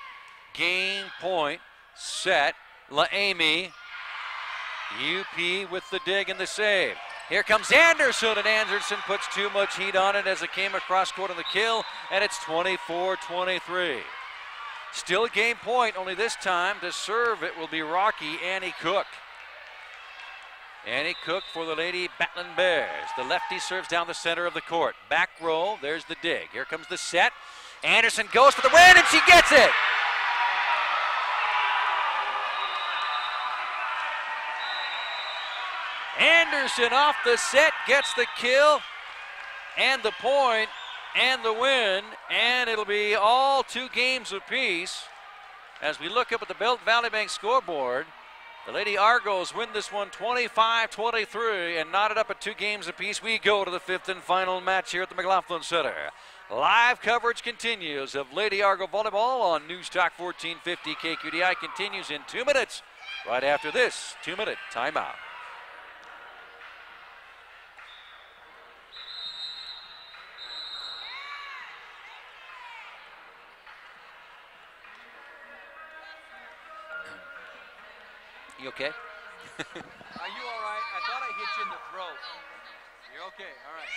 game point set. LaAmy. UP with the dig and the save. Here comes Anderson, and Anderson puts too much heat on it as it came across court on the kill, and it's 24-23. Still a game point, only this time to serve it will be Rocky Annie Cook. Annie Cook for the Lady Batlin Bears. The lefty serves down the center of the court. Back row, there's the dig. Here comes the set. Anderson goes for the win, and she gets it! Anderson off the set gets the kill and the point and the win, and it'll be all 2 games apiece. As we look up at the Belt Valley Bank scoreboard, the Lady Argos win this one 25-23 and knot it up at 2 games apiece. We go to the 5th and final match here at the McLaughlin Center. Live coverage continues of Lady Argo Volleyball on News Talk 1450 KQDI. Continues in 2 minutes right after this 2-minute timeout. You okay? Are you all right? I thought I hit you in the throat. You're okay. All right.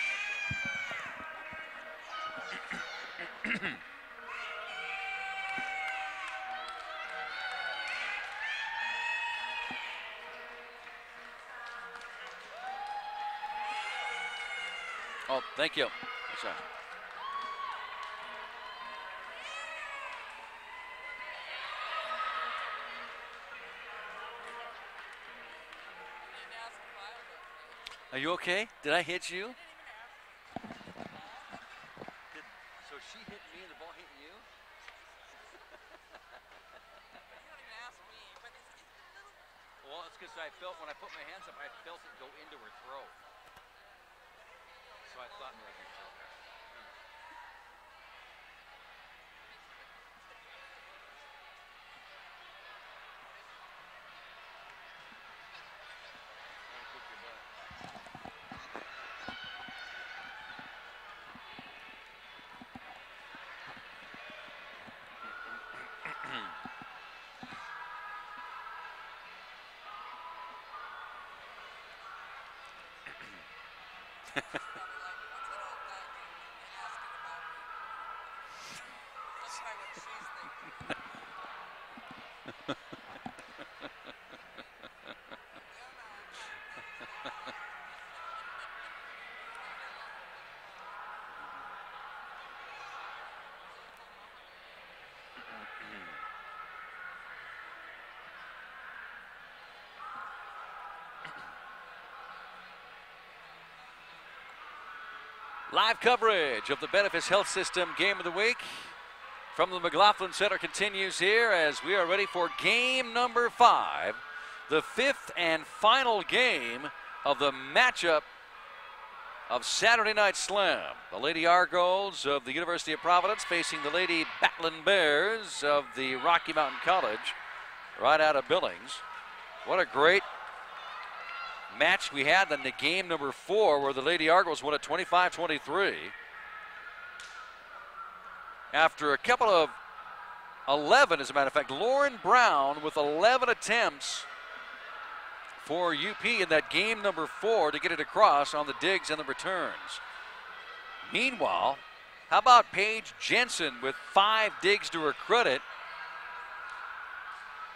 Oh, thank you. Sorry. Are you okay? Did I hit you? So she hit me and the ball hit you? Well, it's because I felt when I put my hands up, I felt it go into her throat. So I thought maybe I could. Live coverage of the Benefis Health System Game of the Week from the McLaughlin Center continues here as we are ready for game number 5 the fifth and final game of the matchup of Saturday Night Slam. The Lady Argos of the University of Providence facing the Lady Battling Bears of the Rocky Mountain College right out of Billings. What a great match we had in the game number 4 where the Lady Argos won at 25-23. After a couple of 11, as a matter of fact, Lauren Brown with 11 attempts for UP in that game number 4 to get it across on the digs and the returns. Meanwhile, how about Paige Jensen with 5 digs to her credit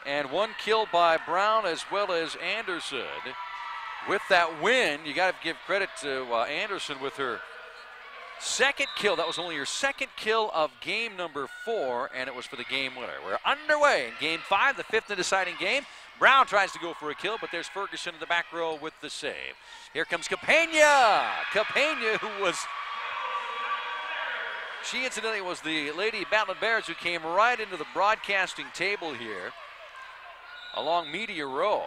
and 1 kill by Brown as well as Anderson. With that win, you got to give credit to Anderson with her second kill. That was only her second kill of game number 4, and it was for the game winner. We're underway in game 5, the 5th and deciding game. Brown tries to go for a kill, but there's Ferguson in the back row with the save. Here comes Capena. Capena, who was, she incidentally was the Lady Battling Bears who came right into the broadcasting table here along Media Row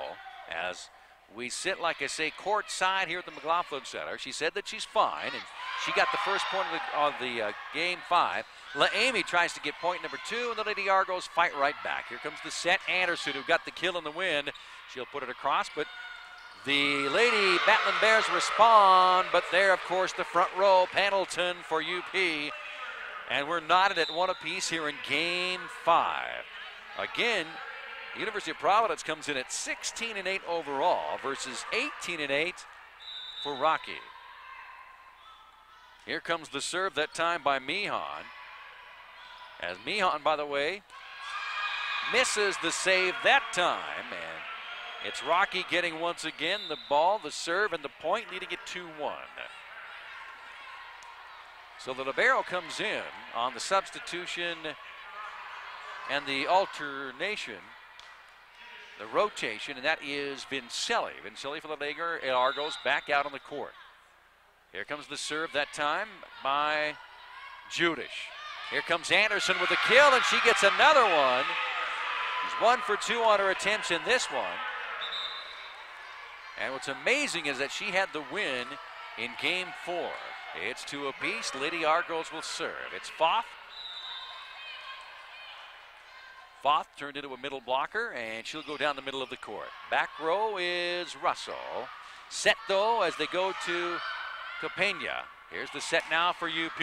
as we sit, like I say, courtside here at the McLaughlin Center. She said that she's fine, and she got the first point of the game 5. LaAmey tries to get point number 2, and the Lady Argos fight right back. Here comes the set. Anderson, who got the kill in the win. She'll put it across, but the Lady Battling Bears respond. But there, of course, the front row, Pendleton for UP. And we're knotted at 1 apiece here in game 5. Again, the University of Providence comes in at 16-8 overall versus 18-8 for Rocky. Here comes the serve, that time by Meehan. As Meehan, by the way, misses the save that time. And it's Rocky getting once again the ball, the serve, and the point, leading it 2-1. So the libero comes in on the substitution and the alternation, the rotation, and that is Vincelli. Vincelli for the Lady Argos back out on the court. Here comes the serve, that time by Judish. Here comes Anderson with a kill, and she gets another one. She's 1 for 2 on her attempts in this one. And what's amazing is that she had the win in game 4. It's 2 apiece. Lady Argos will serve. It's Foth. Foth turned into a middle blocker, and she'll go down the middle of the court. Back row is Russell. Set, though, as they go to Capena. Here's the set now for UP.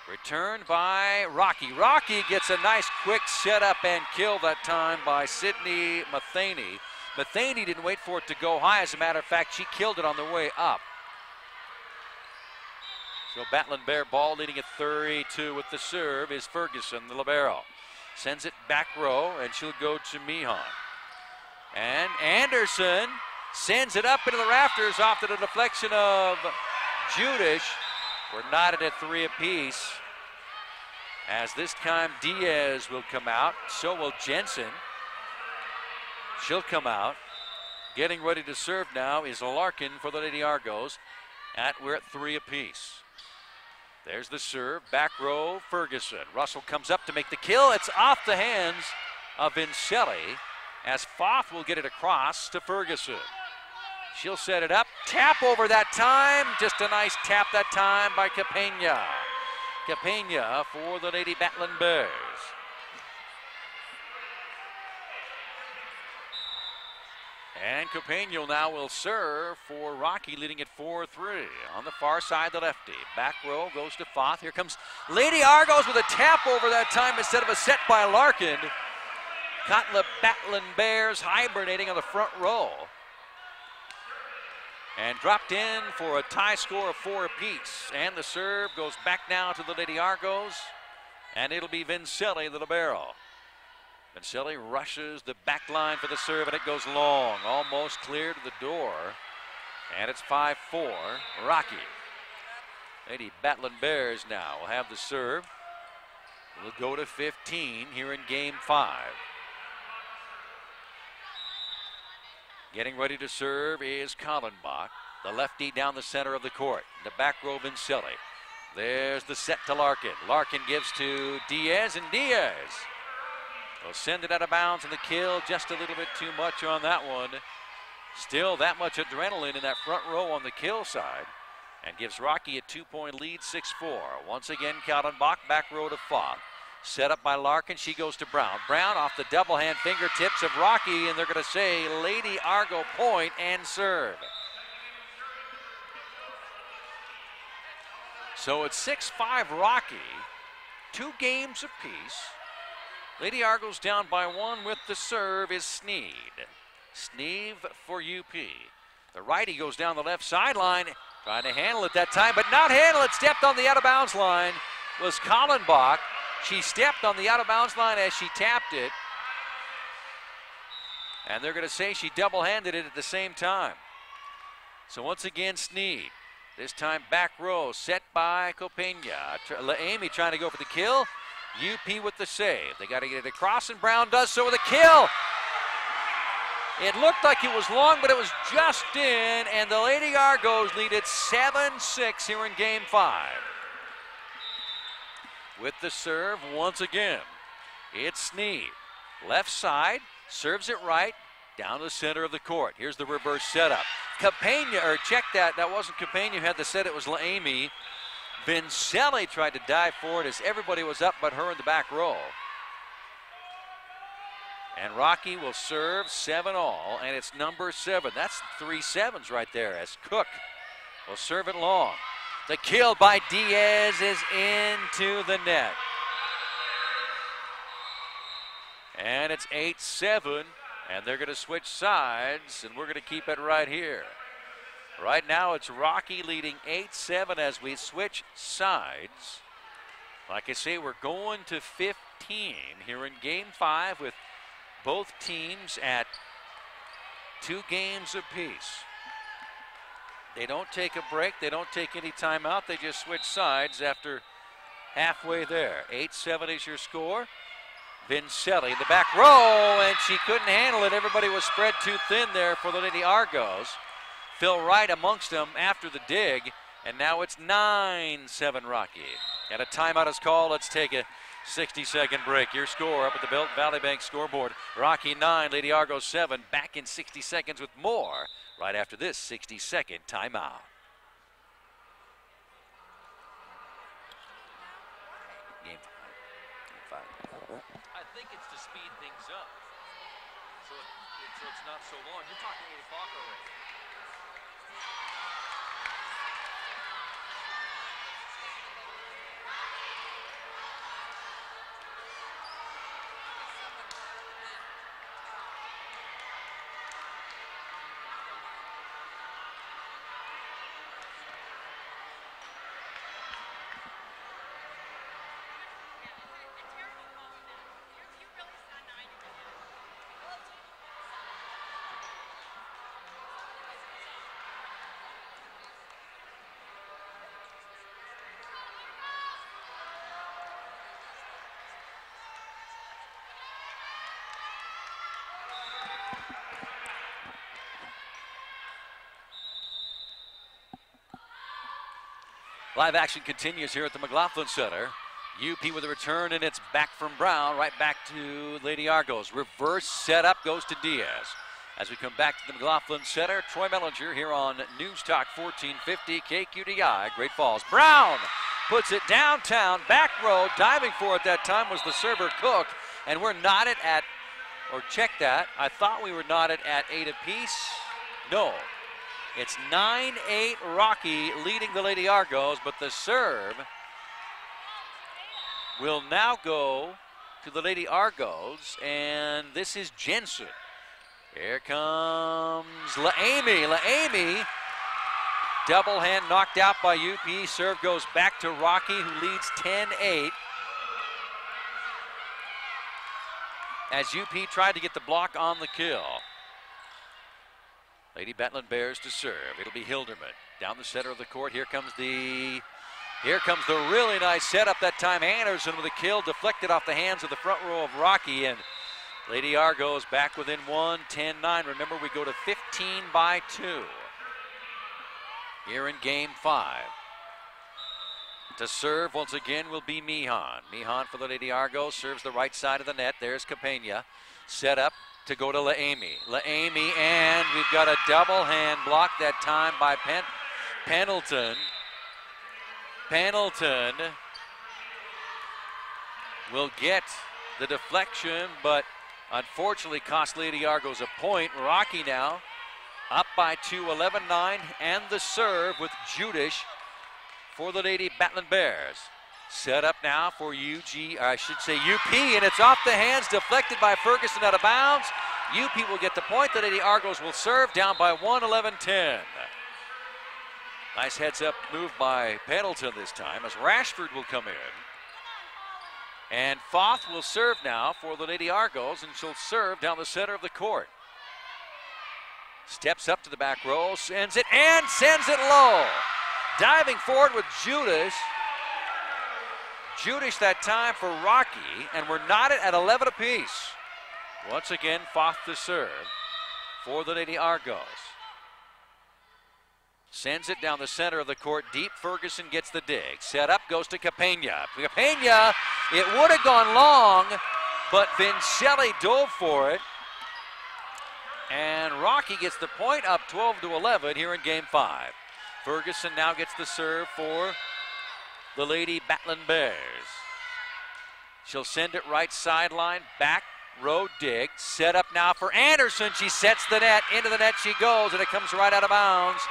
Returned by Rocky. Rocky gets a nice quick setup and kill that time by Sydney Matheny. Matheny didn't wait for it to go high. As a matter of fact, she killed it on the way up. So Battling Bear ball leading at 32 with the serve is Ferguson, the libero. Sends it back row, and she'll go to Meehan. And Anderson sends it up into the rafters off to the deflection of Judish. We're knotted at 3 apiece. As this time Diaz will come out, so will Jensen. She'll come out. Getting ready to serve now is Larkin for the Lady Argos. We're at 3 apiece. There's the serve, back row, Ferguson. Russell comes up to make the kill. It's off the hands of Vincelli as Foth will get it across to Ferguson. She'll set it up, tap over that time. Just a nice tap that time by Capena. Capena for the Lady Battling Bears. And Capena now will serve for Rocky, leading at 4-3. On the far side, the lefty. Back row goes to Foth. Here comes Lady Argos with a tap over that time instead of a set by Larkin. Caught the Battling Bears hibernating on the front row. And dropped in for a tie score of 4 apiece. And the serve goes back now to the Lady Argos. And it'll be Vincelli, the libero. Vincelli rushes the back line for the serve, and it goes long. Almost clear to the door. And it's 5-4, Rocky. Lady Battling Bears now will have the serve. We'll go to 15 here in game 5. Getting ready to serve is Kallenbach, the lefty down the center of the court. The back row, Vincelli. There's the set to Larkin. Larkin gives to Diaz, and Diaz Will send it out of bounds, and the kill just a little bit too much on that one. Still that much adrenaline in that front row on the kill side, and gives Rocky a 2-point lead, 6-4. Once again, Kaltenbach, back row to Foth. Set up by Larkin, she goes to Brown. Brown off the double hand fingertips of Rocky, and they're going to say Lady Argo point and serve. So it's 6-5 Rocky, 2 games apiece. Lady Argo's down by 1 with the serve is Sneed. Sneed for UP. The righty goes down the left sideline, trying to handle it that time, but not handle it. Stepped on the out of bounds line was Kaltenbach. She stepped on the out of bounds line as she tapped it. And they're going to say she double-handed it at the same time. So once again, Sneed. This time back row, set by Copena. Amy trying to go for the kill. UP with the save. They got to get it across, and Brown does so with a kill. It looked like it was long, but it was just in, and the Lady Argos lead it 7-6 here in Game 5. With the serve once again, it's Sneed. Left side, serves it right, down the center of the court. Here's the reverse setup. Copena, or check that wasn't Copena who had the set, it was Laimi. Vincelli tried to dive for it as everybody was up but her in the back row. And Rocky will serve 7-all, and it's number 7. That's 3 sevens right there as Cook will serve it long. The kill by Diaz is into the net. And it's 8-7, and they're going to switch sides, and we're going to keep it right here. Right now it's Rocky leading 8-7 as we switch sides. Like I say, we're going to 15 here in Game 5 with both teams at 2 games apiece. They don't take a break. They don't take any timeout. They just switch sides after halfway there. 8-7 is your score. Vincelli in the back row, and she couldn't handle it. Everybody was spread too thin there for the Lady Argos. Phil Wright amongst them after the dig, and now it's 9-7 Rocky. And a timeout is called. Let's take a 60-second break. Your score up at the Belt Valley Bank scoreboard. Rocky 9, Lady Argos 7. Back in 60 seconds with more right after this 60-second timeout. Game 5. I think it's to speed things up. So it's not so long. You're talking 8 o'clock already. Live action continues here at the McLaughlin Center. UP with a return, and it's back from Brown, right back to Lady Argos. Reverse setup goes to Diaz. As we come back to the McLaughlin Center, Troy Mellinger here on News Talk 1450 KQDI, Great Falls. Brown puts it downtown, back row, diving for it that time was the server Cook, and we're knotted at, or check that, I thought we were knotted at 8 apiece. No. It's 9-8 Rocky leading the Lady Argos, but the serve will now go to the Lady Argos, and this is Jensen. Here comes Laimi. Laimi, double hand knocked out by UP. Serve goes back to Rocky, who leads 10-8. As UP tried to get the block on the kill. Lady Bentland Bears to serve. It'll be Hilderman down the center of the court. Here comes the really nice setup that time. Anderson with a kill, deflected off the hands of the front row of Rocky, and Lady Argos back within 1, 10-9. Remember, we go to 15 by 2 here in Game 5. To serve once again will be Mihan. Mihan for the Lady Argos serves the right side of the net. There's Capena. Set up to go to Laemi. Laemi, and we've got a double hand block that time by Pendleton. Pendleton will get the deflection, but unfortunately cost Lady Argos a point. Rocky now up by 2, 11-9, and the serve with Judish for the Lady Battling Bears. Set up now for UP, and it's off the hands, deflected by Ferguson out of bounds. UP will get the point. The Lady Argos will serve down by 1, 11-10. Nice heads-up move by Pendleton this time as Rashford will come in. And Foth will serve now for the Lady Argos, and she'll serve down the center of the court. Steps up to the back row, sends it, and sends it low. Diving forward with Judish. Judish that time for Rocky, and we're knotted at 11 apiece. Once again, Foth to serve for the Lady Argos. Sends it down the center of the court deep. Ferguson gets the dig. Set up, goes to Capena. Capena, it would have gone long, but Vincelli dove for it. And Rocky gets the point, up 12-11 here in game 5. Ferguson now gets the serve for the Lady Battling Bears. She'll send it right sideline, back row dig. Set up now for Anderson. She sets the net, into the net she goes, and it comes right out of bounds.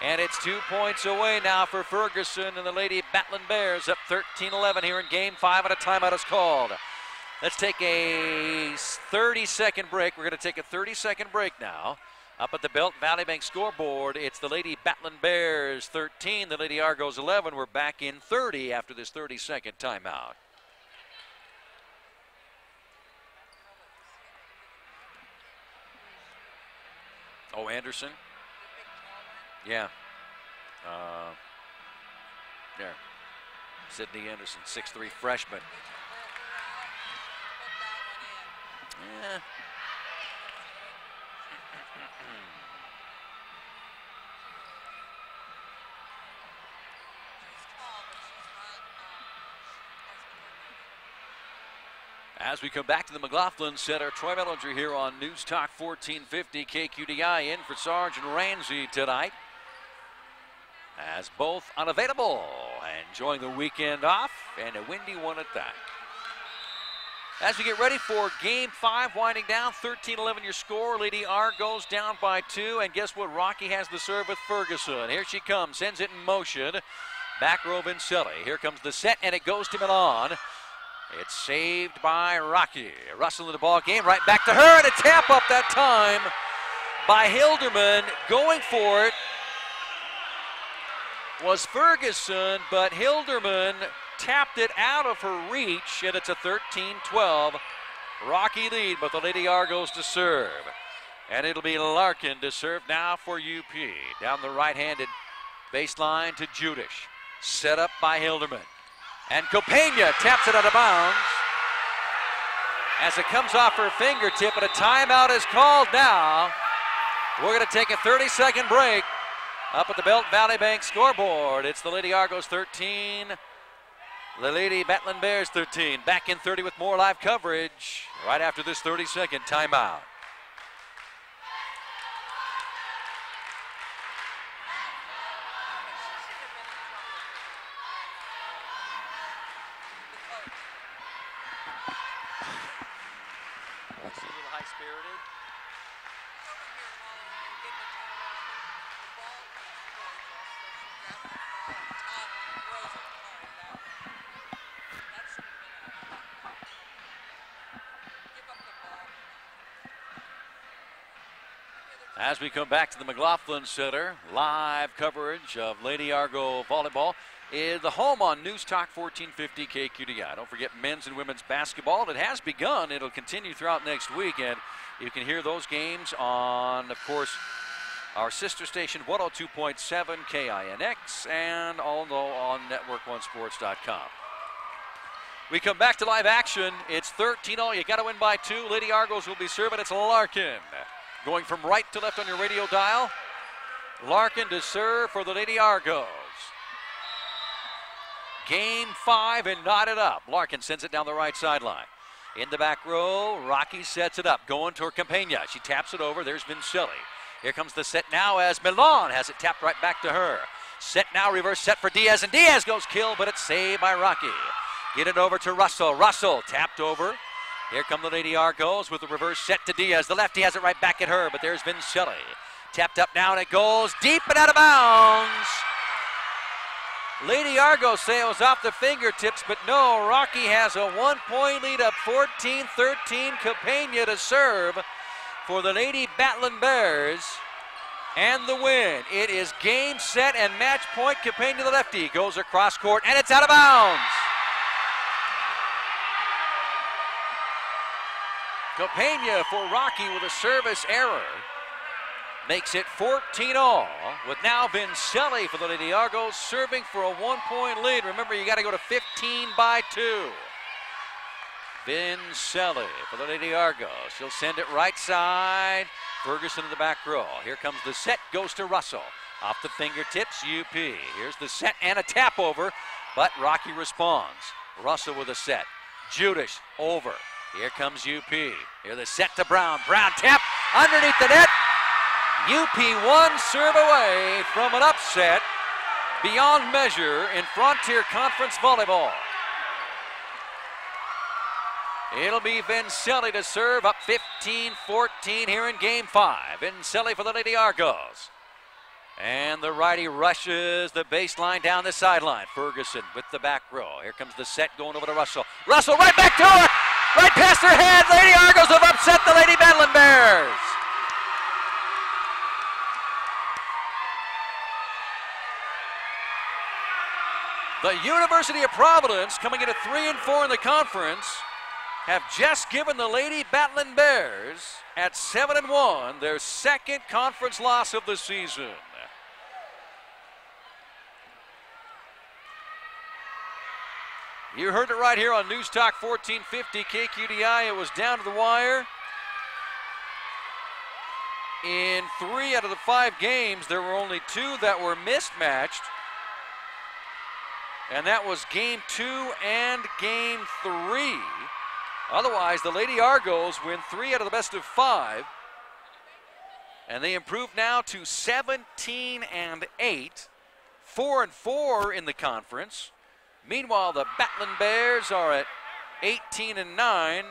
And it's 2 points away now for Ferguson and the Lady Battling Bears, up 13-11 here in game 5, and a timeout is called. Let's take a 30-second break. We're going to take a 30-second break now. Up at the Belton Valley Bank scoreboard, it's the Lady Battling Bears 13, the Lady Argos 11. We're back in 30 after this 30-second timeout. Oh, Anderson? Yeah. There. Sydney Anderson, 6'3" freshman. Yeah. As we come back to the McLaughlin Center, Troy Mellinger here on News Talk 1450 KQDI, in for Sergeant Ramsey tonight, as both unavailable, enjoying the weekend off, and a windy one at that. As we get ready for game 5, winding down, 13-11 your score. Lady Argos down by 2, and guess what? Rocky has the serve with Ferguson. Here she comes, sends it in motion. Back row Vincelli. Here comes the set, and it goes to Milan. It's saved by Rocky. Russell in the ball game, right back to her, and a tap up that time by Hilderman. Going for it was Ferguson, but Hilderman tapped it out of her reach, and it's a 13-12 Rocky lead, but the Lady Argos to serve. And it'll be Larkin to serve now for UP. Down the right-handed baseline to Judish. Set up by Hilderman. And Capena taps it out of bounds as it comes off her fingertip, and a timeout is called now. We're going to take a 30-second break. Up at the Belton Valley Bank scoreboard, it's the Lady Argos 13, the Lady Battling Bears 13. Back in 30 with more live coverage right after this 30-second timeout. She's a little high-spirited. As we come back to the McLaughlin Center, live coverage of Lady Argo volleyball is the home on News Talk 1450 KQDI. Don't forget men's and women's basketball. It has begun. It'll continue throughout next week, and you can hear those games on, of course, our sister station 102.7 KINX and also on network1sports.com. We come back to live action. It's 13-0. You got to win by 2. Lady Argos will be serving. It's Larkin. Going from right to left on your radio dial. Larkin to serve for the Lady Argos. Game 5 and knotted up. Larkin sends it down the right sideline. In the back row, Rocky sets it up, going toward Campena. She taps it over. There's Vincelli. Here comes the set now as Milan has it tapped right back to her. Set now, reverse set for Diaz, and Diaz goes kill, but it's saved by Rocky. Get it over to Russell. Russell tapped over. Here come the Lady Argos with the reverse set to Diaz. The lefty has it right back at her, but there's Vincelli. Tapped up now, and it goes deep and out of bounds. Lady Argos say it was off the fingertips, but no, Rocky has a 1-point lead up, 14-13. Campena to serve for the Lady Battling Bears. And the win. It is game, set, and match point. Campena, the lefty, goes across court, and it's out of bounds. Campena for Rocky with a service error. Makes it 14-all, with now Vincelli for the Lady Argos serving for a 1-point lead. Remember, you got to go to 15-2. Vincelli for the Lady Argos. She'll send it right side. Ferguson in the back row. Here comes the set, goes to Russell. Off the fingertips, UP. Here's the set and a tap over, but Rocky responds. Russell with a set. Judish over. Here comes UP. Here the set to Brown. Brown tap underneath the net. UP one serve away from an upset beyond measure in Frontier Conference volleyball. It'll be Vincelli to serve, up 15-14 here in game 5. Vincelli for the Lady Argos. And the righty rushes the baseline down the sideline. Ferguson with the back row. Here comes the set going over to Russell. Russell right back to her! Right past her head. Lady Argos have upset the Lady Battling Bears. The University of Providence, coming in at 3-4 in the conference, have just given the Lady Battling Bears at 7-1 their second conference loss of the season. You heard it right here on News Talk 1450 KQDI. It was down to the wire. In 3 out of the 5 games, there were only 2 that were mismatched. And that was game 2 and game 3. Otherwise, the Lady Argos win 3 out of the best of 5. And they improve now to 17-8, 4-4 in the conference. Meanwhile, the Battling Bears are at 18-9.